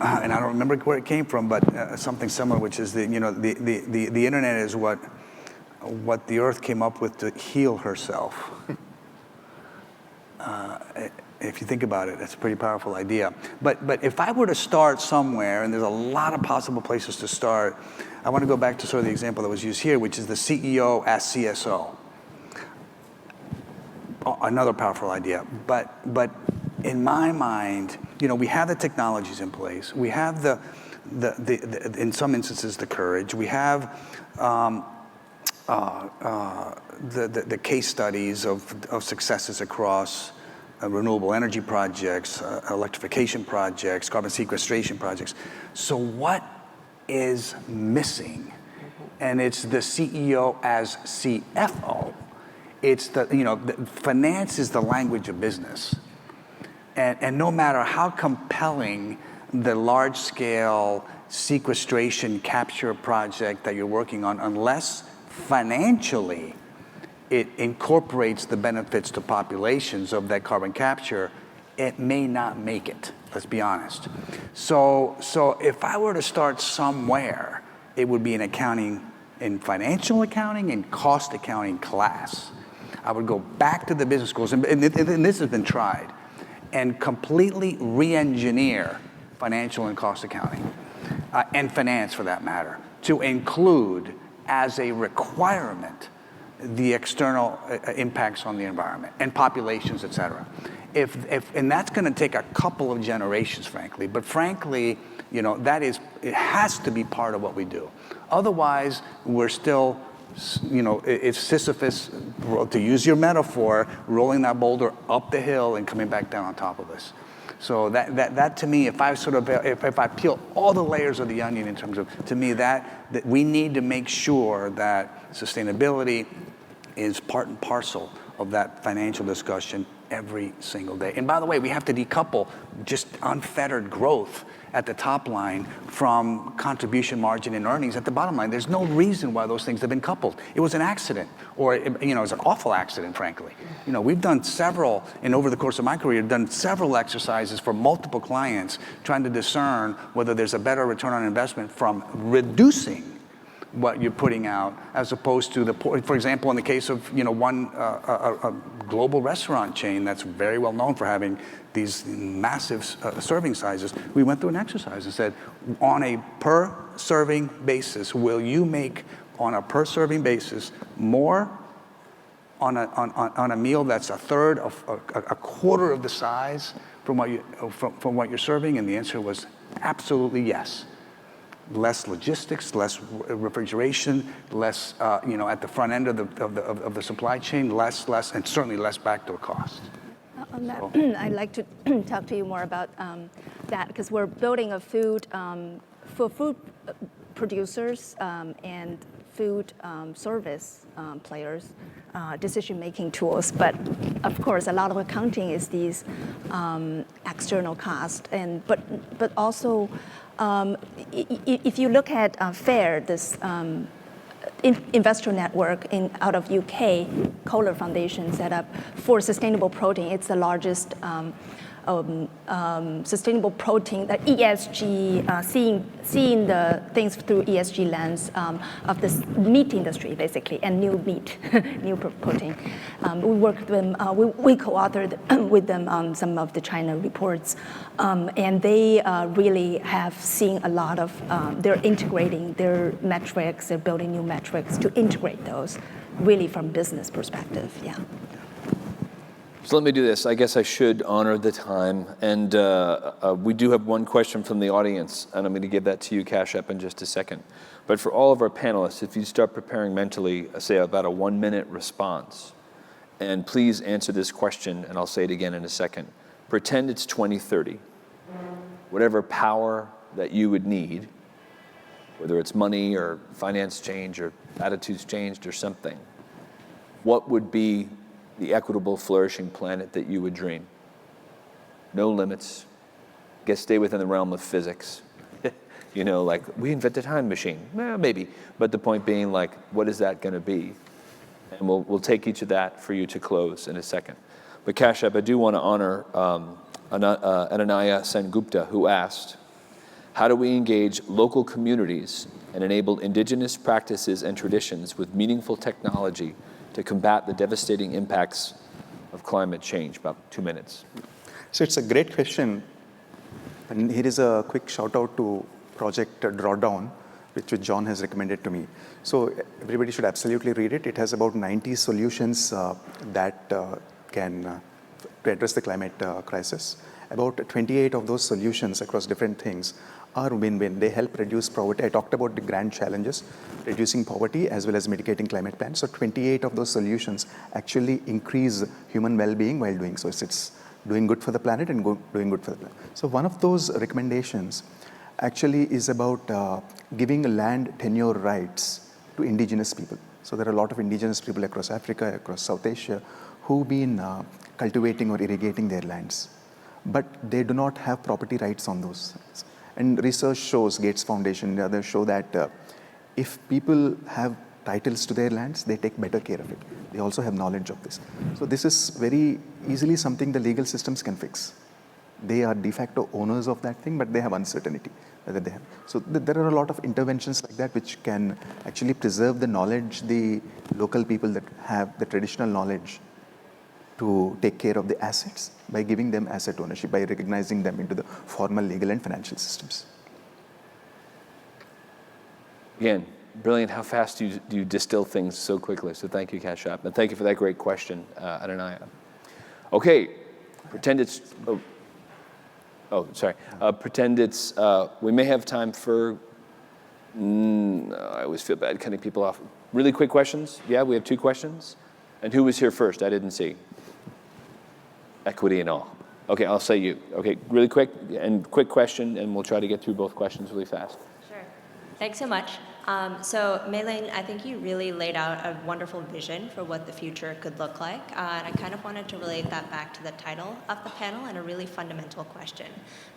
and I don't remember where it came from, but something similar, which is the internet is what the earth came up with to heal herself. If you think about it, it's a pretty powerful idea. But if I were to start somewhere, and there's a lot of possible places to start, I want to go back to sort of the example that was used here, which is the CEO as CSO. Another powerful idea. But in my mind, we have the technologies in place. We have the in some instances, the courage. We have the case studies of successes across renewable energy projects, electrification projects, carbon sequestration projects. So what is missing? And it's the CEO as CFO. It's finance is the language of business. And no matter how compelling the large-scale sequestration capture project that you're working on, unless financially it incorporates the benefits to populations of that carbon capture, it may not make it, let's be honest. So if I were to start somewhere, it would be in accounting, in financial accounting and cost accounting class. I would go back to the business schools, and this has been tried, and completely re-engineer financial and cost accounting, and finance for that matter, to include as a requirement the external impacts on the environment and populations, et cetera. And that's going to take a couple of generations, frankly. But frankly, it has to be part of what we do. Otherwise, we're still, it's Sisyphus, to use your metaphor, rolling that boulder up the hill and coming back down on top of us. So that to me, if I peel all the layers of the onion in terms of, to me, that we need to make sure that sustainability is part and parcel of that financial discussion every single day. And by the way, we have to decouple just unfettered growth at the top line from contribution margin and earnings at the bottom line. There's no reason why those things have been coupled. It was an accident, or it was an awful accident, frankly. We've done several, and over the course of my career, done several exercises for multiple clients trying to discern whether there's a better return on investment from reducing what you're putting out, as opposed to for example, in the case of a global restaurant chain that's very well known for having these massive serving sizes, we went through an exercise and said, on a per serving basis, will you make on a per serving basis more on a meal that's a third of a quarter of the size from what you're serving? And the answer was absolutely yes. Less logistics, less refrigeration, less at the front end of the supply chain, less, and certainly less backdoor cost. On that, I'd like to talk to you more about that, because we're building a food for food producers and food service players, decision-making tools. But of course, a lot of accounting is these external costs, but also. If you look at FAIR, this investor network out of UK, Kohler Foundation set up for sustainable protein. It's the largest sustainable protein, that ESG, seeing the things through ESG lens of this meat industry, basically, and new meat, new protein. We worked with them, we co-authored with them on some of the China reports, and they really have seen a lot of, they're integrating their metrics, they're building new metrics to integrate those, really from business perspective, yeah. So let me do this. I guess I should honor the time. And we do have one question from the audience, and I'm going to give that to you, Cash App, in just a second. But for all of our panelists, if you start preparing mentally, say about a 1-minute response, and please answer this question, and I'll say it again in a second. Pretend it's 2030. Whatever power that you would need, whether it's money or finance change or attitudes changed or something, what would be the equitable, flourishing planet that you would dream? No limits. I guess stay within the realm of physics. Like we invented a time machine. Well, maybe. But the point being, like, what is that going to be? And we'll take each of that for you to close in a second. But Cash App, I do want to honor Ananaya Sengupta, who asked, how do we engage local communities and enable indigenous practices and traditions with meaningful technology to combat the devastating impacts of climate change? About 2 minutes. So it's a great question. And here is a quick shout out to Project Drawdown, which John has recommended to me. So everybody should absolutely read it. It has about 90 solutions that can address the climate crisis. About 28 of those solutions across different things are win-win. They help reduce poverty. I talked about the grand challenges, reducing poverty as well as mitigating climate plans. So 28 of those solutions actually increase human well-being while doing so. It's doing good for the planet and doing good for the planet. So one of those recommendations actually is about giving land tenure rights to indigenous people. So there are a lot of indigenous people across Africa, across South Asia, who've been cultivating or irrigating their lands, but they do not have property rights on those lands. And research shows, Gates Foundation and others show that if people have titles to their lands, they take better care of it. They also have knowledge of this. So this is very easily something the legal systems can fix. They are de facto owners of that thing, but they have uncertainty whether they have. So there are a lot of interventions like that which can actually preserve the knowledge the local people that have the traditional knowledge to take care of the assets by giving them asset ownership, by recognizing them into the formal legal and financial systems. Again, brilliant how fast do you distill things so quickly. So thank you, Kashyap. And thank you for that great question, Ananaya. Okay, pretend it's, pretend it's, we may have time for, I always feel bad cutting people off. Really quick questions? Yeah, we have 2 questions. And who was here first? I didn't see. Equity and all. Okay, I'll say you. Okay, really quick question, and we'll try to get through both questions really fast. Sure. Thanks so much. So Mei-Ling, I think you really laid out a wonderful vision for what the future could look like. And I kind of wanted to relate that back to the title of the panel and a really fundamental question,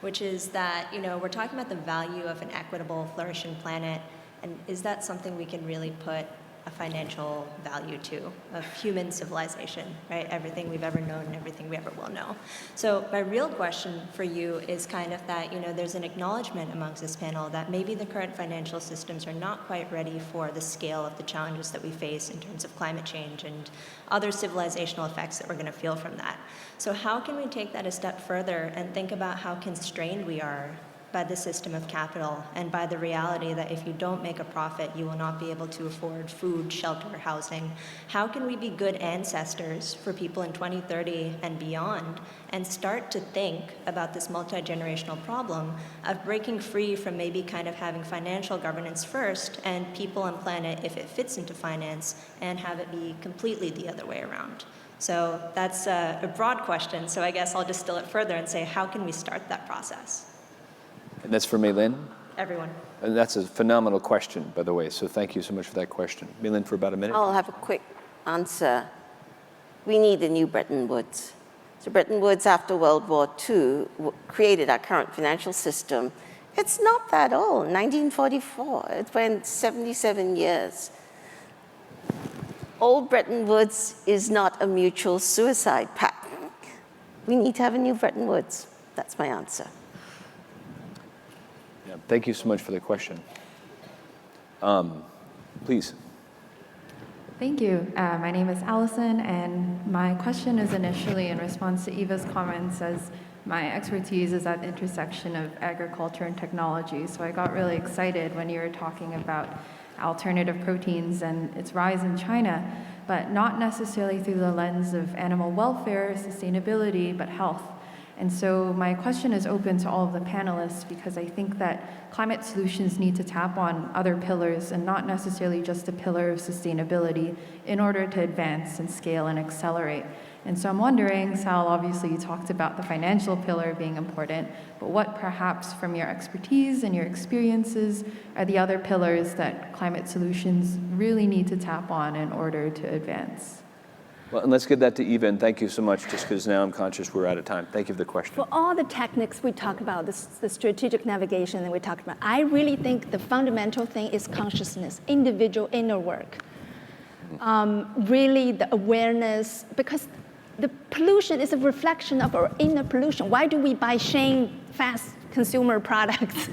which is that, we're talking about the value of an equitable, flourishing planet. And is that something we can really put a financial value to, of human civilization, right? Everything we've ever known and everything we ever will know. So my real question for you is kind of that, there's an acknowledgement amongst this panel that maybe the current financial systems are not quite ready for the scale of the challenges that we face in terms of climate change and other civilizational effects that we're going to feel from that. So how can we take that a step further and think about how constrained we are by the system of capital and by the reality that if you don't make a profit, you will not be able to afford food, shelter, housing? How can we be good ancestors for people in 2030 and beyond and start to think about this multi-generational problem of breaking free from maybe kind of having financial governance first and people and planet, if it fits into finance, and have it be completely the other way around? So that's a broad question, so I guess I'll distill it further and say, how can we start that process? And that's for Mei-Ling? Everyone. And that's a phenomenal question, by the way, so thank you so much for that question. Mei-Ling, for about a minute. I'll have a quick answer. We need a new Bretton Woods. So Bretton Woods, after World War II, created our current financial system. It's not that old, 1944. It's been 77 years. Old Bretton Woods is not a mutual suicide pact. We need to have a new Bretton Woods. That's my answer. Yeah, thank you so much for the question. Please. Thank you. My name is Allison, and my question is initially in response to Eva's comments, as my expertise is at the intersection of agriculture and technology. So I got really excited when you were talking about alternative proteins and its rise in China, but not necessarily through the lens of animal welfare, sustainability, but health. And so my question is open to all of the panelists, because I think that climate solutions need to tap on other pillars and not necessarily just the pillar of sustainability in order to advance and scale and accelerate. And so I'm wondering, Sal, obviously you talked about the financial pillar being important, but what perhaps from your expertise and your experiences are the other pillars that climate solutions really need to tap on in order to advance? Well, and let's get that to Eva, and thank you so much, just because now I'm conscious we're out of time. Thank you for the question. For all the techniques we talk about, the strategic navigation that we talked about, I really think the fundamental thing is consciousness, individual inner work. Really the awareness, because the pollution is a reflection of our inner pollution. Why do we buy Shane fast consumer products?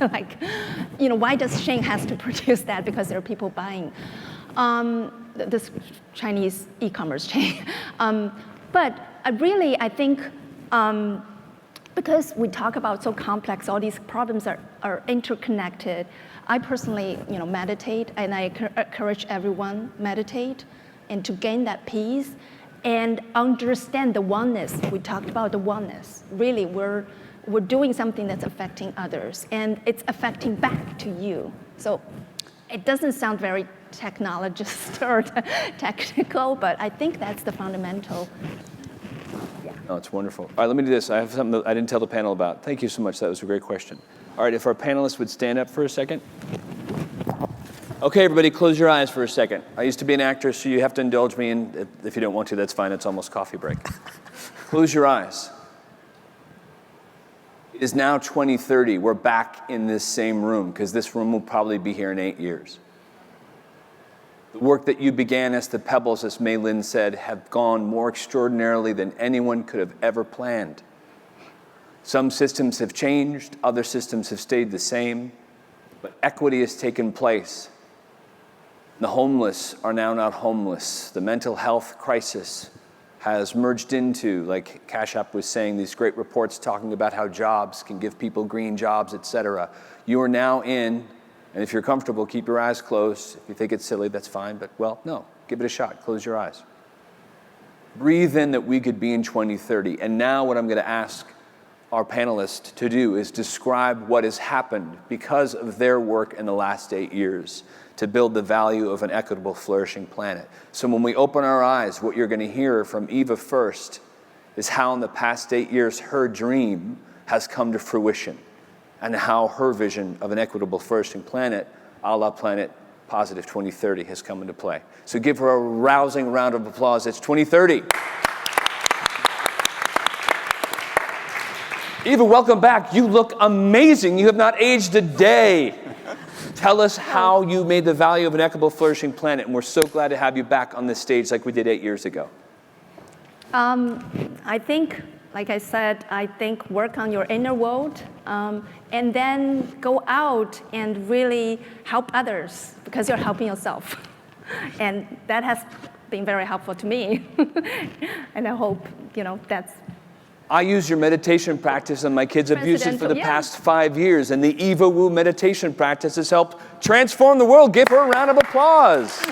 Why does Shane has to produce that? Because there are people buying. This Chinese e-commerce chain. But I think, because we talk about so complex, all these problems are interconnected. I personally, meditate, and I encourage everyone meditate, and to gain that peace and understand the oneness. We talked about the oneness. Really, we're we're doing something that's affecting others, and it's affecting back to you. So it doesn't sound very technologist or technical, but I think that's the fundamental. Oh, it's wonderful. All right, let me do this. I have something that I didn't tell the panel about. Thank you so much. That was a great question. All right, if our panelists would stand up for a second. Okay, everybody, close your eyes for a second. I used to be an actor, so you have to indulge me, and if you don't want to, that's fine. It's almost coffee break. Close your eyes. It is now 2030. We're back in this same room, because this room will probably be here in 8 years. The work that you began as the Pebbles, as Mei Lin said, have gone more extraordinarily than anyone could have ever planned. Some systems have changed, other systems have stayed the same, but equity has taken place. The homeless are now not homeless. The mental health crisis has merged into, like Cash App was saying, these great reports talking about how jobs can give people green jobs, et cetera. You are now in, and if you're comfortable, keep your eyes closed. If you think it's silly, that's fine, but well, no, give it a shot. Close your eyes. Breathe in that we could be in 2030. And now what I'm going to ask our panelists to do is describe what has happened because of their work in the last 8 years to build the value of an equitable, flourishing planet. So when we open our eyes, what you're going to hear from Eva first is how in the past 8 years her dream has come to fruition and how her vision of an equitable, flourishing planet, a la Planet Positive 2030, has come into play. So give her a rousing round of applause. It's 2030. Eva, welcome back. You look amazing. You have not aged a day. Tell us how you made the value of an equitable, flourishing planet, and we're so glad to have you back on this stage like we did 8 years ago. I think, like I said, I think work on your inner world, and then go out and really help others because you're helping yourself. And that has been very helpful to me. And I hope, that's... I use your meditation practice, and my kids have used it for the past 5 years, and the Eva Wu meditation practice has helped transform the world. Give her a round of applause.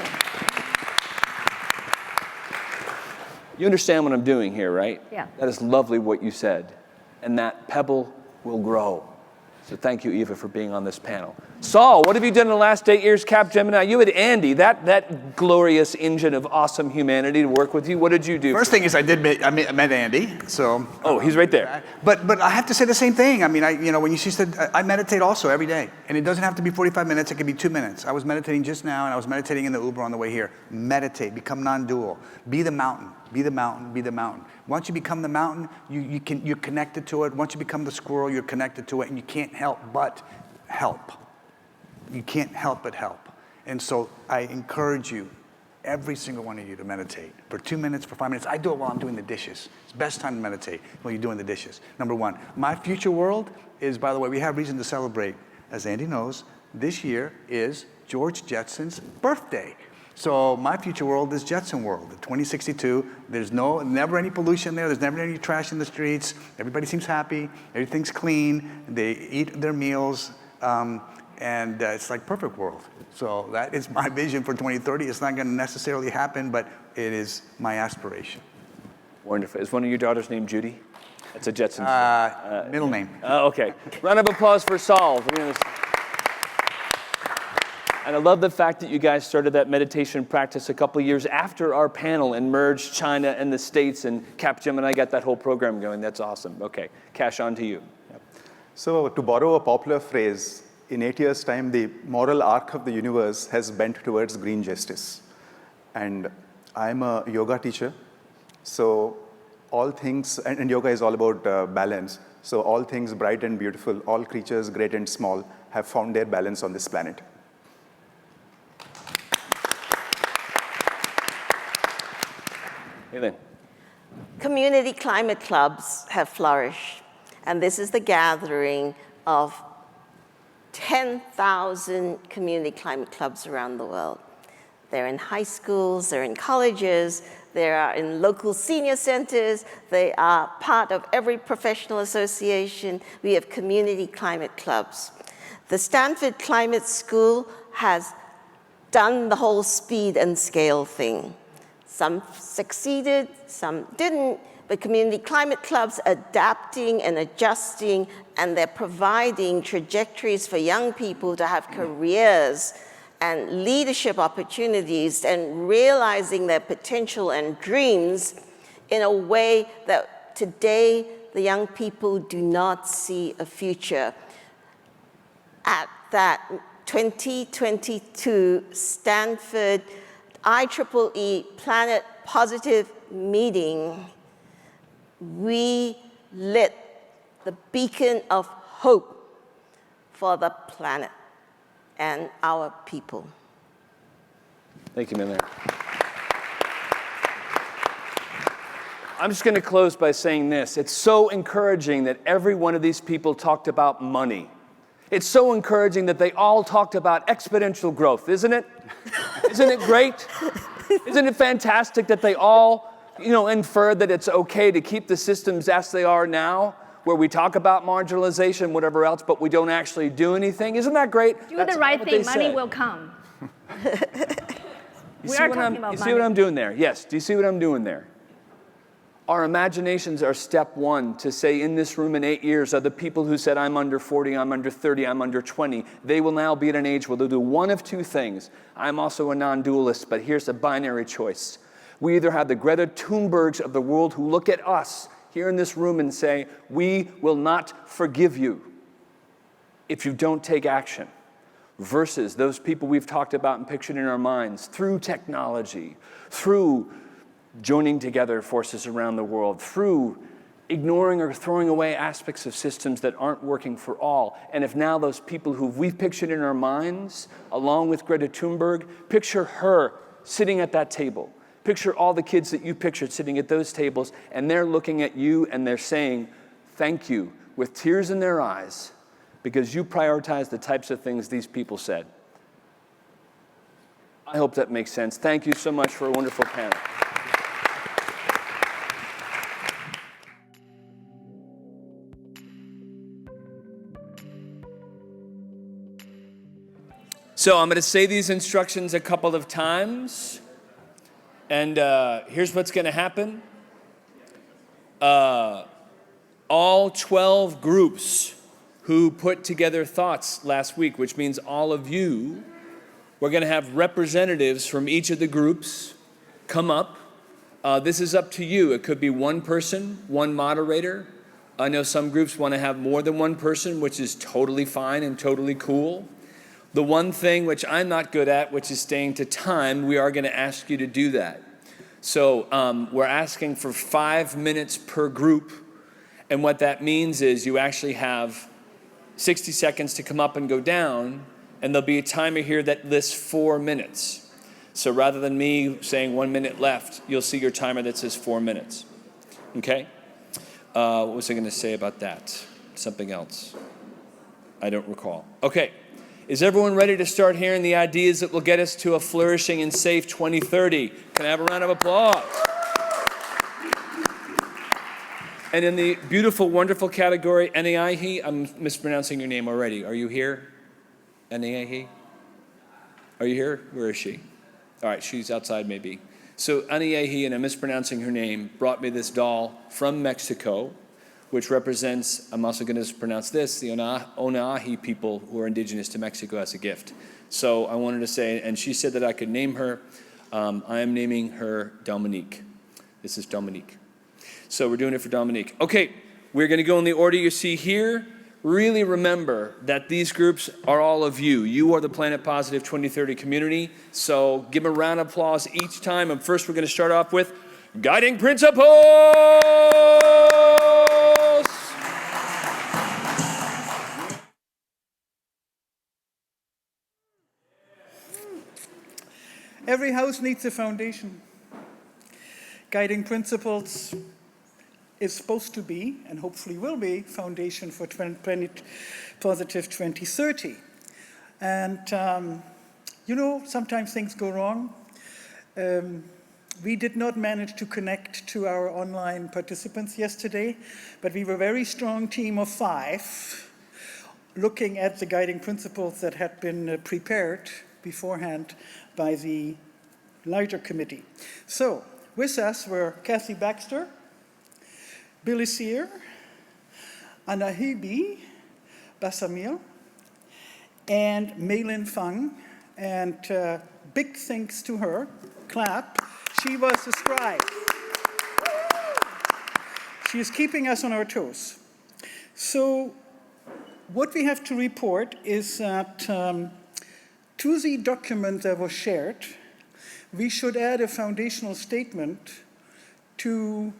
You understand what I'm doing here, right? Yeah. That is lovely what you said, and that pebble will grow. So thank you, Eva, for being on this panel. Saul, what have you done in the last 8 years, Capgemini? You had Andy, that glorious engine of awesome humanity to work with you. What did you do? First thing is I met Andy, so. Oh, he's right there. But I have to say the same thing. I mean, when she said, I meditate also every day. And it doesn't have to be 45 minutes, it can be 2 minutes. I was meditating just now, and I was meditating in the Uber on the way here. Meditate, become non-dual. Be the mountain, be the mountain, be the mountain. Once you become the mountain, you're connected to it. Once you become the squirrel, you're connected to it, and you can't help but help. You can't help but help. And so I encourage you, every single one of you, to meditate for 2 minutes, for 5 minutes. I do it while I'm doing the dishes. It's the best time to meditate when you're doing the dishes. Number one. My future world is, by the way, we have reason to celebrate. As Andy knows, this year is George Jetson's birthday. So my future world is Jetson World, 2062. There's never any pollution there. There's never any trash in the streets. Everybody seems happy. Everything's clean. They eat their meals. And it's like perfect world. So that is my vision for 2030. It's not going to necessarily happen, but it is my aspiration. Wonderful. Is one of your daughters named Judy? That's a Jetson. Middle name. Okay. Round of applause for Saul. And I love the fact that you guys started that meditation practice a couple years after our panel and merged China and the States, and Capgemini got that whole program going. That's awesome. Okay. Cash, on to you. Yep. So to borrow a popular phrase, in 8 years' time, the moral arc of the universe has bent towards green justice. And I'm a yoga teacher. So all things, and yoga is all about balance. So all things bright and beautiful, all creatures great and small, have found their balance on this planet. Hey, Lynn. Community climate clubs have flourished, and this is the gathering of 10,000 community climate clubs around the world. They're in high schools, they're in colleges, they are in local senior centers, they are part of every professional association. We have community climate clubs. The Stanford Climate School has done the whole speed and scale thing. Some succeeded, some didn't, But community climate clubs are adapting and adjusting, and they're providing trajectories for young people to have careers and leadership opportunities and realizing their potential and dreams in a way that today the young people do not see a future. At that 2022 Stanford IEEE Planet Positive meeting, we lit the beacon of hope for the planet and our people. Thank you, Mei-Ling. I'm just going to close by saying this. It's so encouraging that every one of these people talked about money. It's so encouraging that they all talked about exponential growth, isn't it? Isn't it great? Isn't it fantastic that they all, inferred that it's okay to keep the systems as they are now, where we talk about marginalization, whatever else, but we don't actually do anything? Isn't that great? Do the right thing, money will come. You see what I'm doing there? Yes. Do you see what I'm doing there? Our imaginations are step one to say in this room in 8 years are the people who said, I'm under 40, I'm under 30, I'm under 20. They will now be at an age where they'll do one of two things. I'm also a non-dualist, but here's a binary choice. We either have the Greta Thunbergs of the world who look at us here in this room and say, we will not forgive you if you don't take action, versus those people we've talked about and pictured in our minds through technology, through joining together forces around the world, through ignoring or throwing away aspects of systems that aren't working for all. And if now those people who we've pictured in our minds, along with Greta Thunberg, picture her sitting at that table. Picture all the kids that you pictured sitting at those tables, and they're looking at you and they're saying, thank you, with tears in their eyes, because you prioritize the types of things these people said. I hope that makes sense. Thank you so much for a wonderful panel. So I'm going to say these instructions a couple of times, and here's what's going to happen. All 12 groups who put together thoughts last week, which means all of you, we're going to have representatives from each of the groups come up. This is up to you. It could be one person, one moderator. I know some groups want to have more than one person, which is totally fine and totally cool. The one thing which I'm not good at, which is staying to time, we are going to ask you to do that. So we're asking for 5 minutes per group. And what that means is you actually have 60 seconds to come up and go down, and there'll be a timer here that lists 4 minutes. So rather than me saying 1 minute left, you'll see your timer that says 4 minutes. Okay? What was I going to say about that? Something else. I don't recall. Okay. Is everyone ready to start hearing the ideas that will get us to a flourishing and safe 2030? Can I have a round of applause? And in the beautiful, wonderful category, Anaihi, I'm mispronouncing your name already. Are you here? Anaihi? Are you here? Where is she? All right, she's outside maybe. So Anaihi, and I'm mispronouncing her name, brought me this doll from Mexico, which represents, I'm also going to pronounce this, the Onahi people who are indigenous to Mexico as a gift. So I wanted to say, and she said that I could name her. I am naming her Dominique. This is Dominique. So we're doing it for Dominique. Okay, we're going to go in the order you see here. Really remember that these groups are all of you. You are the Planet Positive 2030 community. So give them a round of applause each time. And first we're going to start off with Guiding Principles. Every house needs a foundation. Guiding Principles is supposed to be, and hopefully will be, foundation for Planet Positive 2030. And, sometimes things go wrong. We did not manage to connect to our online participants yesterday, but we were a very strong team of 5 looking at the guiding principles that had been prepared beforehand by the larger committee. So with us were Kathy Baxter, Billy Sear, Anahibi Basamil, and Meilin Fang. And big thanks to her. Clap. She was the scribe. She is keeping us on our toes. So what we have to report is that to the document that was shared, we should add a foundational statement to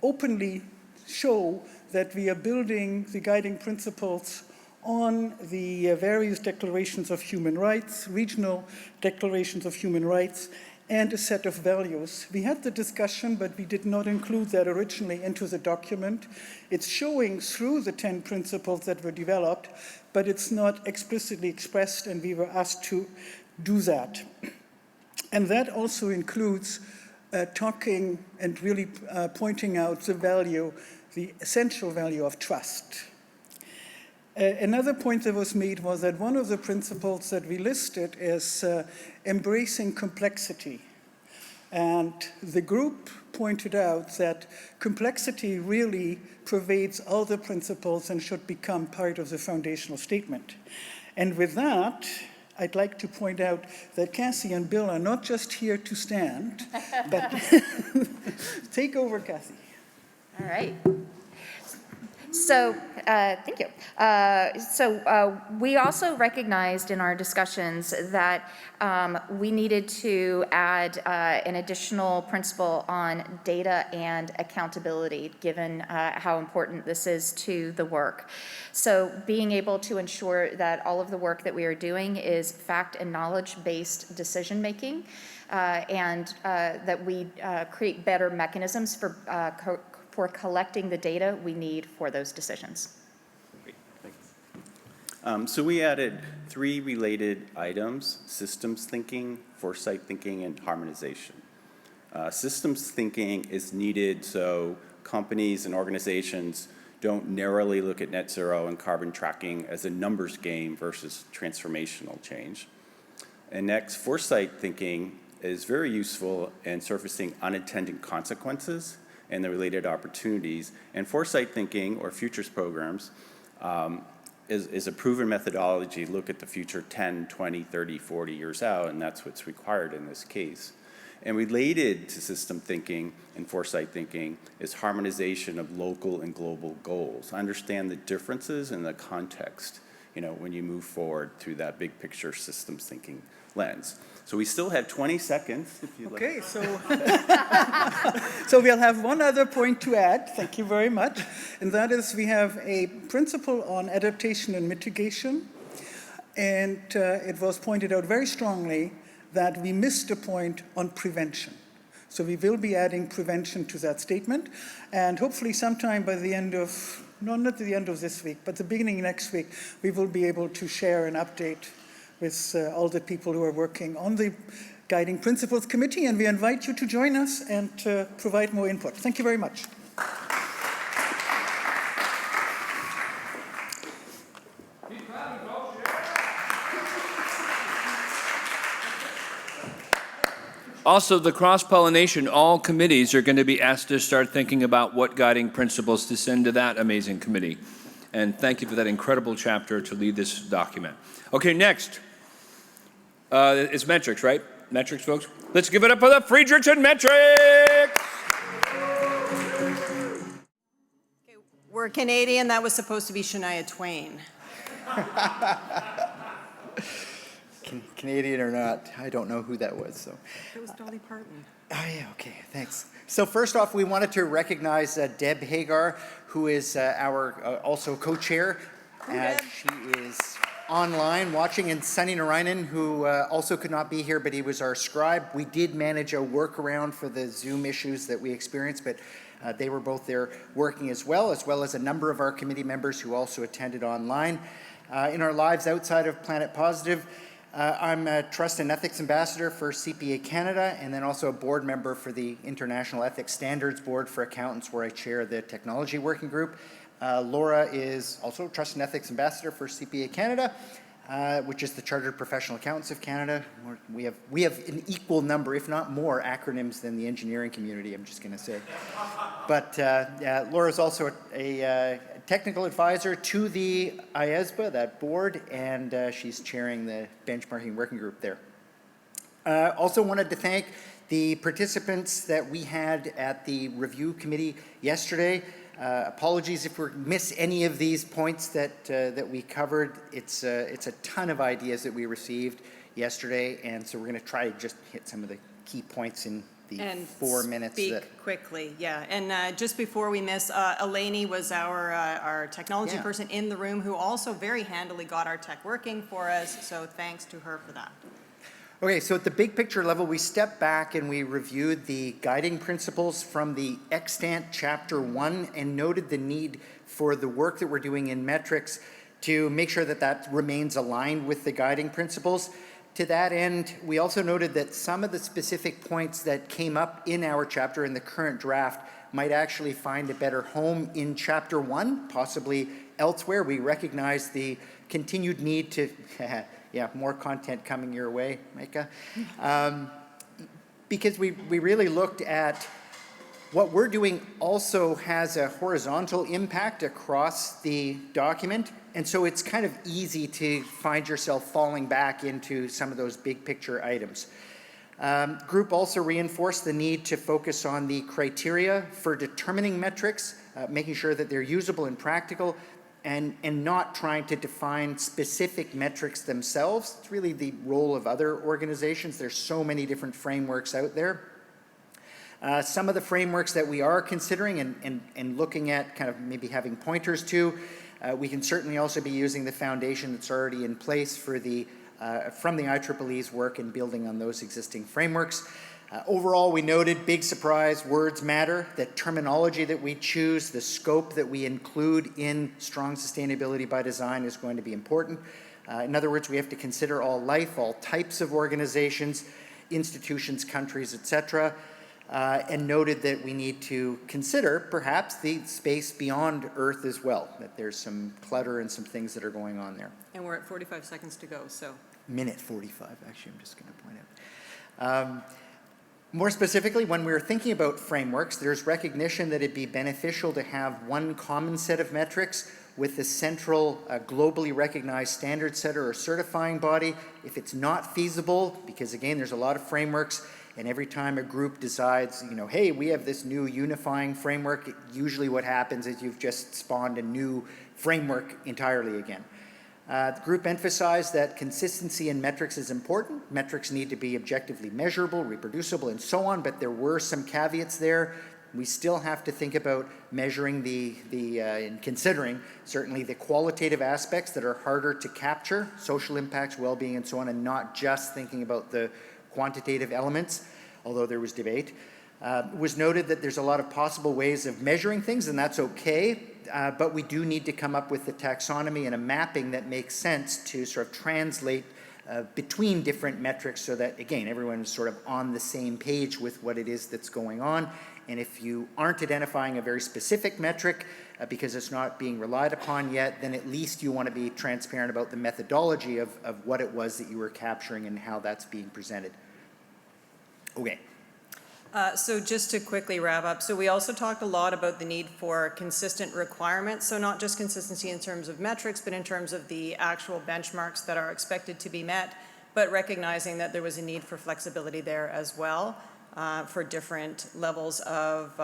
openly show that we are building the guiding principles on the various declarations of human rights, regional declarations of human rights, and a set of values. We had the discussion, but we did not include that originally into the document. It's showing through the 10 principles that were developed, but it's not explicitly expressed, and we were asked to do that. And that also includes talking and really pointing out the value, the essential value of trust. Another point that was made was that one of the principles that we listed is embracing complexity. And the group pointed out that complexity really pervades all the principles and should become part of the foundational statement. And with that, I'd like to point out that Cassie and Bill are not just here to stand, but take over, Cassie. All right. So, thank you. We also recognized in our discussions that we needed to add an additional principle on data and accountability, given how important this is to the work. So being able to ensure that all of the work that we are doing is fact and knowledge-based decision-making, and that we create better mechanisms for collecting the data we need for those decisions. Great, thanks. So we added 3 related items: systems thinking, foresight thinking, and harmonization. Systems thinking is needed so companies and organizations don't narrowly look at net zero and carbon tracking as a numbers game versus transformational change. And next, foresight thinking is very useful in surfacing unintended consequences and the related opportunities. And foresight thinking, or futures programs, is a proven methodology. Look at the future 10, 20, 30, 40 years out, and that's what's required in this case. And related to system thinking and foresight thinking is harmonization of local and global goals. Understand the differences in the context, when you move forward through that big picture systems thinking lens. So we still have 20 seconds, if you'd like. Okay, so we'll have one other point to add. Thank you very much. And that is we have a principle on adaptation and mitigation. And it was pointed out very strongly that we missed a point on prevention. So we will be adding prevention to that statement. And hopefully sometime by the end of, not at the end of this week, but the beginning of next week, we will be able to share an update with all the people who are working on the Guiding Principles Committee, and we invite you to join us and provide more input. Thank you very much. Also, the cross-pollination, all committees are going to be asked to start thinking about what guiding principles to send to that amazing committee. And thank you for that incredible chapter to lead this document. Okay, next. It's metrics, right? Metrics, folks? Let's give it up for the Friedrichsen metrics! Okay, we're Canadian. That was supposed to be Shania Twain. Canadian or not, I don't know who that was. So It was Dolly Parton. Oh, yeah, okay, thanks. So first off, we wanted to recognize Deb Hagar, who is our also co-chair. She is online watching, and Sunny Narayanan, who also could not be here, but he was our scribe. We did manage a workaround for the Zoom issues that we experienced, but they were both there working as well as a number of our committee members who also attended online. In our lives outside of Planet Positive, I'm a Trust and Ethics Ambassador for CPA Canada, and then also a board member for the International Ethics Standards Board for Accountants, where I chair the Technology Working Group. Laura is also Trust and Ethics Ambassador for CPA Canada. which is the Chartered Professional Accountants of Canada. We have an equal number, if not more, acronyms than the engineering community, I'm just going to say. But Laura is also a technical advisor to the IESBA, that board, and she's chairing the benchmarking working group there. Also wanted to thank the participants that we had at the review committee yesterday. Apologies if we miss any of these points that we covered. It's a ton of ideas that we received yesterday, and so we're going to try to just hit some of the key points in the 4 minutes. Speak quickly, yeah. And just before we miss, Eleni was our technology person in the room who also very handily got our tech working for us, so thanks to her for that. Okay, so at the big picture level, we stepped back and we reviewed the guiding principles from the Extant Chapter 1 and noted the need for the work that we're doing in metrics to make sure that that remains aligned with the guiding principles. To that end, we also noted that some of the specific points that came up in our chapter in the current draft might actually find a better home in Chapter 1, possibly elsewhere. We recognize the continued need to more content coming your way, Micah. Because we really looked at what we're doing also has a horizontal impact across the document. And so it's kind of easy to find yourself falling back into some of those big picture items. Group also reinforced the need to focus on the criteria for determining metrics, making sure that they're usable and practical, and not trying to define specific metrics themselves. It's really the role of other organizations. There's so many different frameworks out there. Some of the frameworks that we are considering and looking at kind of maybe having pointers to, we can certainly also be using the foundation that's already in place for the from the IEEE's work and building on those existing frameworks. Overall, we noted, big surprise, words matter. The terminology that we choose, the scope that we include in strong sustainability by design is going to be important. In other words, we have to consider all life, all types of organizations, institutions, countries, etc., and noted that we need to consider perhaps the space beyond Earth as well, that there's some clutter and some things that are going on there. And we're at 45 seconds to go, so. Minute 45, actually, I'm just going to point out. More specifically, when we were thinking about frameworks, there's recognition that it'd be beneficial to have one common set of metrics with the central globally recognized standard setter or certifying body. If it's not feasible, because again, there's a lot of frameworks, and every time a group decides, hey, we have this new unifying framework, usually what happens is you've just spawned a new framework entirely again. The group emphasized that consistency in metrics is important. Metrics need to be objectively measurable, reproducible, and so on, but there were some caveats there. We still have to think about measuring and considering certainly the qualitative aspects that are harder to capture, social impacts, well-being, and so on, and not just thinking about the quantitative elements, although there was debate. It was noted that there's a lot of possible ways of measuring things, and that's okay. But we do need to come up with a taxonomy and a mapping that makes sense to sort of translate between different metrics so that, again, everyone is sort of on the same page with what it is that's going on. And if you aren't identifying a very specific metric because it's not being relied upon yet, then at least you want to be transparent about the methodology of what it was that you were capturing and how that's being presented. Okay. So just to quickly wrap up, so we also talked a lot about the need for consistent requirements, so not just consistency in terms of metrics, but in terms of the actual benchmarks that are expected to be met, but recognizing that there was a need for flexibility there as well for different levels of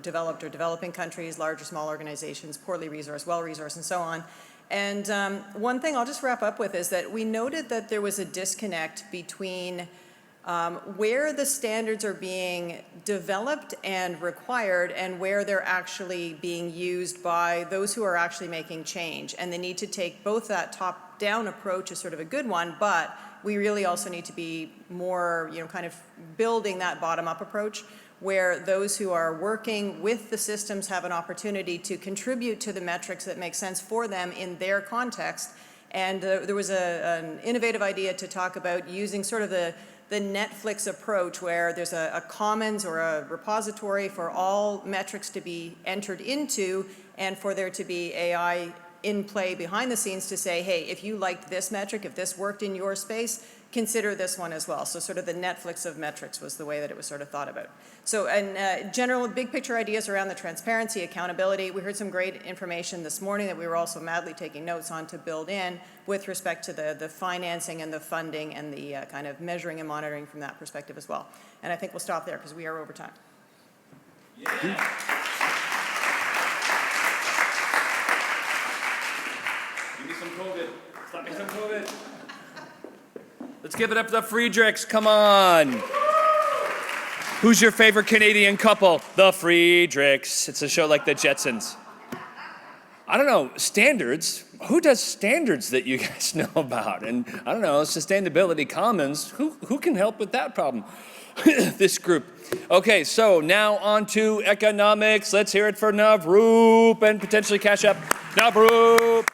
developed or developing countries, large or small organizations, poorly resourced, well-resourced, and so on. And one thing I'll just wrap up with is that we noted that there was a disconnect between where the standards are being developed and required and where they're actually being used by those who are actually making change. And they need to take both that top-down approach is sort of a good one, but we really also need to be more, kind of building that bottom-up approach where those who are working with the systems have an opportunity to contribute to the metrics that make sense for them in their context. And there was an innovative idea to talk about using sort of the Netflix approach where there's a commons or a repository for all metrics to be entered into and for there to be AI in play behind the scenes to say, hey, if you liked this metric, if this worked in your space, consider this one as well. So sort of the Netflix of metrics was the way that it was sort of thought about. So, and general big picture ideas around the transparency, accountability. We heard some great information this morning that we were also madly taking notes on to build in with respect to the financing and the funding and the kind of measuring and monitoring from that perspective as well. And I think we'll stop there because we are over time. Yeah. Give me some COVID. Stop me some COVID. Let's give it up to the Friedrichs. Come on. Who's your favorite Canadian couple? The Friedrichs. It's a show like the Jetsons. I don't know, standards. Who does standards that you guys know about? And I don't know, Sustainability Commons. Who can help with that problem? This group. Okay, so now on to economics. Let's hear it for Navroop and potentially Cash App. Navroop.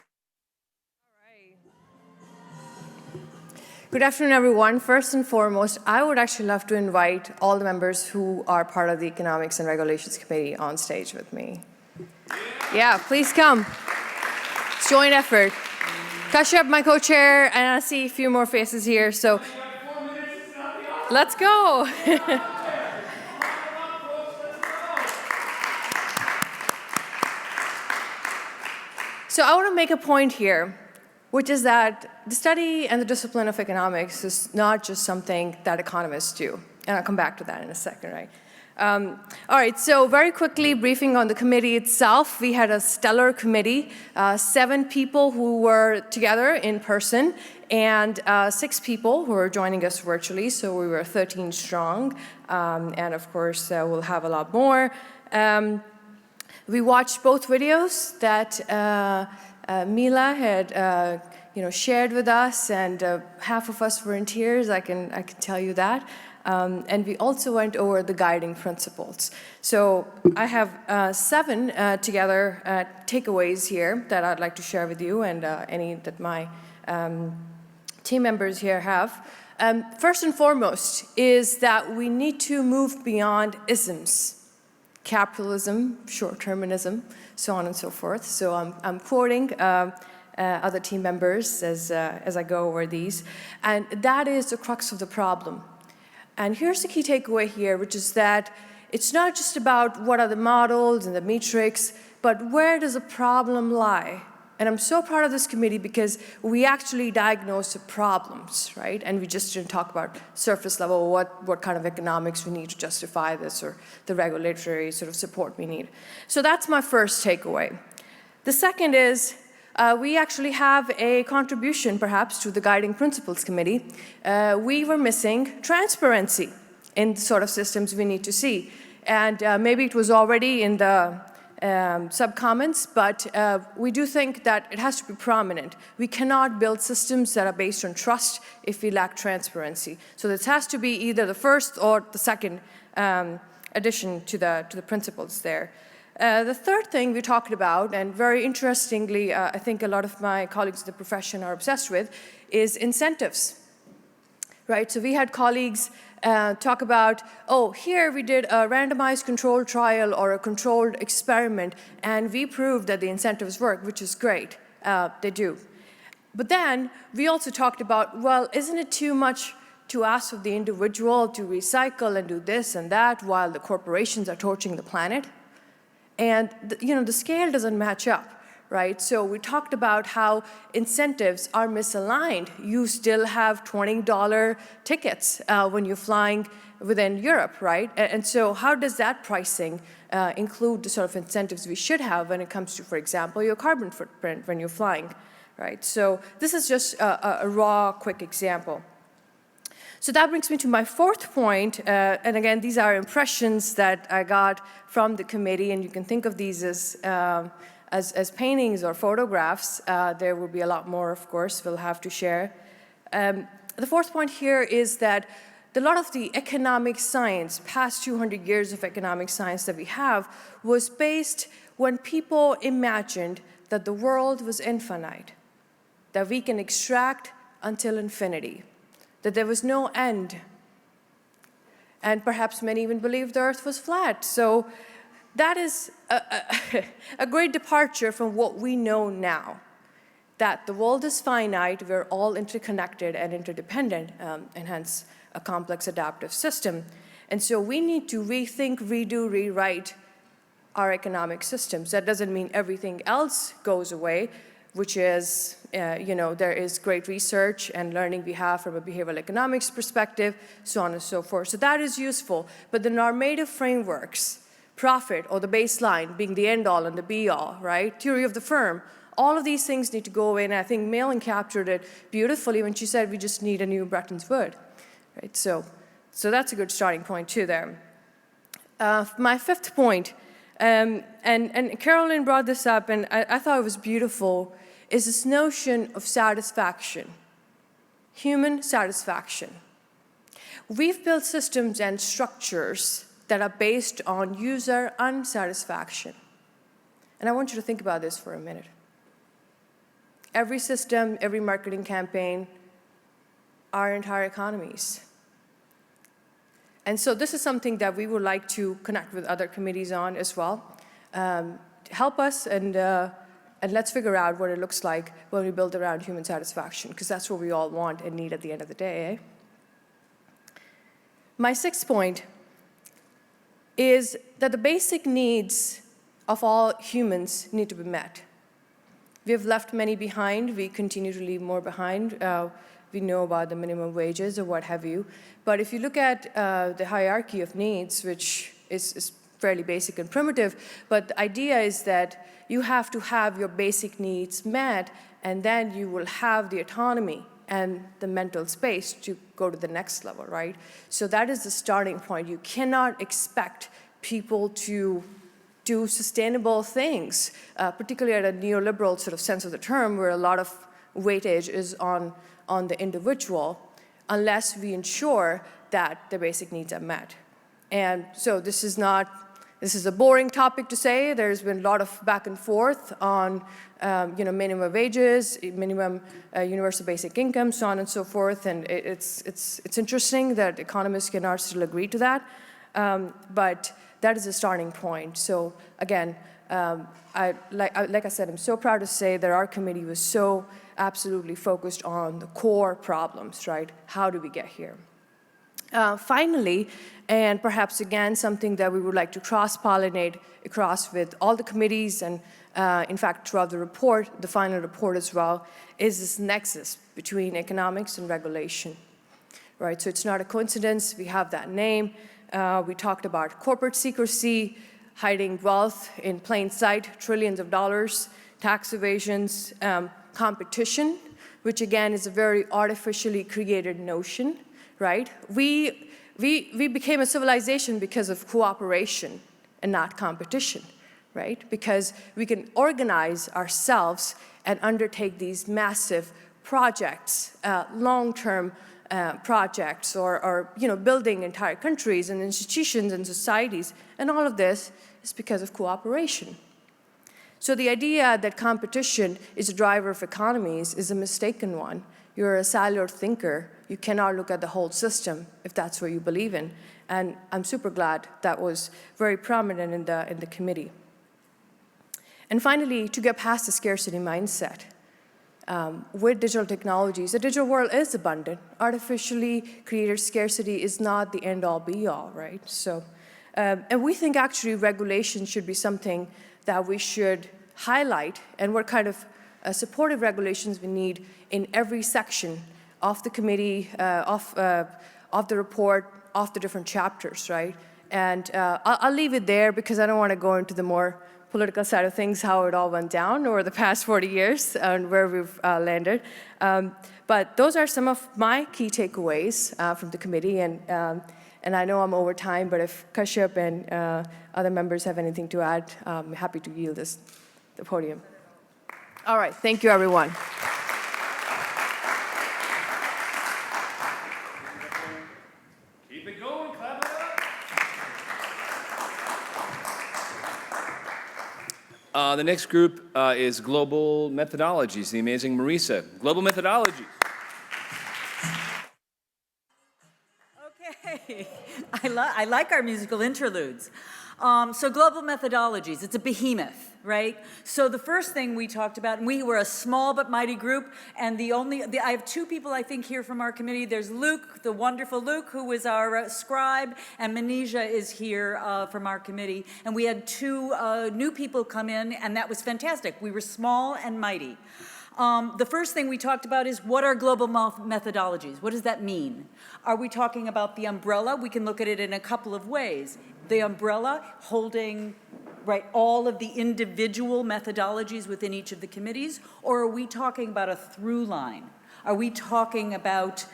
Good afternoon, everyone. First and foremost, I would actually love to invite all the members who are part of the Economics and Regulations Committee on stage with me. Yeah, please come. It's joint effort. Kashyap, my co-chair, and I see a few more faces here, so let's go. So I want to make a point here, which is that the study and the discipline of economics is not just something that economists do. And I'll come back to that in a second, right? All right, so very quickly, briefing on the committee itself. We had a stellar committee, 7 people who were together in person, and 6 people who are joining us virtually, so we were 13 strong. And of course, we'll have a lot more. We watched both videos that Mila had shared with us, and half of us were in tears, I can tell you that. And we also went over the guiding principles. So I have 7 together takeaways here that I'd like to share with you, and any that my team members here have. First and foremost is that we need to move beyond isms. Capitalism, short-termism, so on and so forth. So I'm quoting other team members as I go over these. And that is the crux of the problem. And here's the key takeaway here, which is that it's not just about what are the models and the metrics, but where does the problem lie? And I'm so proud of this committee because we actually diagnose the problems, right? And we just didn't talk about surface level, what kind of economics we need to justify this, or the regulatory sort of support we need. So that's my first takeaway. The second is, we actually have a contribution, perhaps, to the Guiding Principles Committee. We were missing transparency in the sort of systems we need to see. And maybe it was already in the sub-comments, but we do think that it has to be prominent. We cannot build systems that are based on trust if we lack transparency. So this has to be either the first or the second addition to the principles there. The third thing we talked about, and very interestingly, I think a lot of my colleagues in the profession are obsessed with, is incentives, right? So we had colleagues talk about, oh, here we did a randomized controlled trial or a controlled experiment, and we proved that the incentives work, which is great. They do. But then we also talked about, well, isn't it too much to ask of the individual to recycle and do this and that while the corporations are torching the planet? And the scale doesn't match up, right? So we talked about how incentives are misaligned. You still have $20 tickets when you're flying within Europe, right? And so how does that pricing include the sort of incentives we should have when it comes to, for example, your carbon footprint when you're flying, right? So this is just a raw, quick example. So that brings me to my fourth point, and again, these are impressions that I got from the committee, and you can think of these as paintings or photographs. There will be a lot more, of course, we'll have to share. The fourth point here is that a lot of the economic science, past 200 years of economic science that we have, was based when people imagined that the world was infinite, that we can extract until infinity, that there was no end. And perhaps many even believed the earth was flat. So that is a great departure from what we know now, that the world is finite, we're all interconnected and interdependent, and hence a complex adaptive system. And so we need to rethink, redo, rewrite our economic systems. That doesn't mean everything else goes away, which is, there is great research and learning we have from a behavioral economics perspective, so on and so forth. So that is useful. But the normative frameworks, profit or the baseline being the end all and the be all, right? Theory of the firm, all of these things need to go in. I think Malin captured it beautifully when she said we just need a new Bretton Woods, right? So that's a good starting point too there. My fifth point, and Carolyn brought this up, and I thought it was beautiful, is this notion of satisfaction, human satisfaction. We've built systems and structures that are based on user unsatisfaction. And I want you to think about this for a minute. Every system, every marketing campaign, our entire economies. And so this is something that we would like to connect with other committees on as well. Help us and let's figure out what it looks like when we build around human satisfaction, because that's what we all want and need at the end of the day. My sixth point is that the basic needs of all humans need to be met. We have left many behind. We continue to leave more behind. We know about the minimum wages or what have you. But if you look at the hierarchy of needs, which is fairly basic and primitive, but the idea is that you have to have your basic needs met, and then you will have the autonomy and the mental space to go to the next level, right? So that is the starting point. You cannot expect people to do sustainable things, particularly at a neoliberal sort of sense of the term, where a lot of weightage is on the individual, unless we ensure that the basic needs are met. And so this is a boring topic to say. There's been a lot of back and forth on minimum wages, minimum universal basic income, so on and so forth. And it's interesting that economists cannot still agree to that. But that is a starting point. So again, like I said, I'm so proud to say that our committee was so absolutely focused on the core problems, right? How do we get here? Finally, and perhaps again, something that we would like to cross-pollinate across with all the committees and in fact, throughout the report, the final report as well, is this nexus between economics and regulation, right? So it's not a coincidence we have that name. We talked about corporate secrecy, hiding wealth in plain sight, trillions of dollars, tax evasions, competition, which again is a very artificially created notion, right? We became a civilization because of cooperation and not competition, right? Because we can organize ourselves and undertake these massive projects, long-term projects, or building entire countries and institutions and societies, and all of this is because of cooperation. So the idea that competition is a driver of economies is a mistaken one. You're a siloed thinker. You cannot look at the whole system if that's what you believe in. And I'm super glad that was very prominent in the committee. And finally, to get past the scarcity mindset, with digital technologies, the digital world is abundant. Artificially created scarcity is not the end-all, be-all, right? So, and we think actually regulation should be something that we should highlight, and what kind of supportive regulations we need in every section of the committee, of the report, of the different chapters, right? And I'll leave it there because I don't want to go into the more political side of things, how it all went down over the past 40 years and where we've landed. But those are some of my key takeaways from the committee. And I know I'm over time, but if Kashyap and other members have anything to add, I'm happy to yield the podium. All right, thank you, everyone. Keep it going, clap it up. The next group is Global Methodologies, the amazing Marisa. Global Methodologies. Okay, I like our musical interludes. So global methodologies, it's a behemoth, right? So the first thing we talked about, and we were a small but mighty group, and I have two people I think here from our committee. There's Luke, the wonderful Luke, who was our scribe, and Manisha is here from our committee. And we had two new people come in, and that was fantastic. We were small and mighty. The first thing we talked about is, what are global methodologies? What does that mean? Are we talking about the umbrella? We can look at it in a couple of ways. The umbrella holding all of the individual methodologies within each of the committees, or are we talking about a through line? Are we talking about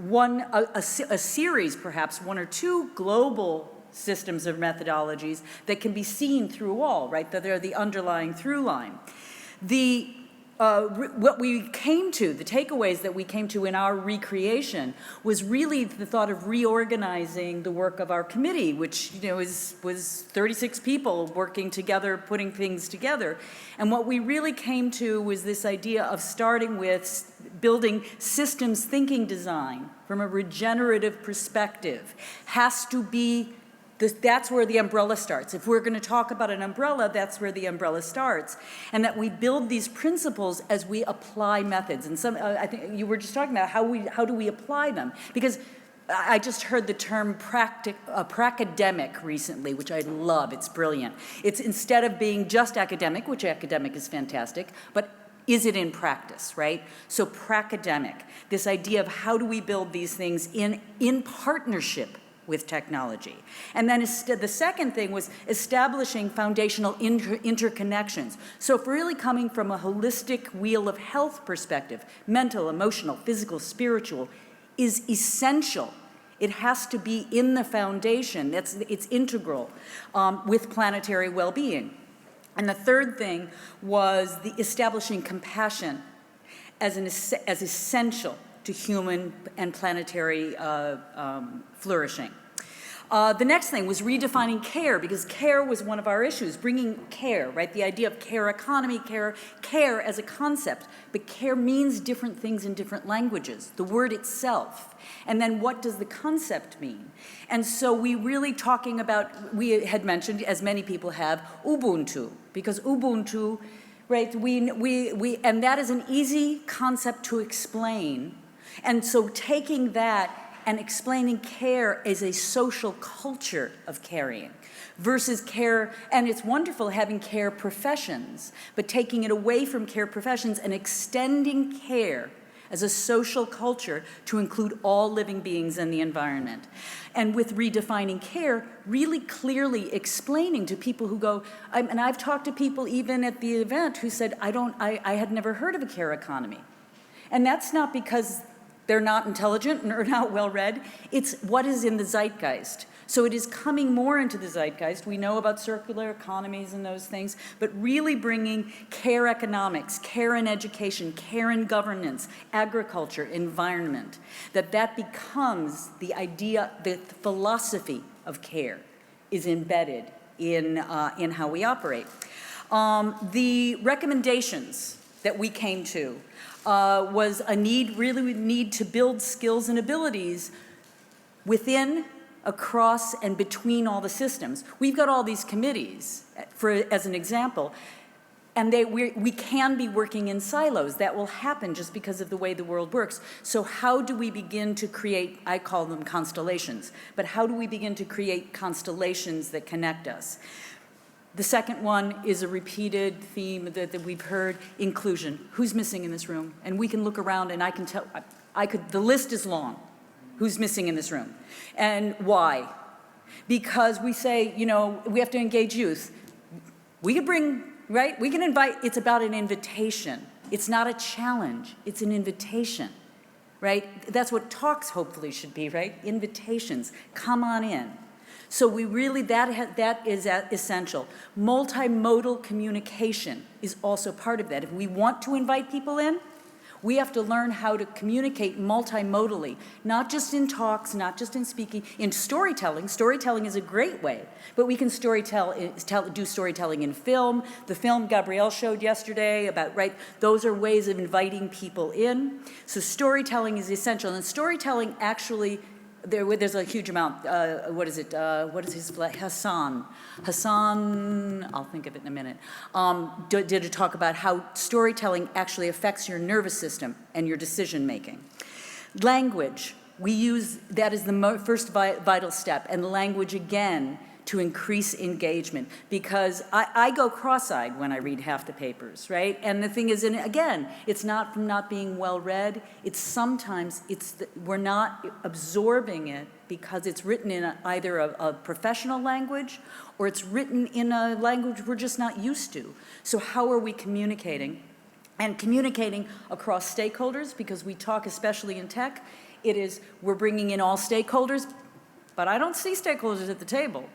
a series, perhaps one or two global systems of methodologies that can be seen through all, right? That they're the underlying through line. What we came to, the takeaways that we came to in our recreation, was really the thought of reorganizing the work of our committee, which was 36 people working together, putting things together. And what we really came to was this idea of starting with building systems thinking design from a regenerative perspective. Has to be that's where the umbrella starts. If we're going to talk about an umbrella, that's where the umbrella starts. And that we build these principles as we apply methods. And I think you were just talking about how do we apply them? Because I just heard the term pracademic recently, which I love. It's brilliant. It's instead of being just academic, which academic is fantastic, but is it in practice, right? So pracademic, this idea of how do we build these things in partnership with technology. And then the second thing was establishing foundational interconnections. So if we're really coming from a holistic wheel of health perspective, mental, emotional, physical, spiritual, is essential. It has to be in the foundation. It's integral with planetary well-being. And the third thing was the establishing compassion as essential to human and planetary flourishing. The next thing was redefining care, because care was one of our issues, bringing care, right? The idea of care economy, care as a concept, but care means different things in different languages, the word itself. And then what does the concept mean? And so we really talking about, we had mentioned, as many people have, Ubuntu, because Ubuntu, right, and that is an easy concept to explain. And so taking that and explaining care as a social culture of caring versus care, and it's wonderful having care professions, but taking it away from care professions and extending care as a social culture to include all living beings in the environment. And with redefining care, really clearly explaining to people who go, and I've talked to people even at the event who said, I had never heard of a care economy. And that's not because they're not intelligent or not well-read. It's what is in the zeitgeist. So it is coming more into the zeitgeist. We know about circular economies and those things, but really bringing care economics, care in education, care in governance, agriculture, environment, that becomes the idea, the philosophy of care is embedded in how we operate. The recommendations that we came to was a need to build skills and abilities within, across, and between all the systems. We've got all these committees, as an example, and we can be working in silos. That will happen just because of the way the world works. So how do we begin to create, I call them constellations, but how do we begin to create constellations that connect us? The second one is a repeated theme that we've heard, inclusion. Who's missing in this room? And we can look around and I can tell, the list is long. Who's missing in this room? And why? Because we say, we have to engage youth. We could bring, right? We can invite, it's about an invitation. It's not a challenge, it's an invitation, right? That's what talks hopefully should be, right? Invitations, come on in. So we really, that is essential. Multimodal communication is also part of that. If we want to invite people in, we have to learn how to communicate multimodally, not just in talks, not just in speaking, in storytelling. Storytelling is a great way, but we can do storytelling in film. The film Gabrielle showed yesterday about, right, those are ways of inviting people in. So storytelling is essential, and storytelling actually there's a huge amount. What is it? What is his Hassan? I'll think of it in a minute. Did a talk about how storytelling actually affects your nervous system and your decision making. Language, we use that as the first vital step, and language again to increase engagement, because I go cross-eyed when I read half the papers, right? And the thing is, and again, it's not from not being well read, it's sometimes, we're not absorbing it because it's written in either a professional language or it's written in a language we're just not used to. So how are we communicating? And communicating across stakeholders, because we talk, especially in tech, we're bringing in all stakeholders, but I don't see stakeholders at the table.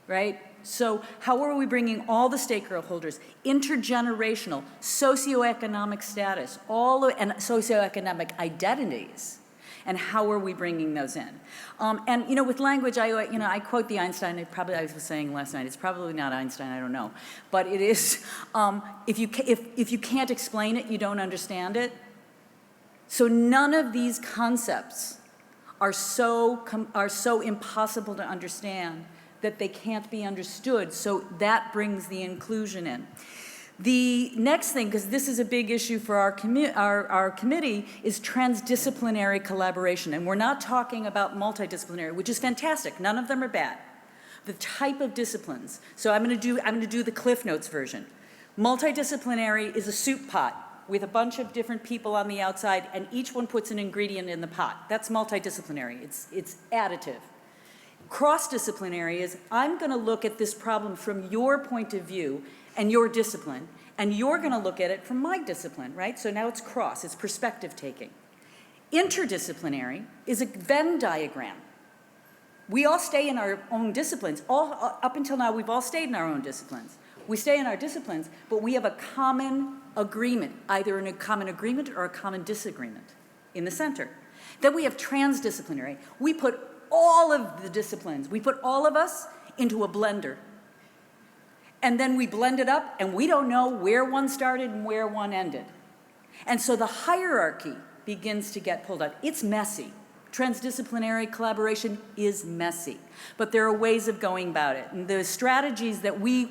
Right? So how are we bringing all the stakeholders, intergenerational, socioeconomic status, and socioeconomic identities, and how are we bringing those in? And you know, with language, I quote the Einstein. I was saying last night. It's probably not Einstein. I don't know, but it is. If you can't explain it, you don't understand it. So none of these concepts are so impossible to understand that they can't be understood, so that brings the inclusion in. The next thing, because this is a big issue for our committee, is transdisciplinary collaboration. And we're not talking about multidisciplinary, which is fantastic. None of them are bad. The type of disciplines. So I'm going to do the Cliff Notes version. Multidisciplinary is a soup pot with a bunch of different people on the outside, and each one puts an ingredient in the pot. That's multidisciplinary. It's additive. Cross-disciplinary is, I'm going to look at this problem from your point of view and your discipline, and you're going to look at it from my discipline, right? So now it's cross, it's perspective taking. Interdisciplinary is a Venn diagram. We all stay in our own disciplines. Up until now, we've all stayed in our own disciplines. We stay in our disciplines, but we have a common agreement, either in a common agreement or a common disagreement in the center. Then we have transdisciplinary. We put all of the disciplines, we put all of us into a blender. And then we blend it up, and we don't know where one started and where one ended. And so the hierarchy begins to get pulled out. It's messy. Transdisciplinary collaboration is messy, but there are ways of going about it. And the strategies that we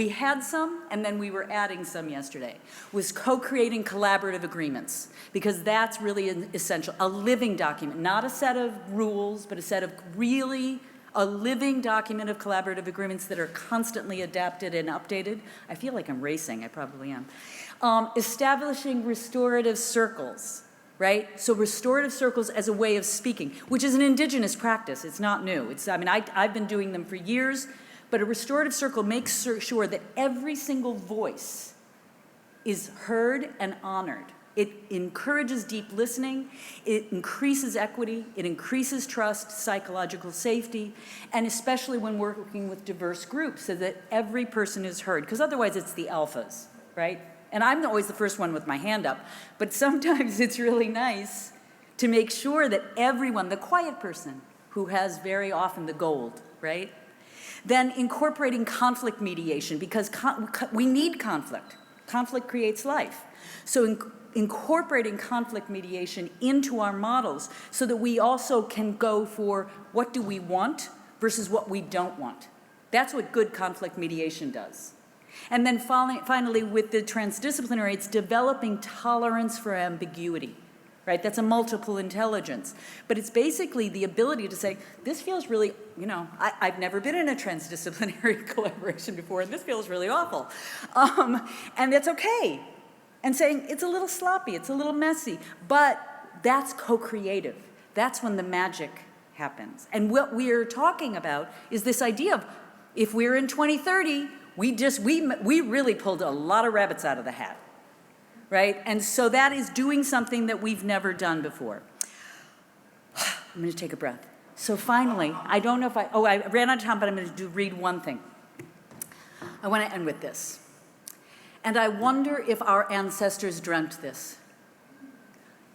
had some, and then we were adding some yesterday, was co-creating collaborative agreements, because that's really essential. A living document, not a set of rules, but a living document of collaborative agreements that are constantly adapted and updated. I feel like I'm racing, I probably am. Establishing restorative circles. Right? So restorative circles as a way of speaking, which is an indigenous practice. It's not new. I've been doing them for years, but a restorative circle makes sure that every single voice is heard and honored. It encourages deep listening, it increases equity, it increases trust, psychological safety, and especially when we're working with diverse groups, so that every person is heard, because otherwise it's the alphas, right? And I'm always the first one with my hand up, but sometimes it's really nice to make sure that everyone, the quiet person, who has very often the gold, right? Then incorporating conflict mediation, because we need conflict. Conflict creates life. So incorporating conflict mediation into our models so that we also can go for what do we want versus what we don't want. That's what good conflict mediation does. And then finally, with the transdisciplinary, it's developing tolerance for ambiguity, right? That's a multiple intelligence. But it's basically the ability to say, this feels really, I've never been in a transdisciplinary collaboration before, and this feels really awful. And that's okay. And saying, it's a little sloppy, it's a little messy, but that's co-creative. That's when the magic happens. And what we're talking about is this idea of, if we're in 2030, we really pulled a lot of rabbits out of the hat, right? And so that is doing something that we've never done before. I'm going to take a breath. So finally, I don't know if I ran out of time, but I'm going to read one thing. I want to end with this. And I wonder if our ancestors dreamt this.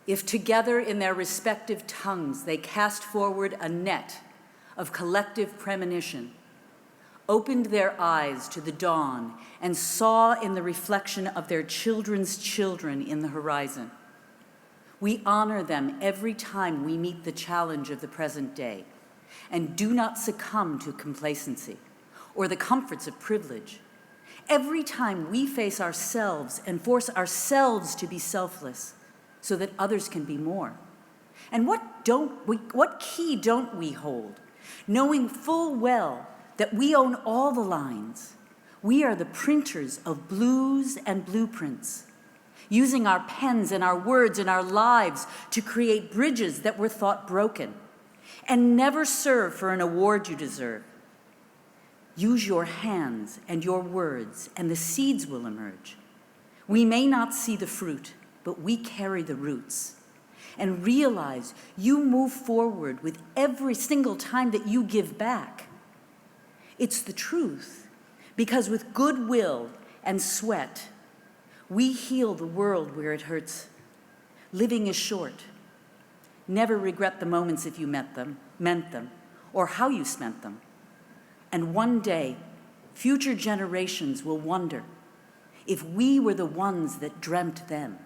If together in their respective tongues they cast forward a net of collective premonition, opened their eyes to the dawn, and saw in the reflection of their children's children in the horizon. We honor them every time we meet the challenge of the present day and do not succumb to complacency or the comforts of privilege. Every time we face ourselves and force ourselves to be selfless so that others can be more. And what key don't we hold? Knowing full well that we own all the lines. We are the printers of blues and blueprints, using our pens and our words and our lives to create bridges that were thought broken and never serve for an award you deserve. Use your hands and your words, and the seeds will emerge. We may not see the fruit, but we carry the roots. And realize you move forward with every single time that you give back. It's the truth, because with goodwill and sweat, we heal the world where it hurts. Living is short. Never regret the moments if you meant them, or how you spent them. And one day, future generations will wonder if we were the ones that dreamt them.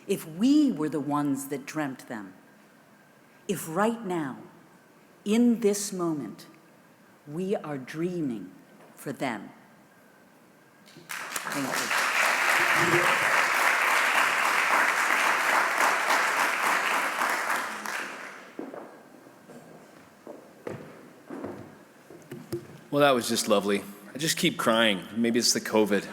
If we were the ones that dreamt them. If right now, in this moment, we are dreaming for them. Thank you. Well, that was just lovely. I just keep crying. Maybe it's the COVID.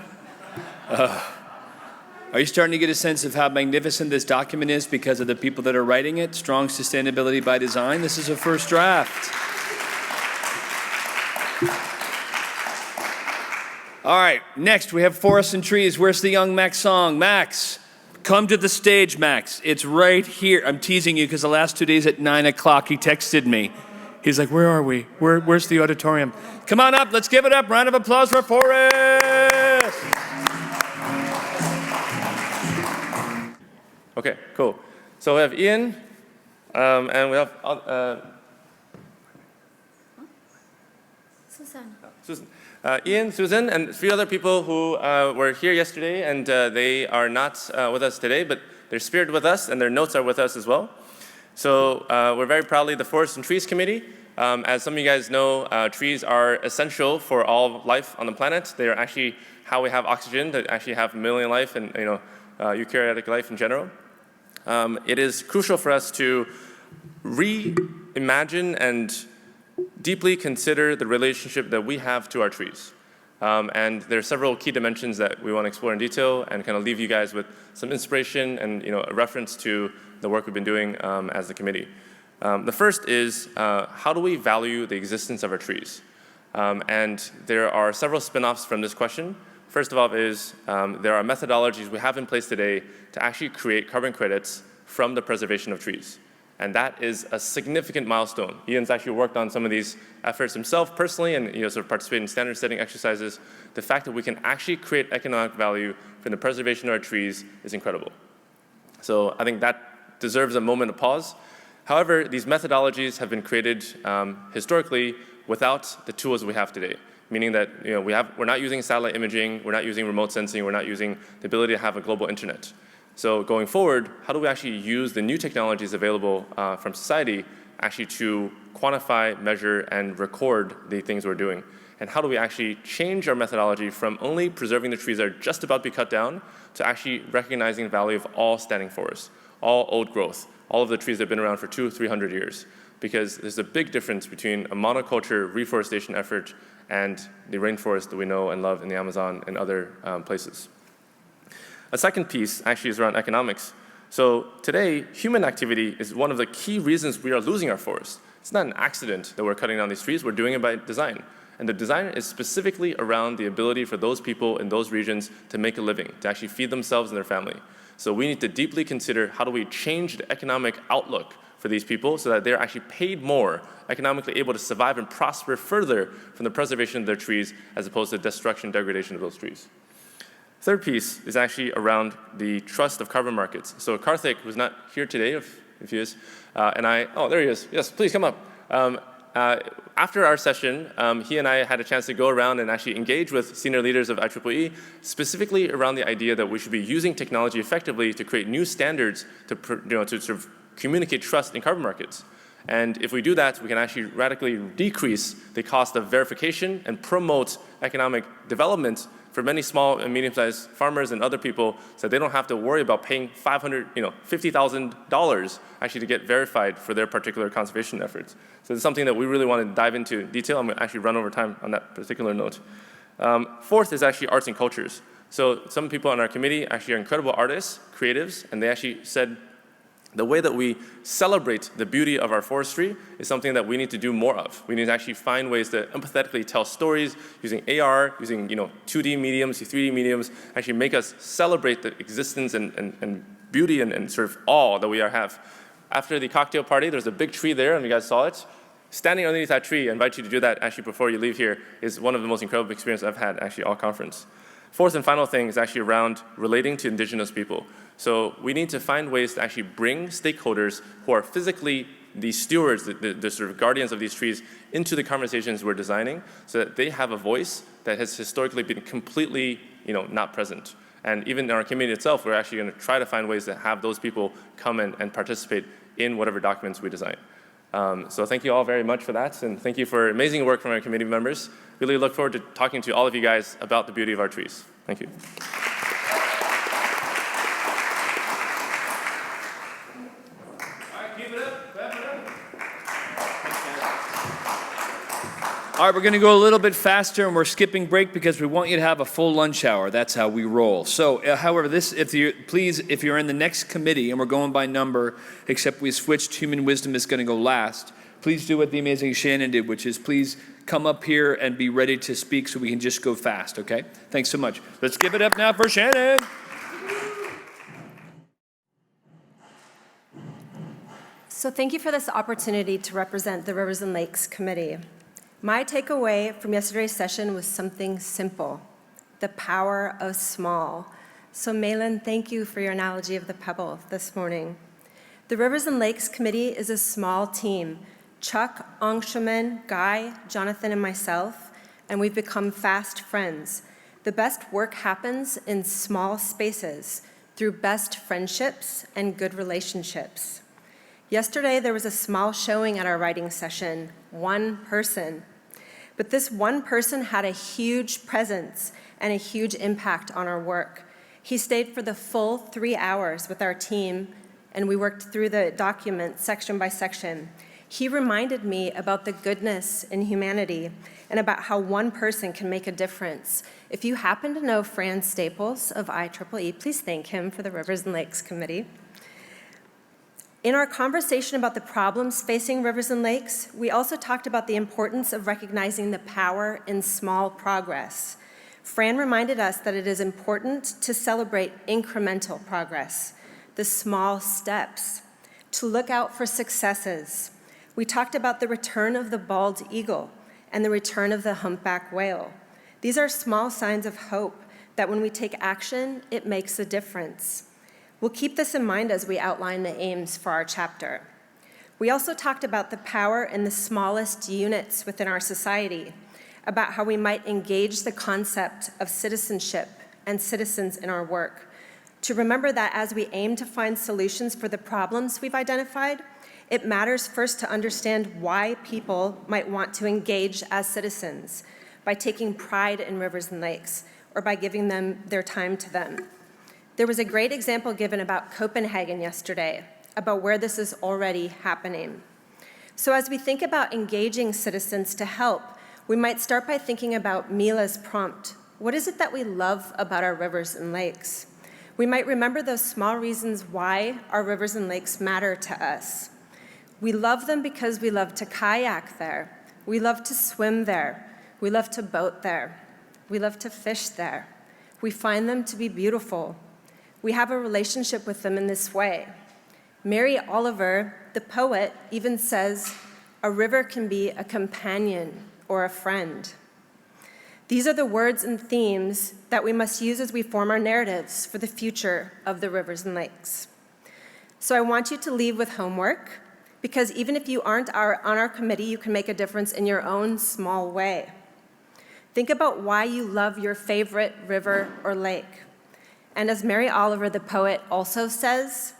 Are you starting to get a sense of how magnificent this document is because of the people that are writing it? Strong sustainability by design. This is a first draft. All right, next we have forests and trees. Where's the young Max Song? Max, come to the stage, Max. It's right here. I'm teasing you because the last 2 days at 9 o'clock he texted me. He's like, where are we? Where's the auditorium? Come on up, let's give it up. Round of applause for Forrest. Okay, cool. So we have Ian, and we have Susan. Ian, Susan, and 3 other people who were here yesterday, and they are not with us today, but they're spirit with us, and their notes are with us as well. So we're very proudly the Forest and Trees Committee. As some of you guys know, trees are essential for all life on the planet. They are actually how we have oxygen, to actually have mammalian life and eukaryotic life in general. It is crucial for us to reimagine and deeply consider the relationship that we have to our trees. And there are several key dimensions that we want to explore in detail and kind of leave you guys with some inspiration and a reference to the work we've been doing as the committee. The first is how do we value the existence of our trees? And there are several spin-offs from this question. First of all is there are methodologies we have in place today to actually create carbon credits from the preservation of trees. And that is a significant milestone. Ian's actually worked on some of these efforts himself personally and sort of participated in standard setting exercises. The fact that we can actually create economic value from the preservation of our trees is incredible. So I think that deserves a moment of pause. However, these methodologies have been created historically without the tools we have today, meaning that we're not using satellite imaging, we're not using remote sensing, we're not using the ability to have a global internet. So going forward, how do we actually use the new technologies available from society actually to quantify, measure, and record the things we're doing? And how do we actually change our methodology from only preserving the trees that are just about to be cut down to actually recognizing the value of all standing forests, all old growth, all of the trees that have been around for 200-300 years? Because there's a big difference between a monoculture reforestation effort and the rainforest that we know and love in the Amazon and other places. A second piece actually is around economics. So today, human activity is one of the key reasons we are losing our forests. It's not an accident that we're cutting down these trees, we're doing it by design. And the design is specifically around the ability for those people in those regions to make a living, to actually feed themselves and their family. So we need to deeply consider how do we change the economic outlook for these people so that they're actually paid more, economically able to survive and prosper further from the preservation of their trees as opposed to destruction and degradation of those trees. Third piece is actually around the trust of carbon markets. So Karthik was not here today, if he is, oh, there he is. Yes, please come up. after our session, he and I had a chance to go around and actually engage with senior leaders of IEEE, specifically around the idea that we should be using technology effectively to create new standards to sort of communicate trust in carbon markets. And if we do that, we can actually radically decrease the cost of verification and promote economic development for many small and medium-sized farmers and other people, so they don't have to worry about paying $50,000 actually to get verified for their particular conservation efforts. So it's something that we really want to dive into detail. I'm going to actually run over time on that particular note. Fourth is actually arts and cultures. So some people on our committee actually are incredible artists, creatives, and they actually said the way that we celebrate the beauty of our forestry is something that we need to do more of. We need to actually find ways to empathetically tell stories using AR, using 2D mediums, 3D mediums, actually make us celebrate the existence and beauty and sort of awe that we have. After the cocktail party, there's a big tree there, and you guys saw it. Standing underneath that tree, I invite you to do that actually before you leave here, is one of the most incredible experiences I've had actually all conference. Fourth and final thing is actually around relating to indigenous people. So we need to find ways to actually bring stakeholders who are physically the stewards, the sort of guardians of these trees, into the conversations we're designing so that they have a voice that has historically been completely not present. And even in our community itself, we're actually going to try to find ways to have those people come and participate in whatever documents we design. So thank you all very much for that, and thank you for amazing work from our committee members. Really look forward to talking to all of you guys about the beauty of our trees. Thank you. All right, we're going to go a little bit faster, and we're skipping break because we want you to have a full lunch hour. That's how we roll. So, however, if you're in the next committee, and we're going by number, except we switched, human wisdom is going to go last, please do what the amazing Shannon did, which is please come up here and be ready to speak so we can just go fast, okay? Thanks so much. Let's give it up now for Shannon. So thank you for this opportunity to represent the Rivers and Lakes Committee. My takeaway from yesterday's session was something simple: the power of small. So Malin, thank you for your analogy of the pebble this morning. The Rivers and Lakes Committee is a small team. Chuck, Angshuman, Guy, Jonathan, and myself, and we've become fast friends. The best work happens in small spaces through best friendships and good relationships. Yesterday, there was a small showing at our writing session, one person. But this one person had a huge presence and a huge impact on our work. He stayed for the full 3 hours with our team, and we worked through the document section by section. He reminded me about the goodness in humanity and about how one person can make a difference. If you happen to know Fran Staples of IEEE, please thank him for the Rivers and Lakes Committee. In our conversation about the problems facing rivers and lakes, we also talked about the importance of recognizing the power in small progress. Fran reminded us that it is important to celebrate incremental progress, the small steps, to look out for successes. We talked about the return of the bald eagle and the return of the humpback whale. These are small signs of hope that when we take action, it makes a difference. We'll keep this in mind as we outline the aims for our chapter. We also talked about the power in the smallest units within our society, about how we might engage the concept of citizenship and citizens in our work, to remember that as we aim to find solutions for the problems we've identified, it matters first to understand why people might want to engage as citizens by taking pride in rivers and lakes or by giving them their time to them. There was a great example given about Copenhagen yesterday, about where this is already happening. So as we think about engaging citizens to help, we might start by thinking about Mila's prompt. What is it that we love about our rivers and lakes? We might remember those small reasons why our rivers and lakes matter to us. We love them because we love to kayak there. We love to swim there. We love to boat there. We love to fish there. We find them to be beautiful. We have a relationship with them in this way. Mary Oliver, the poet, even says, a river can be a companion or a friend. These are the words and themes that we must use as we form our narratives for the future of the rivers and lakes. So I want you to leave with homework. Because even if you aren't on our committee, you can make a difference in your own small way. Think about why you love your favorite river or lake. And as Mary Oliver, the poet, also says,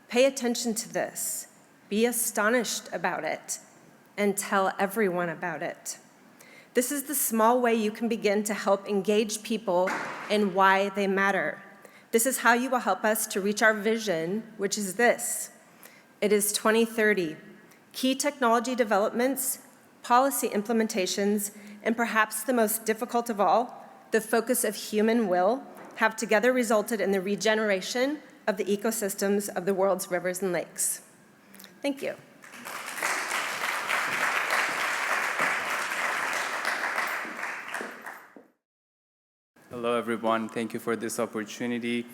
pay attention to this, be astonished about it, and tell everyone about it. This is the small way you can begin to help engage people in why they matter. This is how you will help us to reach our vision, which is this. It is 2030. Key technology developments, policy implementations, and perhaps the most difficult of all, the focus of human will, have together resulted in the regeneration of the ecosystems of the world's rivers and lakes. Thank you. Hello, everyone. Thank you for this opportunity.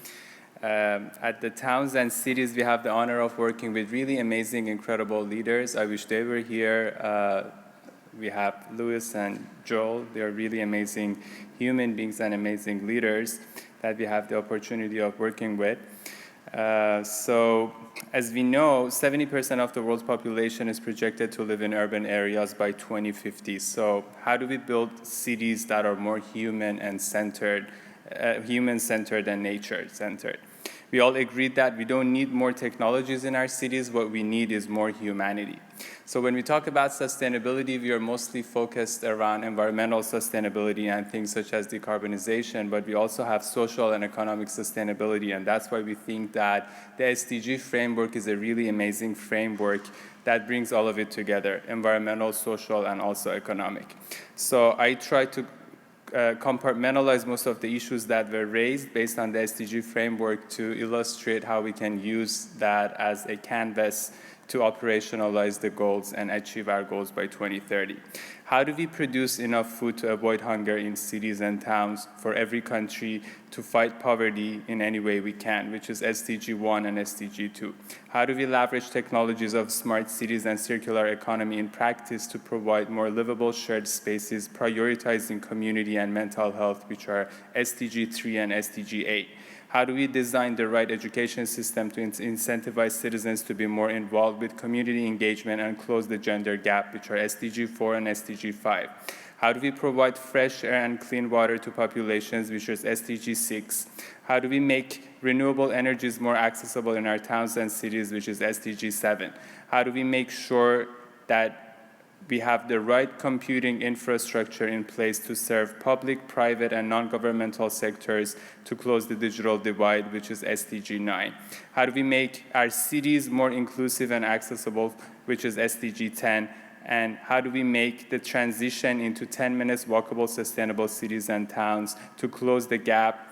At the towns and cities, we have the honor of working with really amazing, incredible leaders. I wish they were here. We have Louis and Joel. They are really amazing human beings and amazing leaders that we have the opportunity of working with. So, as we know, 70% of the world's population is projected to live in urban areas by 2050. So, how do we build cities that are more human and centered, human-centered and nature-centered? We all agreed that we don't need more technologies in our cities. What we need is more humanity. So when we talk about sustainability, we are mostly focused around environmental sustainability and things such as decarbonization, but we also have social and economic sustainability, and that's why we think that the SDG framework is a really amazing framework that brings all of it together, environmental, social, and also economic. So I try to compartmentalize most of the issues that were raised based on the SDG framework to illustrate how we can use that as a canvas to operationalize the goals and achieve our goals by 2030. How do we produce enough food to avoid hunger in cities and towns for every country to fight poverty in any way we can, which is SDG 1 and SDG 2? How do we leverage technologies of smart cities and circular economy in practice to provide more livable shared spaces, prioritizing community and mental health, which are SDG 3 and SDG 8? How do we design the right education system to incentivize citizens to be more involved with community engagement and close the gender gap, which are SDG 4 and SDG 5? How do we provide fresh air and clean water to populations, which is SDG 6? How do we make renewable energies more accessible in our towns and cities, which is SDG 7? How do we make sure that we have the right computing infrastructure in place to serve public, private, and non-governmental sectors to close the digital divide, which is SDG 9? How do we make our cities more inclusive and accessible, which is SDG 10? And how do we make the transition into 10 minutes walkable sustainable cities and towns to close the gap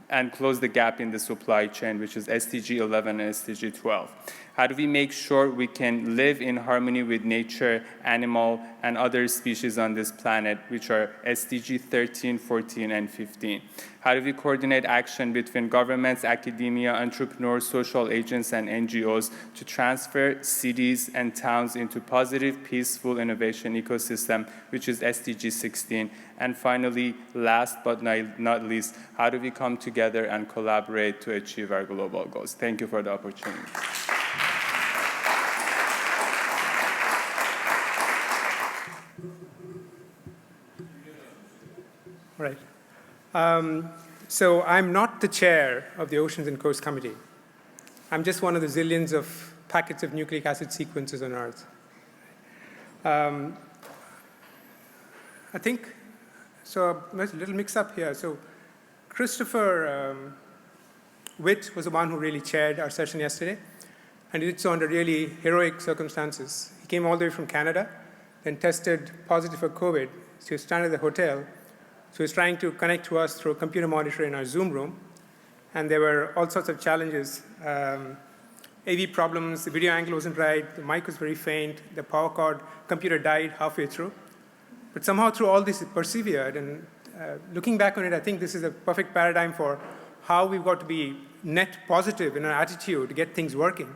in the supply chain, which is SDG 11 and SDG 12? How do we make sure we can live in harmony with nature, animal, and other species on this planet, which are SDG 13, 14, and 15? How do we coordinate action between governments, academia, entrepreneurs, social agents, and NGOs to transfer cities and towns into positive, peaceful innovation ecosystem, which is SDG 16? And finally, last but not least, how do we come together and collaborate to achieve our global goals? Thank you for the opportunity. Right. So I'm not the chair of the Oceans and Coast Committee. I'm just one of the zillions of packets of nucleic acid sequences on Earth. I think, so there's a little mix-up here. So Christopher Witt was the one who really chaired our session yesterday, and he did so under really heroic circumstances. He came all the way from Canada, then tested positive for COVID, so he was stranded at the hotel. So he was trying to connect to us through a computer monitor in our Zoom room, and there were all sorts of challenges. AV problems, the video angle wasn't right, the mic was very faint, the power cord computer died halfway through. But somehow through all this, it persevered, and looking back on it, I think this is a perfect paradigm for how we've got to be net positive in our attitude to get things working.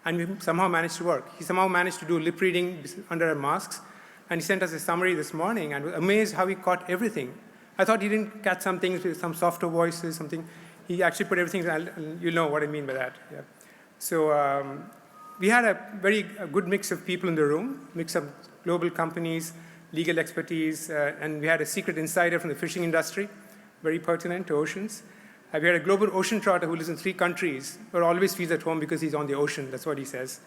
And we somehow managed to work. He somehow managed to do lip reading under our masks, and he sent us a summary this morning, and I was amazed how he caught everything. I thought he didn't catch some things with some softer voices, something. He actually put everything, and you'll know what I mean by that. Yeah. So we had a good mix of people in the room, mix of global companies, legal expertise, and we had a secret insider from the fishing industry, very pertinent to oceans. We had a global ocean trotter who lives in 3 countries, but always feels at home because he's on the ocean. That's what he says.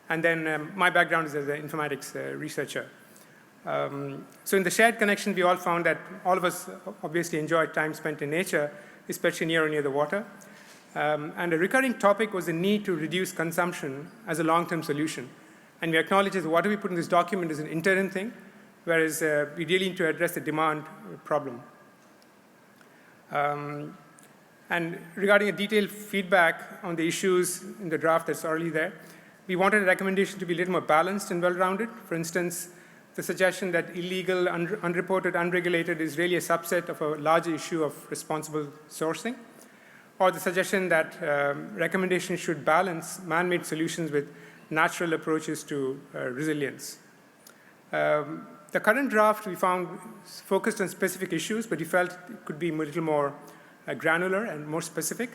And then my background is as an informatics researcher. So in the shared connection, we all found that all of us obviously enjoy time spent in nature, especially near or near the water. And a recurring topic was the need to reduce consumption as a long-term solution. And we acknowledge that what we put in this document is an interim thing, whereas we really need to address the demand problem. And regarding a detailed feedback on the issues in the draft that's already there, we wanted a recommendation to be a little more balanced and well-rounded. For instance, the suggestion that illegal, unreported, unregulated is really a subset of a larger issue of responsible sourcing, or the suggestion that recommendations should balance man-made solutions with natural approaches to resilience. The current draft we found focused on specific issues, but we felt it could be a little more granular and more specific.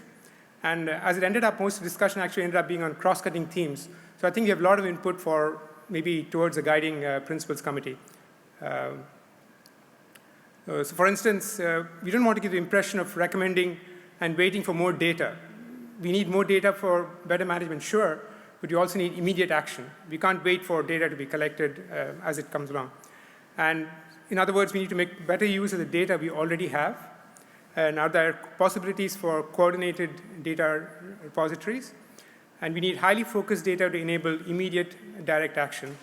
And as it ended up, most of the discussion actually ended up being on cross-cutting themes. So I think we have a lot of input for maybe towards a guiding principles committee. So for instance, we don't want to give the impression of recommending and waiting for more data. We need more data for better management, sure, but we also need immediate action. We can't wait for data to be collected as it comes along. And in other words, we need to make better use of the data we already have. And are there possibilities for coordinated data repositories? And we need highly focused data to enable immediate direct action.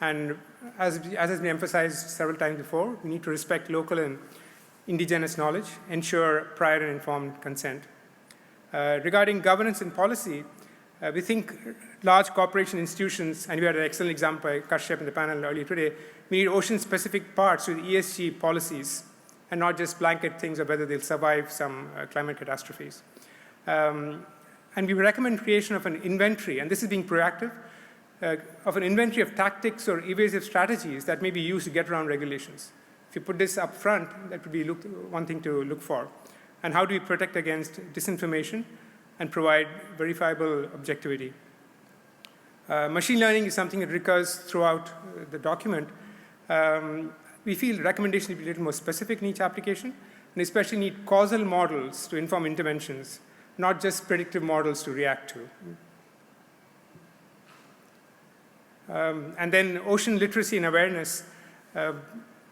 And as has been emphasized several times before, we need to respect local and indigenous knowledge, ensure prior and informed consent. Regarding governance and policy, we think large corporation institutions, and we had an excellent example by Kashyap in the panel earlier today, we need ocean-specific parts with ESG policies, and not just blanket things of whether they'll survive some climate catastrophes. And we recommend creation of an inventory, and this is being proactive, of an inventory of tactics or evasive strategies that may be used to get around regulations. If you put this up front, that would be one thing to look for. And how do we protect against disinformation and provide verifiable objectivity? Machine learning is something that recurs throughout the document. We feel recommendations need to be a little more specific in each application, and especially need causal models to inform interventions, not just predictive models to react to. And then ocean literacy and awareness.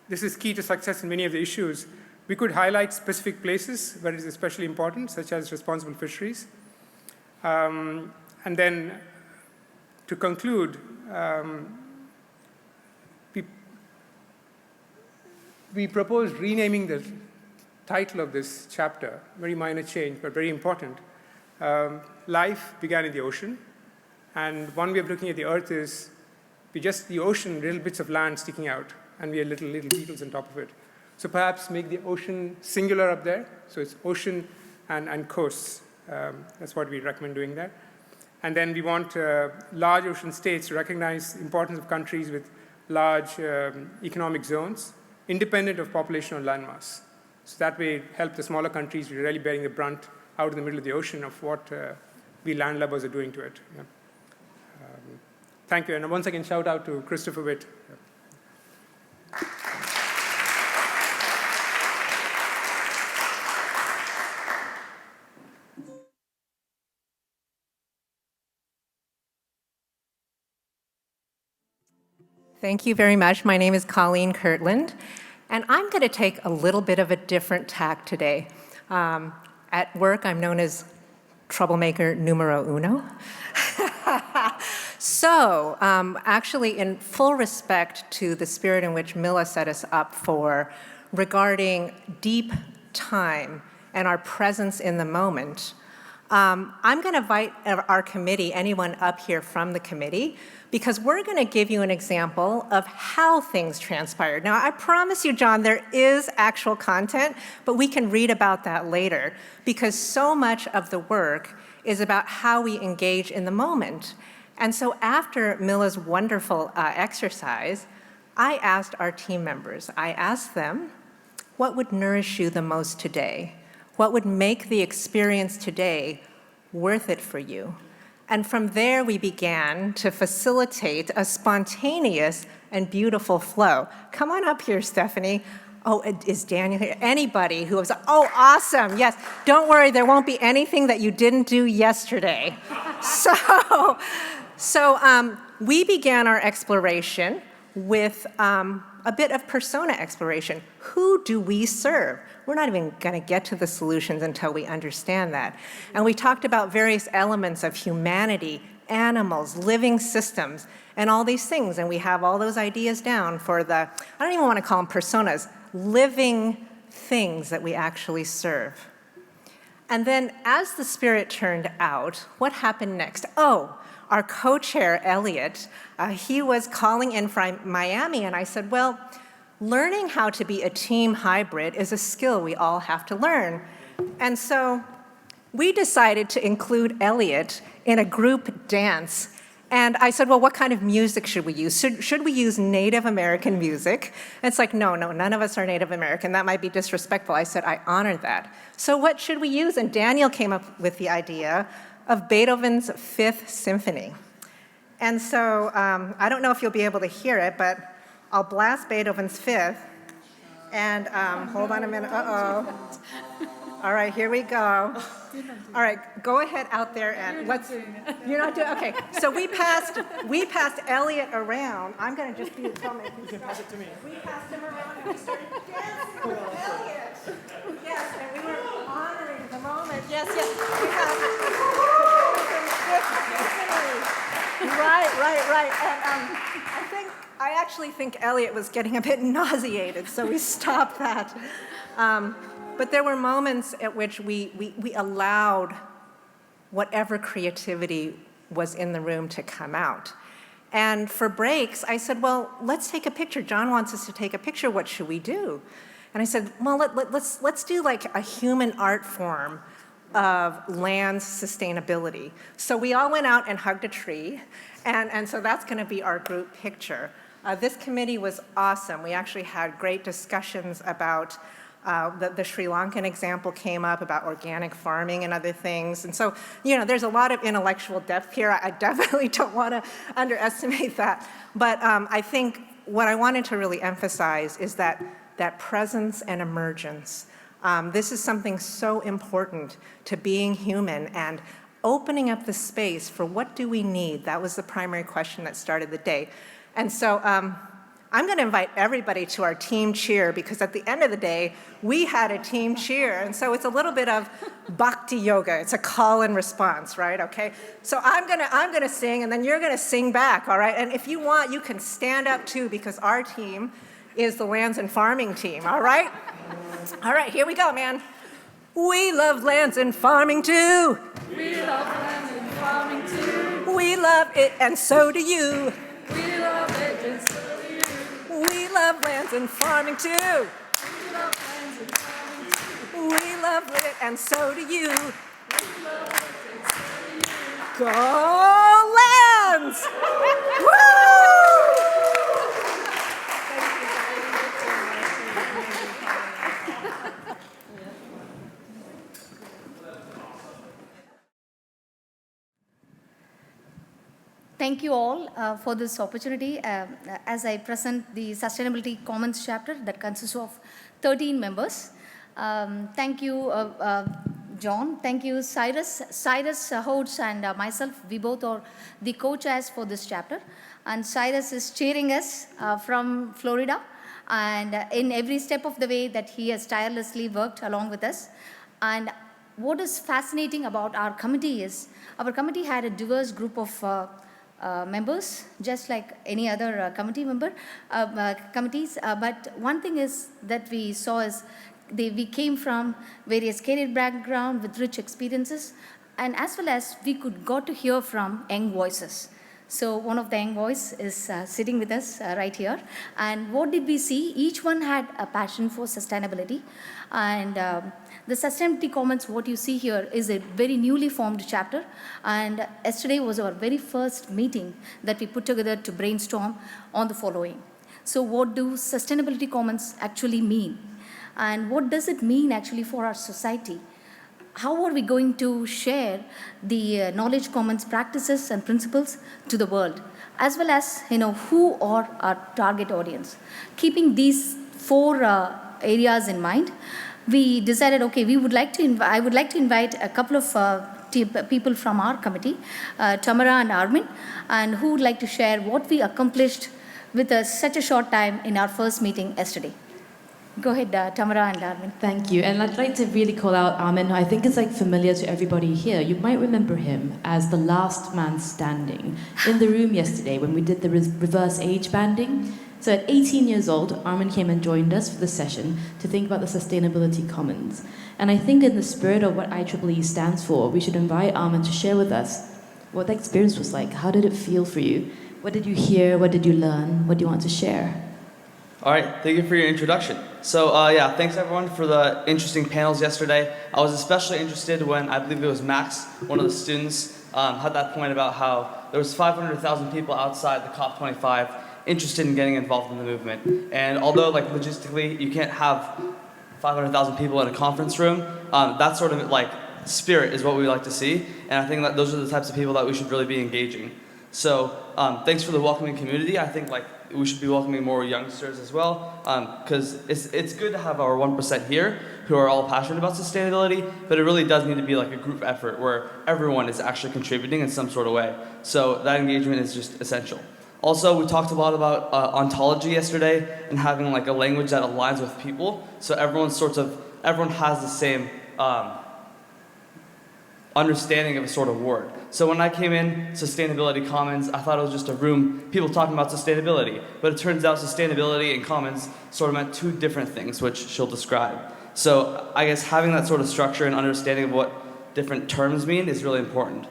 This is key to success in many of the issues. We could highlight specific places where it is especially important, such as responsible fisheries. And then to conclude, we propose renaming the title of this chapter, very minor change, but very important. Life began in the ocean, and one way of looking at the Earth is the ocean, little bits of land sticking out, and we are little beetles on top of it. So perhaps make the ocean singular up there, so it's ocean and coasts. That's what we recommend doing there. And then we want large ocean states to recognize the importance of countries with large economic zones, independent of population or landmass. So that way, help the smaller countries who are really bearing the brunt out in the middle of the ocean of what we landlubbers are doing to it. Yeah. Thank you, and once again, shout out to Christopher Witt. Yeah. Thank you very much. My name is Colleen Kirtland, and I'm going to take a little bit of a different tack today. At work, I'm known as troublemaker numero uno. So, actually, in full respect to the spirit in which Mila set us up for regarding deep time and our presence in the moment, I'm going to invite our committee, anyone up here from the committee, because we're going to give you an example of how things transpired. Now, I promise you, John, there is actual content, but we can read about that later, because so much of the work is about how we engage in the moment. And so after Mila's wonderful exercise, I asked our team members, I asked them, what would nourish you the most today? What would make the experience today worth it for you? And from there, we began to facilitate a spontaneous and beautiful flow. Come on up here, Stephanie. Oh, is Daniel here? Anybody who was, oh, awesome, yes. Don't worry, there won't be anything that you didn't do yesterday. So we began our exploration with a bit of persona exploration. Who do we serve? We're not even going to get to the solutions until we understand that. And we talked about various elements of humanity, animals, living systems, and all these things. And we have all those ideas down for the, I don't even want to call them personas, living things that we actually serve. And then as the spirit turned out, what happened next? Oh, our co-chair, Elliot, he was calling in from Miami, and I said, well, learning how to be a team hybrid is a skill we all have to learn. And so we decided to include Elliot in a group dance. And I said, well, what kind of music should we use? Should we use Native American music? And it's like, no, none of us are Native American. That might be disrespectful. I said, I honor that. So what should we use? And Daniel came up with the idea of Beethoven's Fifth Symphony. And so I don't know if you'll be able to hear it, but I'll blast Beethoven's Fifth. And hold on a minute. Uh-oh. All right, here we go. All right, go ahead out there and let's. You're not doing. Okay, so we passed Elliot around. I'm going to just be the comment. You can pass it to me. We passed him around and we started dancing with Elliot. Yes, and we were honoring the moment. Yes. Right. And I actually think Elliot was getting a bit nauseated, so we stopped that. But there were moments at which we allowed whatever creativity was in the room to come out. And for breaks, I said, well, let's take a picture. John wants us to take a picture. What should we do? And I said, well, let's do like a human art form of land sustainability. So we all went out and hugged a tree. And so that's going to be our group picture. This committee was awesome. We actually had great discussions about the Sri Lankan example came up about organic farming and other things. And so, there's a lot of intellectual depth here. I definitely don't want to underestimate that. But I think what I wanted to really emphasize is that presence and emergence. This is something so important to being human and opening up the space for what do we need. That was the primary question that started the day. And so I'm going to invite everybody to our team cheer, because at the end of the day, we had a team cheer. And so it's a little bit of bhakti yoga. It's a call and response, right? Okay. So I'm going to sing, and then you're going to sing back, all right? And if you want, you can stand up too, because our team is the lands and farming team, all right? All right, here we go, man. We love lands and farming too. We love lands and farming too. We love it, and so do you. We love it, and so do you. We love lands and farming too. We love lands and farming too. We love it, and so do you. We love it, and so do you. Go lands! Woo! Thank you all for this opportunity as I present the Sustainability Commons chapter that consists of 13 members. Thank you, John. Thank you, Cyrus. Cyrus Hodge and myself, we both are the co-chairs for this chapter. And Cyrus is cheering us from Florida. And in every step of the way that he has tirelessly worked along with us. And what is fascinating about our committee is, our committee had a diverse group of members, just like any other committees. But one thing is that we saw is we came from various career backgrounds with rich experiences, and as well as we got to hear from young voices. So one of the young voices is sitting with us right here. And what did we see? Each one had a passion for sustainability. And the Sustainability Commons, what you see here, is a very newly formed chapter. And yesterday was our very first meeting that we put together to brainstorm on the following. So what do Sustainability Commons actually mean? And what does it mean actually for our society? how are we going to share the knowledge commons practices and principles to the world, as well as who are our target audience. Keeping these four areas in mind, we decided, okay, I would like to invite a couple of people from our committee, Tamara and Armin, and who would like to share what we accomplished with such a short time in our first meeting yesterday. Go ahead, Tamara and Armin. Thank you. And I'd like to really call out Armin, who I think is familiar to everybody here. You might remember him as the last man standing in the room yesterday when we did the reverse age banding. So at 18 years old, Armin came and joined us for the session to think about the Sustainability Commons. And I think in the spirit of what IEEE stands for, we should invite Armin to share with us what the experience was like. How did it feel for you? What did you hear? What did you learn? What do you want to share? All right, thank you for your introduction. So yeah, thanks everyone for the interesting panels yesterday. I was especially interested when, I believe it was Max, one of the students, had that point about how there was 500,000 people outside the COP25 interested in getting involved in the movement. And although logistically you can't have 500,000 people in a conference room, that sort of spirit is what we like to see. And I think that those are the types of people that we should really be engaging. So thanks for the welcoming community. I think we should be welcoming more youngsters as well, because it's good to have our 1% here who are all passionate about sustainability, but it really does need to be a group effort where everyone is actually contributing in some sort of way. So that engagement is just essential. Also, we talked a lot about ontology yesterday and having a language that aligns with people, so everyone has the same understanding of a sort of word. So when I came in, Sustainability Commons, I thought it was just a room, people talking about sustainability. But it turns out sustainability and commons sort of meant two different things, which she'll describe. So I guess having that sort of structure and understanding of what different terms mean is really important.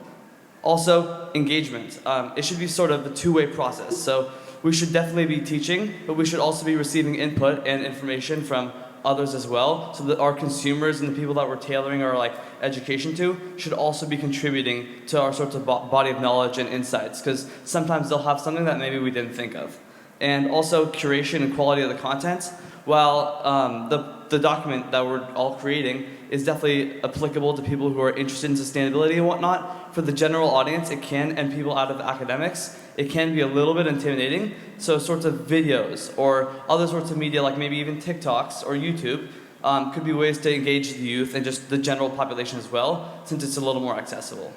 Also, engagement. It should be sort of a two-way process. So we should definitely be teaching, but we should also be receiving input and information from others as well, so that our consumers and the people that we're tailoring our education to should also be contributing to our sorts of body of knowledge and insights, because sometimes they'll have something that maybe we didn't think of. And also curation and quality of the content. While the document that we're all creating is definitely applicable to people who are interested in sustainability and whatnot, for the general audience it can, and people out of academics, it can be a little bit intimidating. So sorts of videos or other sorts of media, like maybe even TikToks or YouTube, could be ways to engage the youth and just the general population as well, since it's a little more accessible.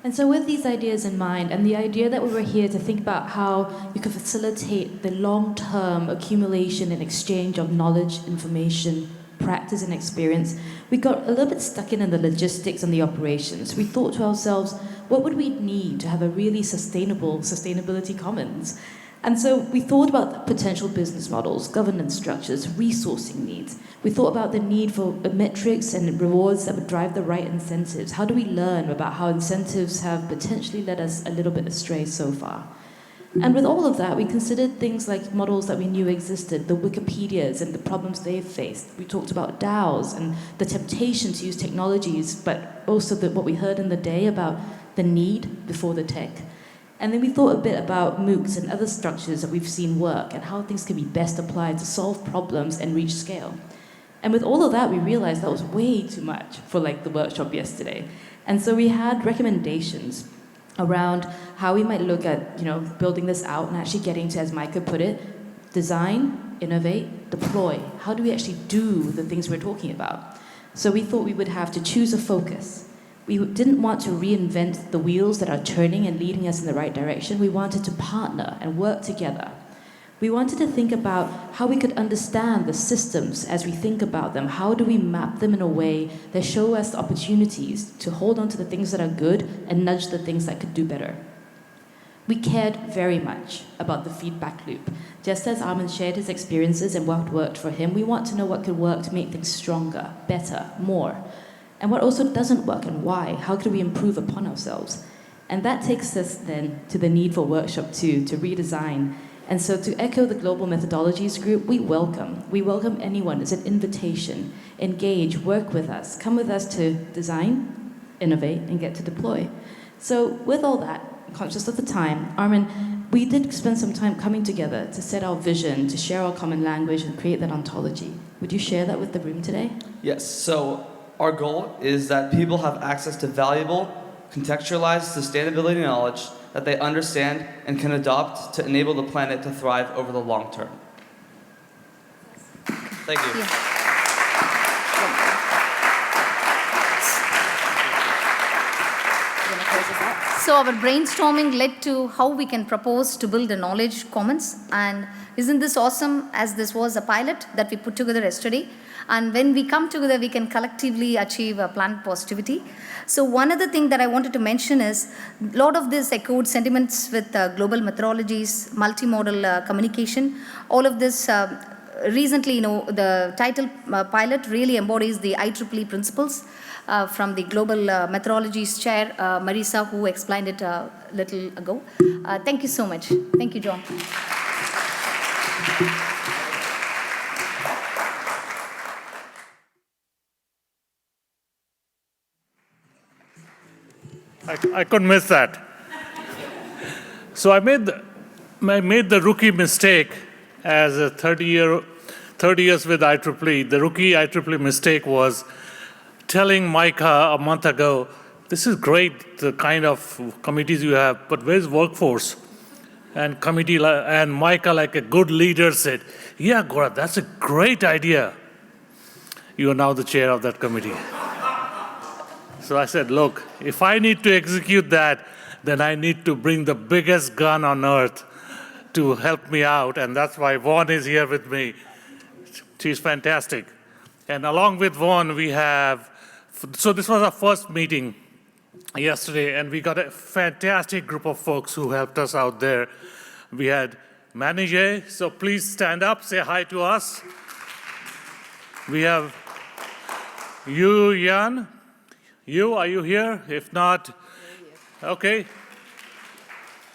And so with these ideas in mind, and the idea that we were here to think about how you could facilitate the long-term accumulation and exchange of knowledge, information, practice and experience, we got a little bit stuck in the logistics and the operations. We thought to ourselves, what would we need to have a really sustainable Sustainability Commons? And so we thought about potential business models, governance structures, resourcing needs. We thought about the need for metrics and rewards that would drive the right incentives. How do we learn about how incentives have potentially led us a little bit astray so far? And with all of that, we considered things like models that we knew existed, the Wikipedias and the problems they've faced. We talked about DAOs and the temptation to use technologies, but also what we heard in the day about the need before the tech. And then we thought a bit about MOOCs and other structures that we've seen work and how things can be best applied to solve problems and reach scale. And with all of that, we realized that was way too much for the workshop yesterday. And so we had recommendations around how we might look at, building this out and actually getting to, as Micah put it, design, innovate, deploy. How do we actually do the things we're talking about? So we thought we would have to choose a focus. We didn't want to reinvent the wheels that are turning and leading us in the right direction. We wanted to partner and work together. We wanted to think about how we could understand the systems as we think about them. How do we map them in a way that show us opportunities to hold on to the things that are good and nudge the things that could do better? We cared very much about the feedback loop. Just as Armin shared his experiences and what worked for him, we want to know what could work to make things stronger, better, more. And what also doesn't work and why? How could we improve upon ourselves? And that takes us then to the need for Workshop 2, to redesign. And so to echo the Global Methodologies group, we welcome anyone. It's an invitation. Engage, work with us. Come with us to design, innovate, and get to deploy. So with all that, conscious of the time, Armin, we did spend some time coming together to set our vision, to share our common language and create that ontology. Would you share that with the room today? Yes, so Our goal is that people have access to valuable, contextualized sustainability knowledge that they understand and can adopt to enable the planet to thrive over the long term. Thank you. So our brainstorming led to how we can propose to build a knowledge commons. And isn't this awesome, as this was a pilot that we put together yesterday? And when we come together, we can collectively achieve planet positivity. So one other thing that I wanted to mention is a lot of this echoed sentiments with global methodologies, multimodal communication. All of this recently, the title pilot really embodies the IEEE principles from the Global Methodologies Chair, Marisa, who explained it a little ago. Thank you so much. Thank you, John. I couldn't miss that. So I made the rookie mistake as a 30 years with IEEE. The rookie IEEE mistake was telling Micah a month ago, this is great, the kind of committees you have, but where's workforce? And Micah, like a good leader, said, yeah, Gaurav, that's a great idea. You are now the chair of that committee. So I said, look, if I need to execute that, then I need to bring the biggest gun on earth to help me out, and that's why Vaughn is here with me. She's fantastic. And along with Vaughn, we have, so this was our first meeting yesterday, and we got a fantastic group of folks who helped us out there. We had Manijay, so please stand up, say hi to us. We have you, Jan. Are you here? If not, okay.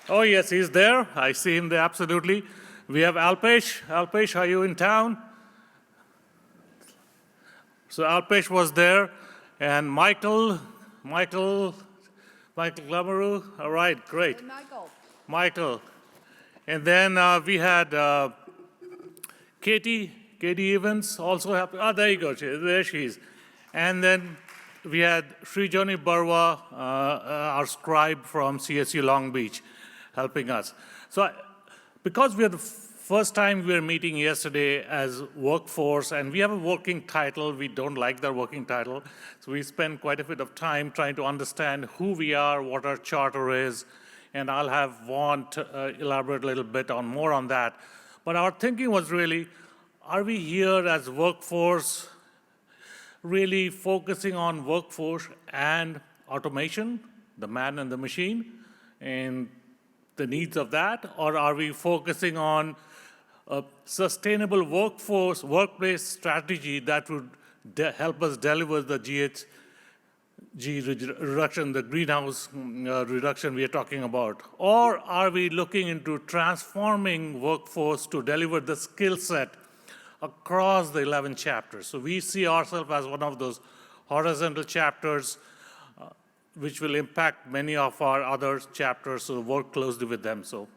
Oh yes, he's there. I see him there, absolutely. We have Alpesh. Alpesh, are you in town? So Alpesh was there, and Michael Glamaru. All right, great. Hey, Michael. And then we had Katie Evans also helped. Oh, there you go. There she is. And then we had Srijoni Barwa, our scribe from CSU Long Beach, helping us. So because we are the first time we were meeting yesterday as workforce, and we have a working title, we don't like the working title, so we spend quite a bit of time trying to understand who we are, what our charter is, and I'll have Vaughn elaborate a little bit more on that. But our thinking was really, are we here as workforce really focusing on workforce and automation, the man and the machine, and the needs of that? Or are we focusing on a sustainable workplace strategy that would help us deliver the GHG reduction, the greenhouse reduction we are talking about? Or are we looking into transforming workforce to deliver the skill set across the 11 chapters? So we see ourselves as one of those horizontal chapters which will impact many of our other chapters, so work closely with them. So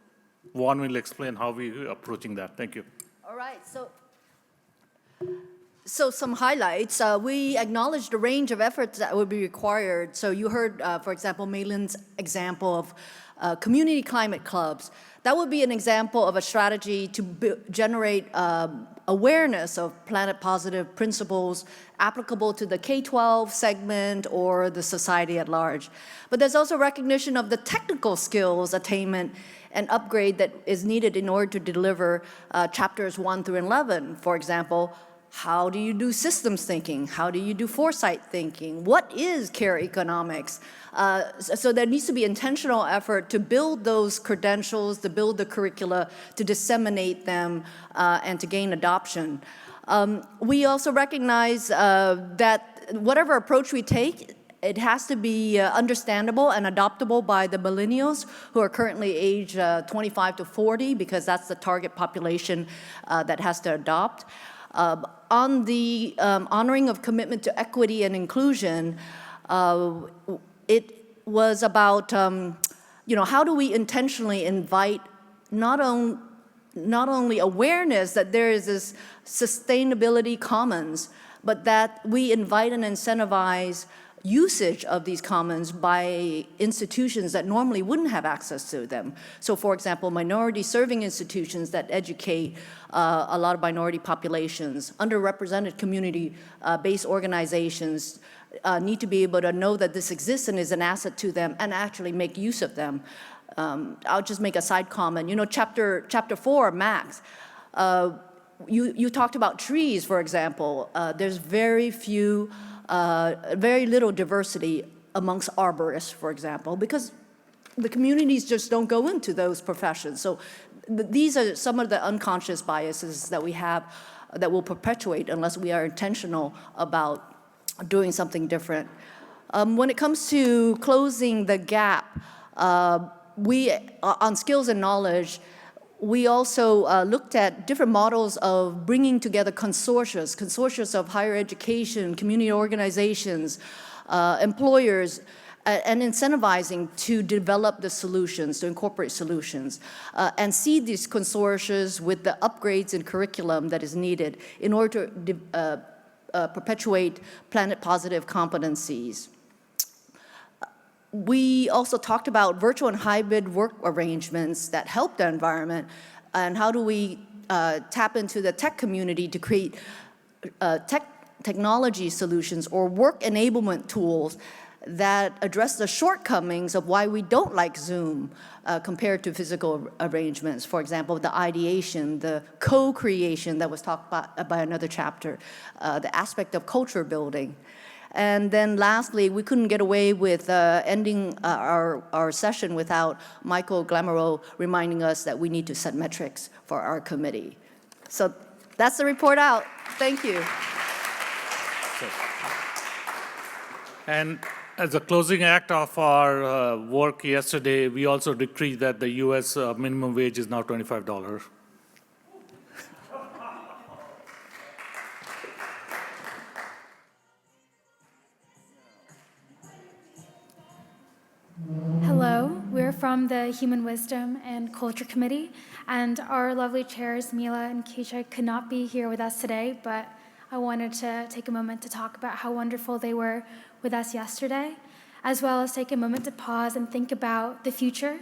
Vaughn will explain how we are approaching that. Thank you. All right, so some highlights. We acknowledge the range of efforts that would be required. So you heard, for example, Malin's example of community climate clubs. That would be an example of a strategy to generate awareness of planet-positive principles applicable to the K-12 segment or the society at large. But there's also recognition of the technical skills attainment and upgrade that is needed in order to deliver chapters 1 through 11. For example, how do you do systems thinking? How do you do foresight thinking? What is care economics? So there needs to be intentional effort to build those credentials, to build the curricula, to disseminate them, and to gain adoption. We also recognize that whatever approach we take, it has to be understandable and adoptable by the millennials who are currently age 25 to 40, because that's the target population that has to adopt. On the honoring of commitment to equity and inclusion, it was about, how do we intentionally invite not only awareness that there is this sustainability commons, but that we invite and incentivize usage of these commons by institutions that normally wouldn't have access to them. So for example, minority serving institutions that educate a lot of minority populations, underrepresented community-based organizations need to be able to know that this exists and is an asset to them and actually make use of them. I'll just make a side comment. You know, chapter 4, Max, you talked about trees, for example. There's very little diversity amongst arborists, for example, because the communities just don't go into those professions. So these are some of the unconscious biases that we have that will perpetuate unless we are intentional about doing something different. When it comes to closing the gap, on skills and knowledge, we also looked at different models of bringing together consortia of higher education, community organizations, employers, and incentivizing to develop the solutions, to incorporate solutions, and see these consortia with the upgrades in curriculum that is needed in order to perpetuate planet-positive competencies. We also talked about virtual and hybrid work arrangements that help the environment, and how do we tap into the tech community to create technology solutions or work enablement tools that address the shortcomings of why we don't like Zoom compared to physical arrangements. For example, the ideation, the co-creation that was talked about by another chapter, the aspect of culture building. And then lastly, we couldn't get away with ending our session without Michael Glamoreau reminding us that we need to set metrics for our committee. So that's the report out. Thank you. And as a closing act of our work yesterday, we also decreed that the U.S. minimum wage is now $25. Hello, we're from the Human Wisdom and Culture Committee, and our lovely chairs, Mila and Keisha, could not be here with us today, but I wanted to take a moment to talk about how wonderful they were with us yesterday, as well as take a moment to pause and think about the future,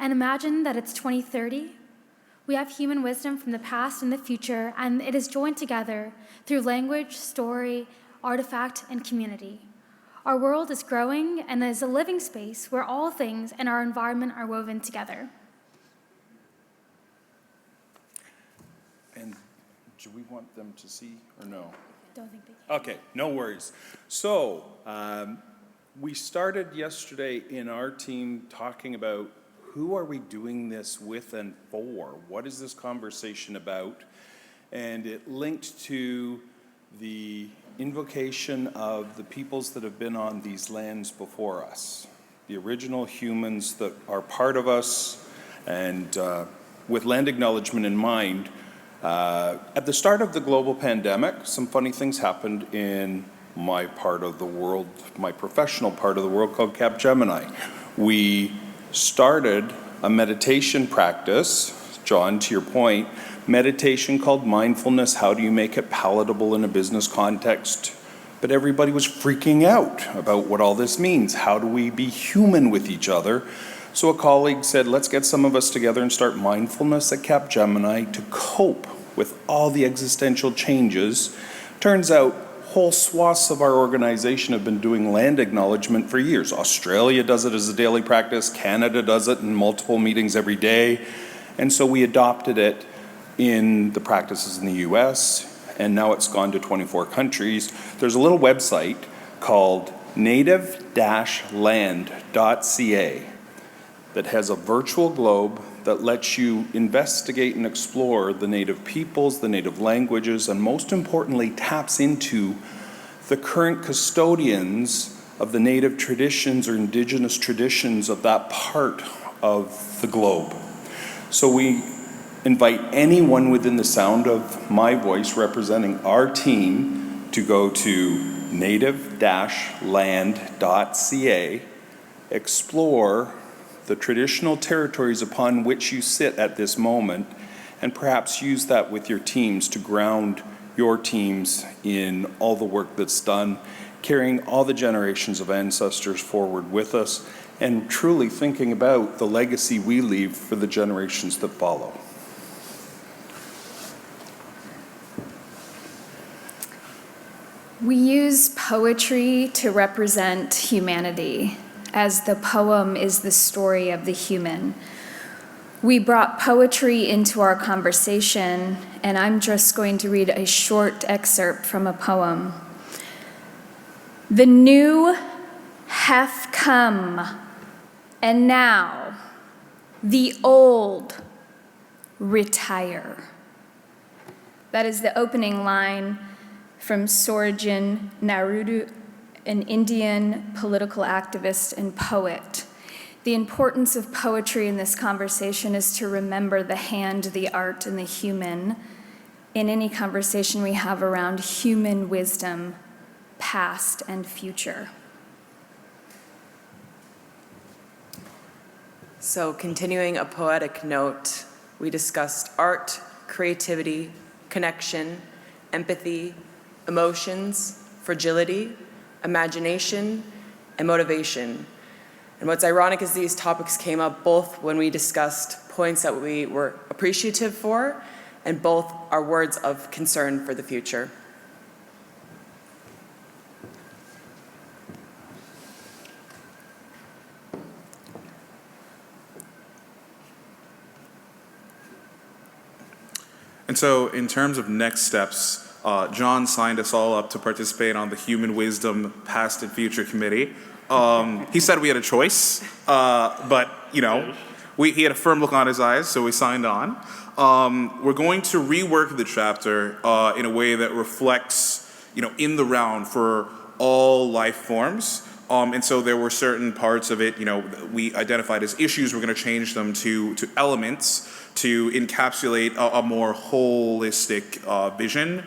and imagine that it's 2030. We have human wisdom from the past and the future, and it is joined together through language, story, artifact, and community. Our world is growing and is a living space where all things in our environment are woven together. And do we want them to see or no? Don't think they can. Okay, no worries. So we started yesterday in our team talking about who are we doing this with and for? What is this conversation about? And it linked to the invocation of the peoples that have been on these lands before us, the original humans that are part of us, and with land acknowledgement in mind, at the start of the global pandemic, some funny things happened in my part of the world, my professional part of the world called Capgemini. We started a meditation practice, John, to your point, meditation called mindfulness. How do you make it palatable in a business context? But everybody was freaking out about what all this means. How do we be human with each other? So a colleague said, let's get some of us together and start mindfulness at Capgemini to cope with all the existential changes. Turns out whole swaths of our organization have been doing land acknowledgement for years. Australia does it as a daily practice. Canada does it in multiple meetings every day. And so we adopted it in the practices in the US, and now it's gone to 24 countries. There's a little website called native-land.ca that has a virtual globe that lets you investigate and explore the native peoples, the native languages, and most importantly, taps into the current custodians of the native traditions or indigenous traditions of that part of the globe. So we invite anyone within the sound of my voice representing our team to go to native-land.ca, explore the traditional territories upon which you sit at this moment, and perhaps use that with your teams to ground your teams in all the work that's done, carrying all the generations of ancestors forward with us, and truly thinking about the legacy we leave for the generations that follow. We use poetry to represent humanity, as the poem is the story of the human. We brought poetry into our conversation, and I'm just going to read a short excerpt from a poem. The new have come, and now the old retire. That is the opening line from Sorajan Naidu, an Indian political activist and poet. The importance of poetry in this conversation is to remember the hand, the art, and the human in any conversation we have around human wisdom, past and future. So, continuing a poetic note, we discussed art, creativity, connection, empathy, emotions, fragility, imagination, and motivation. And what's ironic is these topics came up both when we discussed points that we were appreciative for, and both are words of concern for the future. And so in terms of next steps, John signed us all up to participate on the Human Wisdom Past and Future Committee. He said we had a choice, but he had a firm look on his eyes, so we signed on. We're going to rework the chapter in a way that reflects, in the round for all life forms. And so there were certain parts of it, we identified as issues. We're going to change them to elements to encapsulate a more holistic vision,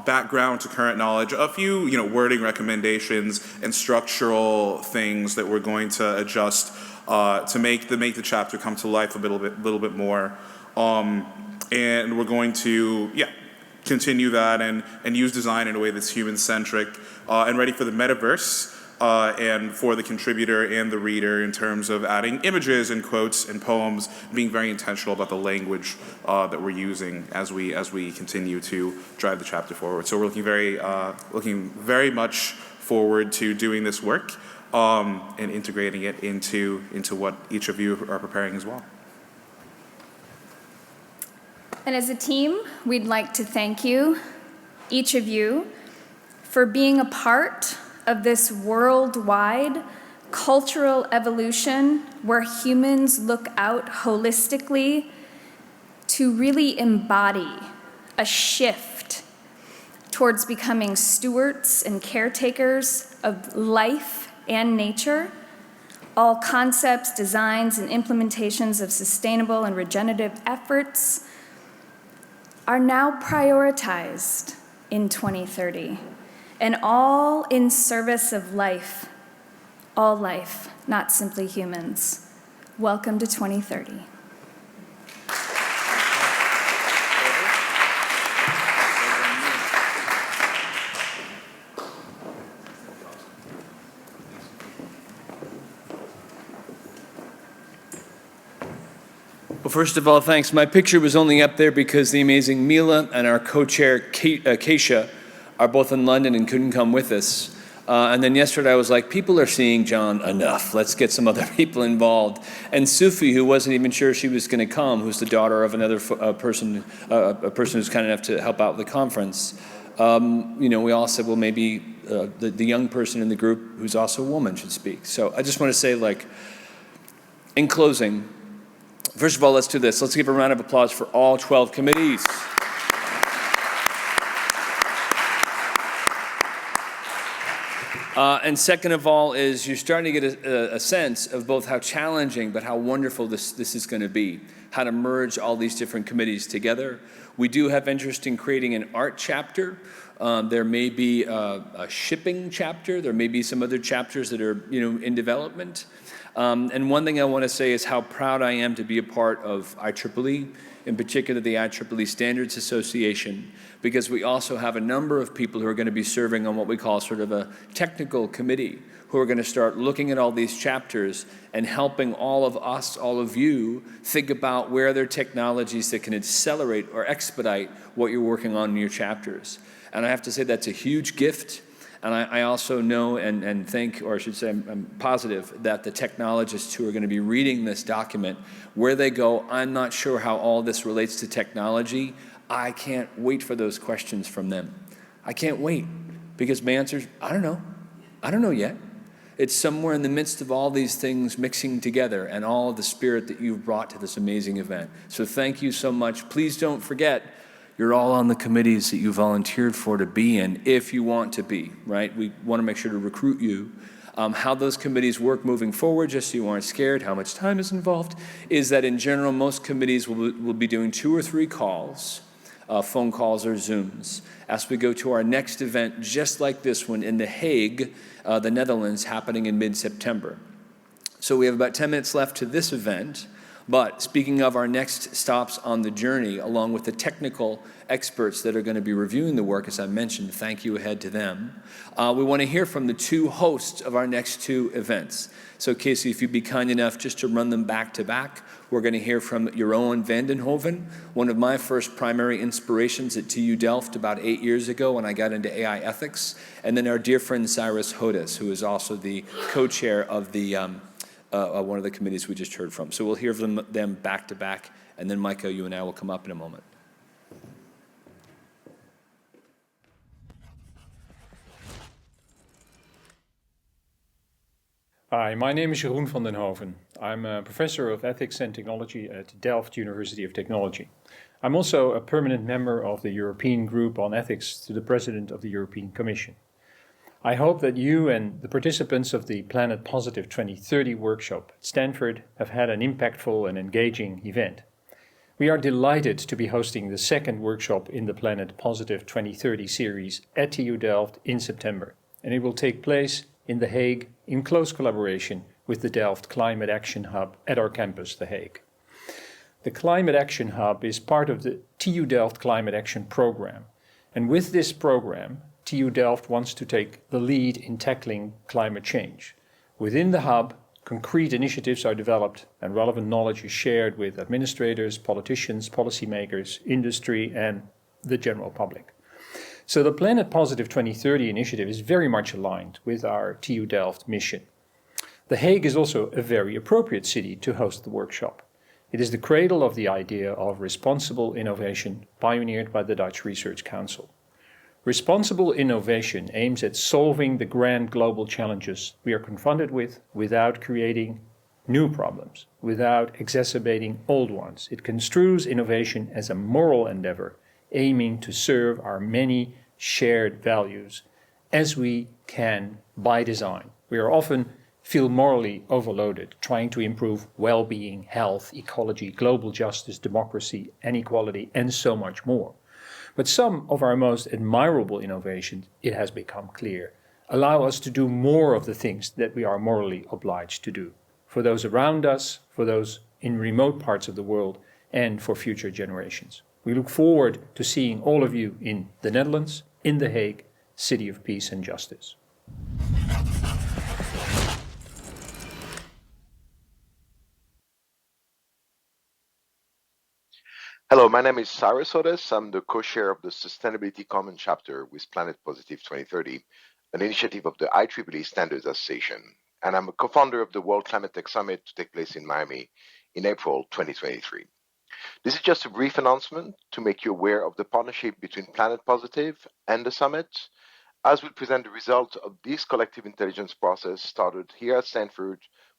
background to current knowledge, a few wording recommendations and structural things that we're going to adjust to make the chapter come to life a little bit more. And we're going to continue that and use design in a way that's human-centric and ready for the metaverse. And for the contributor and the reader in terms of adding images and quotes and poems, being very intentional about the language that we're using as we continue to drive the chapter forward. So we're looking very much forward to doing this work and integrating it into what each of you are preparing as well. And as a team, we'd like to thank you, each of you, for being a part of this worldwide cultural evolution where humans look out holistically to really embody a shift towards becoming stewards and caretakers of life and nature. All concepts, designs, and implementations of sustainable and regenerative efforts are now prioritized in 2030. And all in service of life, all life, not simply humans. Welcome to 2030. Well, first of all, thanks. My picture was only up there because the amazing Mila and our co-chair, Keisha, are both in London and couldn't come with us. And then yesterday I was like, people are seeing John enough. Let's get some other people involved. And Sufi, who wasn't even sure she was going to come, who's the daughter of another person who's kind enough to help out with the conference, we all said, well, maybe the young person in the group who's also a woman should speak. So I just want to say, in closing, first of all, let's do this. Let's give a round of applause for all 12 committees. And second of all is you're starting to get a sense of both how challenging but how wonderful this is going to be. how to merge all these different committees together. We do have interest in creating an art chapter. There may be a shipping chapter. There may be some other chapters that are, in development. And one thing I want to say is how proud I am to be a part of IEEE, in particular the IEEE Standards Association, because we also have a number of people who are going to be serving on what we call sort of a technical committee, who are going to start looking at all these chapters and helping all of us, all of you, think about where there are technologies that can accelerate or expedite what you're working on in your chapters. And I have to say that's a huge gift. And I also know and think, or I should say I'm positive, that the technologists who are going to be reading this document, where they go, I'm not sure how all this relates to technology. I can't wait for those questions from them. I can't wait, because my answer is, I don't know. I don't know yet. It's somewhere in the midst of all these things mixing together and all of the spirit that you've brought to this amazing event. So thank you so much. Please don't forget, you're all on the committees that you volunteered for to be in, if you want to be, right? We want to make sure to recruit you. How those committees work moving forward, just so you aren't scared, how much time is involved, is that in general, most committees will be doing 2 or 3 calls, phone calls or Zooms, as we go to our next event, just like this one in The Hague, the Netherlands, happening in mid-September. So we have about 10 minutes left to this event. But speaking of our next stops on the journey, along with the technical experts that are going to be reviewing the work, as I mentioned, thank you ahead to them. We want to hear from the 2 hosts of our next 2 events. So Casey, if you'd be kind enough just to run them back to back, we're going to hear from Jeroen Vandenhoven, one of my first primary inspirations at TU Delft about 8 years ago when I got into AI ethics, and then our dear friend Cyrus Hodes, who is also the co-chair of the one of the committees we just heard from. So we'll hear from them back to back, and then Micah, you and I will come up in a moment. Hi, my name is Jeroen van den Hoven. I'm a professor of ethics and technology at Delft University of Technology. I'm also a permanent member of the European Group on Ethics to the President of the European Commission. I hope that you and the participants of the Planet Positive 2030 workshop at Stanford have had an impactful and engaging event. We are delighted to be hosting the second workshop in the Planet Positive 2030 series at TU Delft in September, and it will take place in The Hague in close collaboration with the Delft Climate Action Hub at our campus, The Hague. The Climate Action Hub is part of the TU Delft Climate Action Program, and with this program, TU Delft wants to take the lead in tackling climate change. Within the hub, concrete initiatives are developed and relevant knowledge is shared with administrators, politicians, policymakers, industry, and the general public. So the Planet Positive 2030 initiative is very much aligned with our TU Delft mission. The Hague is also a very appropriate city to host the workshop. It is the cradle of the idea of responsible innovation pioneered by the Dutch Research Council. Responsible innovation aims at solving the grand global challenges we are confronted with without creating new problems, without exacerbating old ones. It construes innovation as a moral endeavor, aiming to serve our many shared values as we can by design. We are often feel morally overloaded, trying to improve well-being, health, ecology, global justice, democracy, and equality, and so much more. But some of our most admirable innovations, it has become clear, allow us to do more of the things that we are morally obliged to do, for those around us, for those in remote parts of the world, and for future generations. We look forward to seeing all of you in the Netherlands, in The Hague, City of Peace and Justice. Hello, my name is Cyrus Hodes. I'm the co-chair of the Sustainability Common Chapter with Planet Positive 2030, an initiative of the IEEE Standards Association. And I'm a co-founder of the World Climate Tech Summit to take place in Miami in April 2023. This is just a brief announcement to make you aware of the partnership between Planet Positive and the summit, as we present the result of this collective intelligence process started here at Stanford,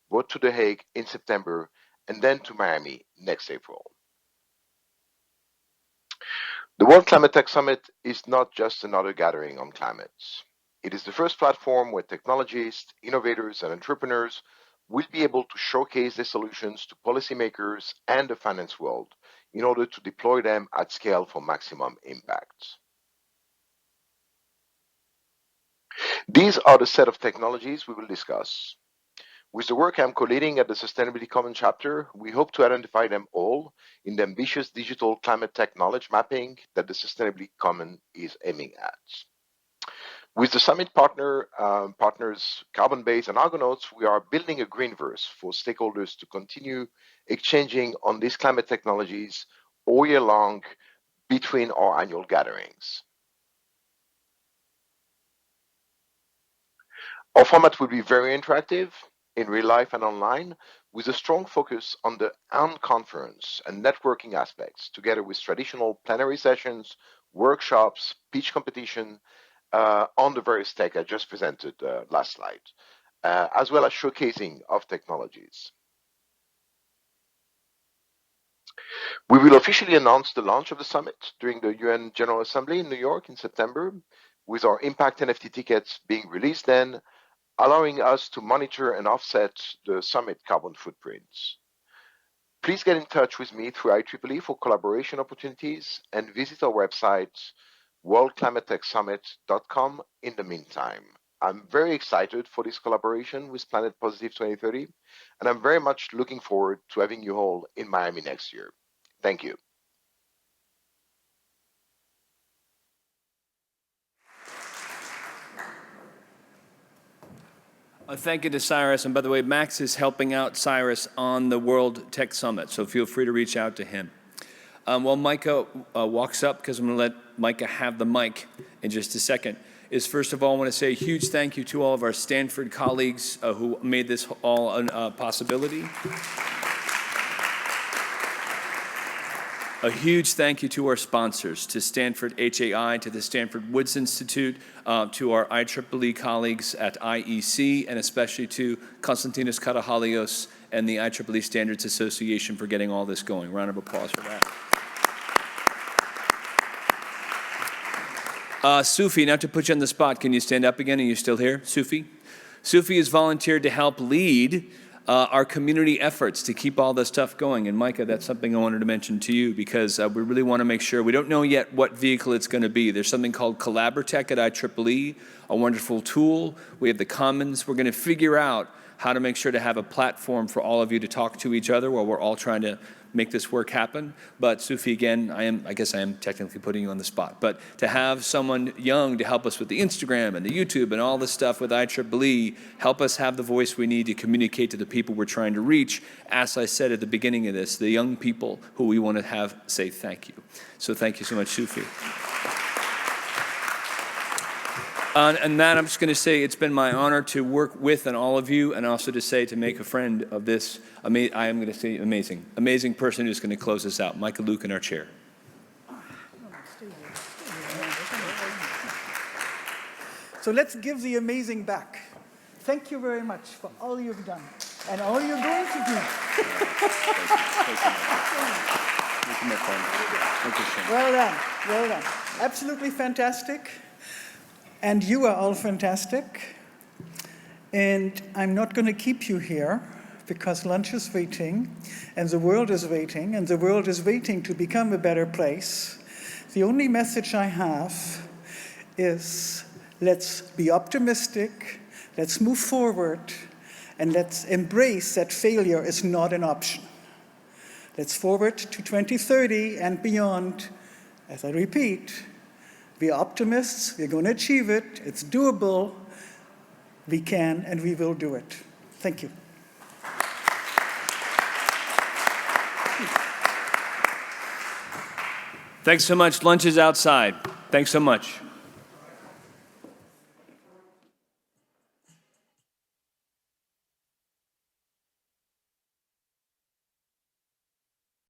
brought to The Hague in September, and then to Miami next April. The World Climate Tech Summit is not just another gathering on climate. It is the first platform where technologists, innovators, and entrepreneurs will be able to showcase their solutions to policymakers and the finance world in order to deploy them at scale for maximum impact. These are the set of technologies we will discuss. With the work I'm co-leading at the Sustainability Commons chapter, we hope to identify them all in the ambitious digital climate tech knowledge mapping that the Sustainability Commons is aiming at. With the summit partners Carbon-Base and Argonauts, we are building a greenverse for stakeholders to continue exchanging on these climate technologies all year long between our annual gatherings. Our format will be very interactive in real life and online, with a strong focus on the conference and networking aspects, together with traditional plenary sessions, workshops, pitch competition on the various tech I just presented last slide, as well as showcasing of technologies. We will officially announce the launch of the summit during the UN General Assembly in New York in September, with our Impact NFT tickets being released then, allowing us to monitor and offset the summit carbon footprints. Please get in touch with me through IEEE for collaboration opportunities and visit our website, worldclimatetechsummit.com in the meantime. I'm very excited for this collaboration with Planet Positive 2030, and I'm very much looking forward to having you all in Miami next year. Thank you. Thank you to Cyrus. And by the way, Max is helping out Cyrus on the World Tech Summit, so feel free to reach out to him. While Micah walks up, because I'm going to let Micah have the mic in just a second, is first of all, I want to say a huge thank you to all of our Stanford colleagues who made this all a possibility. A huge thank you to our sponsors, to Stanford HAI, to the Stanford Woods Institute, to our IEEE colleagues at IEC, and especially to Konstantinos Karahalios and the IEEE Standards Association for getting all this going. Round of applause for that. Sufi, not to put you on the spot, can you stand up again? Are you still here, Sufi? Sufi has volunteered to help lead our community efforts to keep all this stuff going. And Micah, that's something I wanted to mention to you, because we really want to make sure, we don't know yet what vehicle it's going to be. There's something called Collabortech at IEEE, a wonderful tool. We have the Commons. We're going to figure out how to make sure to have a platform for all of you to talk to each other while we're all trying to make this work happen. But Sufi, again, I guess I am technically putting you on the spot, but to have someone young to help us with the Instagram and the YouTube and all this stuff with IEEE, help us have the voice we need to communicate to the people we're trying to reach, as I said at the beginning of this, the young people who we want to have say thank you. So thank you so much, Sufi. And that, I'm just going to say it's been my honor to work with and all of you, and also to say to make a friend of this, I am going to say amazing person who's going to close us out, Micah Luke in our chair. So let's give the amazing back. Thank you very much for all you've done and all you're going to do. Well done, well done. Absolutely fantastic. And you are all fantastic. And I'm not going to keep you here because lunch is waiting and the world is waiting and the world is waiting to become a better place. The only message I have is let's be optimistic, let's move forward, and let's embrace that failure is not an option. Let's forward to 2030 and beyond. As I repeat, we are optimists, we're going to achieve it, it's doable, we can and we will do it. Thank you. Thanks so much. Lunch is outside. Thanks so much.